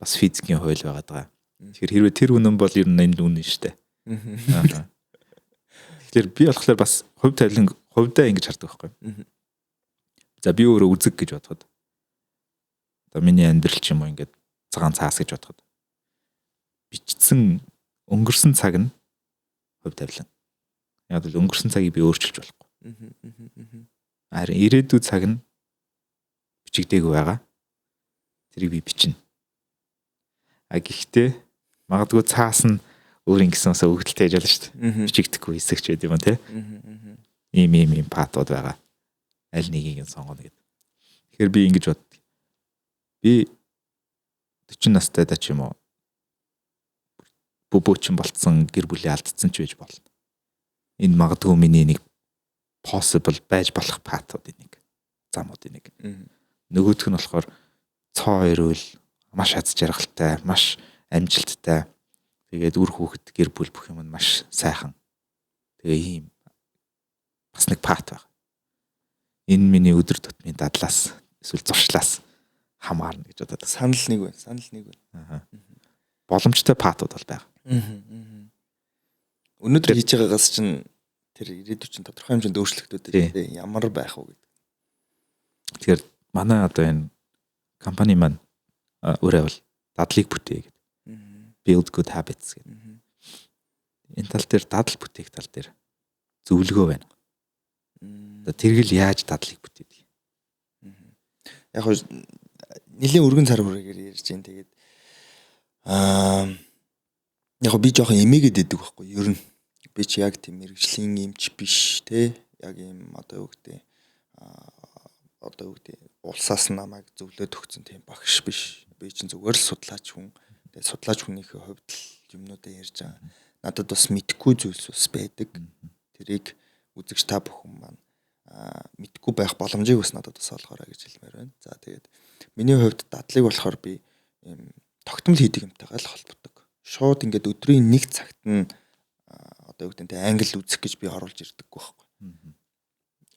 бас физикийн хууль байгаад байгаа. Тэгэхээр хэрвээ тэр үнэн бол ер нь энэ үнэн шүү дээ. Тэгэхээр би болохоор бас хувь тавилан хувьдаа ингэж хардаг байхгүй. За би өөрөө үзэг гэж бодоход одоо миний амьдрал ч юм уу ингээд цагаан цаас гэж бодоход бичсэн өнгөрсөн цаг нь хувь тавилан. Яг л өнгөрсөн цагийг би өөрчилж болохгүй. Харин ирээдүйн цаг нь бичигдээгүй байгаа. Тэрийг би бичнэ. Гэхдээ магадгүй цаас нь өөр ингэсэнээс өгдөлтэй яж болно шүү дээ. Бичигдэхгүй хэсэгч байд юм те. Ийм патууд байгаа. Аль нэгийг нь сонгоно гэдэг. Тэгэхээр би ингэж боддог. Би 40 настай да ч юм уу бөбөөчин болцсон гэр бүлээ алдсан ч байж болно. Энэ магадгүй миний нэг possible байж болох патуудын нэг замуудын нэг. Нөгөөх нь болохоор цоо ирүүл маш аз жаргалтай, маш амжилттай. Тэгээд үр хүүхэд гэр бүл бүх юм нь маш сайхан. Тэгээ ийм бас нэг пат байна. энэ миний өдөр тутмын дадлаас эсвэл зуршлаас хамаарна гэж бодоод санал нэг байна. Боломжтой патууд бол байгаа. Өнөөдөр хийж байгаагаас чинь тэр ирээдүйд чинь тодорхой хэмжээнд өөрчлөлтүүд дээ. Ямар байх вэ гэдэг. Тэгэхээр манай одоо энэ компани маань өөрөө бол дадлыг бүтээ гэдэг. Build good habits гэдэг. Энэ тал дээр дадал бүтээх тал дээр зөвлөгөө байна. Тэргэл яаж дадлыг бүтээдэг. Яг хөө нэлийн өргөн цар хүрээгээр ярьж байна. Тэгээд яг би жоохон эмээгээд идэг байхгүй ер нь би чи яг тийм мэрэгжлийн эмч биш те яг юм одоо улсаас намайг зөвлөд өгсөн тийм багш биш би чинь зүгээр л судлаач хүн тэгээд судлаач хүнийхээ хувьд л юмнуудаа ярьж байгаа надад бас мэдхгүй зүйлс бас байдаг тэрийг үзэгч та бүхэн маань мэдхгүй байх боломжийг бас надад бас олгоорой гэж хэлмээр байна за тэгээд миний хувьд дадлыг болохоор би юм тогтмол хийдэг юмтайгаа л холбодог. Шууд ингээд өдрийн нэг цагт нь одоо юу гэдэг нь англи үзэх гэж би оруулж ирдэг байхгүй.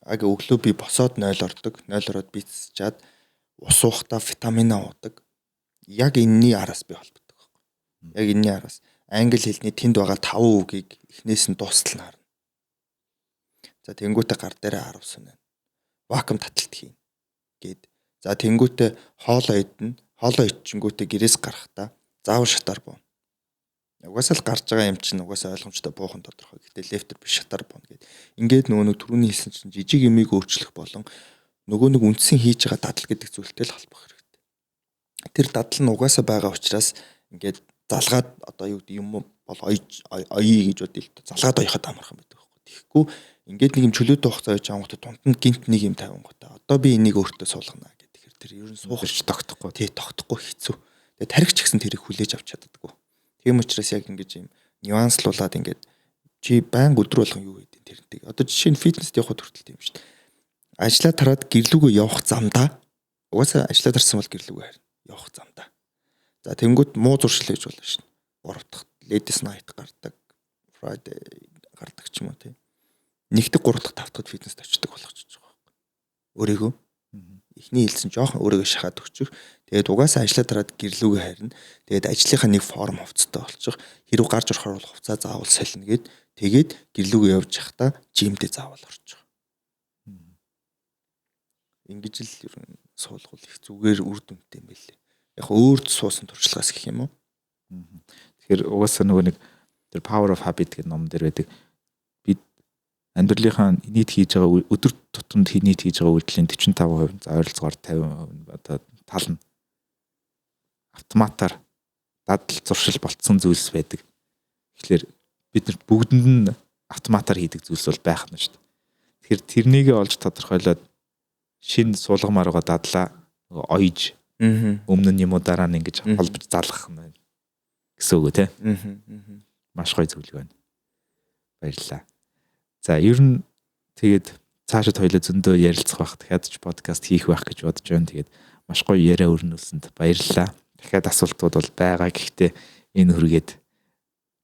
Аг өглөө би босоод 0 ордог. 0 ороод бицчаад ус уухтаа витамин уудаг. Яг энэний араас би холбодог байхгүй. Яг энэний араас англи хэлний тэнд байгаа 5 үгийг эхнээс нь дуустал нь харна. За тэнгуүтэ гар дээрээ 10 сүнэ. Вакуум таталт хийн гээд. За тэнгуүтэ хоолоо идэнэ. Хоолоо ичингүүтээ гэрээс гарахтаа заавал шатаар бууна. Угаасаа л гарч байгаа юм чинь угаасаа ойлгомжтой буухан тодорхой. Гэхдээ лефтер биш шатаар бууна гэдэг. Ингээд нөгөө түрүүний хэлсэн чинь жижиг юмыг өөрчлөх болон нөгөө нэг үндсэн хийж байгаа дадал гэдэг зүйлтэй л холбох хэрэгтэй. Тэр дадал нь угаасаа байгаа учраас ингээд залгаад одоо юу гэдэг юм бол оёе гэж бодъё л залгаад оёход амархан байдаг байхгүй. Тэгэхгүй ингээд нэг юм чөлөөтэй хугацаа байж байгаа дунд нь гинт нэг юм тавингуудаа. Одоо би энийг өөртөө суулгана. Тэр ер нь суухч тогтохгүй. Тий, тогтохгүй хэцүү. Тэгээ тархич гэсэн тэрийг хүлээж авч чаддаггүй. Тийм учраас яг ингэж юм нюанслуулаад ингээд чи баян өдөр болгон юу хийдин тэрнтэй. Одоо жишээ нь фитнест явахд хүртэл тийм шүү дээ. Ажлаа тараад гэрлүүгөө явах замдаа угаасаа ажлаа тарсан бол гэрлүүгөө харна. Явах замдаа. За тэнгууд муу зуршил хийж болно шин. 3 дахь ladies night гардаг. Friday гардаг ч юм уу тий. 1 дахь 3 дахь 5 дахь фитнест очдог болгочих жоох байхгүй. Өөрийгөө эхний хэлсэн жоохон өөрийгөө шахаад өгчих. Тэгээд угаасаа ажлаа дараад гэрлүүгээ харна. Тэгээд ажлынхаа нэг форм хувцастай болчих. Хэрэг гарч орохоор бол хувцас заавал солино гэд. Тэгээд гэрлүүгээ явж явахдаа жимдээ заавал орчих. Ингэж л ер нь суулгуул их зүгээр үр дүнтэй юм байлээ. Яг өөрт суусан туршлагаас гэх юм уу? Тэгэхээр угаасаа нөгөө нэг тэр Power of Habit гэдэг ном дээр байдаг. Амьдралынхаа нийт хийж байгаа өдөр тутамд нийт хийж байгаа үйлдэлийн 45% за ойролцоогоор 50% одоо тал нь автоматар дадал зуршил болцсон зүйлс байдаг. Тэгэхээр бид нар бүгдэнд нь автоматар хийдэг зүйлс бол байх нь шүү дээ. Тэгэхээр тэрнийг олж тодорхойлоод шинэ суулгамаар байгаа дадлаа ойж өмнө нь юм уу дараа нь ингэж холбож залгах юм байна гэсэн үг тий. Маш гоё зөвлөгөө байна. Баярлалаа. За ер нь тэгээд цаашид хоёлоо зөндөө ярилцах байх. Дахиад ч подкаст хийх байх гэж бодож байна. Тэгээд маш гоё яриа өрнүүлсэнд баярлалаа. Дахиад асуултууд бол байгаа. Гэхдээ энэ хүргээд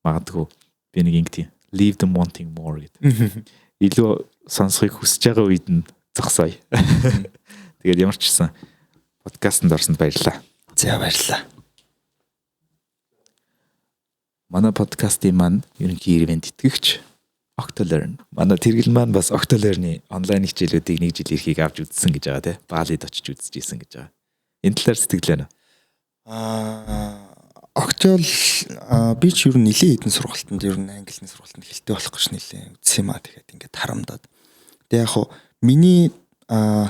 магадгүй би нэг ингэдэг leave them wanting more гэдэг. Илүү сонсохыг хүсэж байгаа үед нь зогсоё. Тэгээд ямар ч гэсэн подкастт орсонд баярлалаа. За баярлалаа. Манай подкастын маань ерөнхий ивент итгэгч Octolearn. Манай тэргэл маань бас Octolearn-ы онлайн хичээлүүдийг нэг жил ирэхийг авч үзсэн гэж байгаа тий. Баалид очиж үзэж исэн гэж байгаа. Энэ талаар сэтгэлээ нэ. Octol би ч ер нь нэлээд хэдэн сургалтанд ер нь английн сургалтанд хэлтэй болох гэж нэлээд үзсэн юм аа. Тэгэхээр ингээд харамдаад. Тэгээ яг хуу миний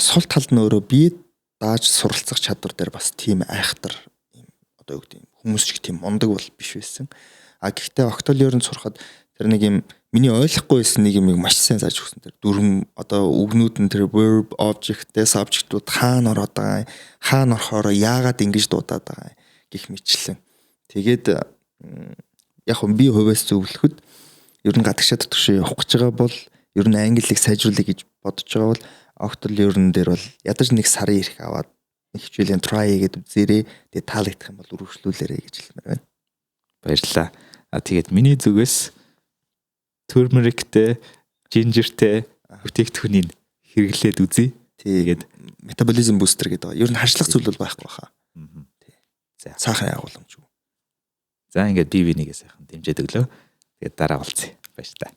сул талд нь өөрөө би дааж суралцах чадвар дээр бас тийм айхтар юм одоо юу гэдэг юм хүмүүс шиг тийм мундаг бол биш байсан. Гэхдээ Octolearn сурахад тэр нэг юм миний ойлгохгүй байсан нэг юм маш сайн зааж өгсөн. Тэр дөрвөн одоо үгнүүд нь тэр verb, object, subject-ууд хаана ороод байгаа, хаана орохоор яагаад ингэж дуудаад байгаа гэх мэтлэн. Тэгээд яг хөө би хувьас зөвлөхөд ер нь гадагшаад төгшөө явах гэж байгаа бол ер нь англиг сайжруулах гэж бодож байгаа бол Octolearn дээр бол ядаж нэг сарын ирэх аваад нэг хичээлийн try гэдэг үзээрэй. Тэгээд таалагдах юм бол үргэлжлүүлээрэй гэж хэлмээр байна. Баярлалаа. Тэгээд миний зүгээс turmericтэй, gingerтэй бүтээгдэхүүнийг хэрэглээд үзье. Тэгээд метаболизм бустер гэдэг. Ер нь харшлах зүйл бол байхгүй хаа. За. Сахарын агуулмж. За ингээд бие бинийгээ сайхан дэмжиж өглөө. Тэгээд дараа уулзъя. Баяр та.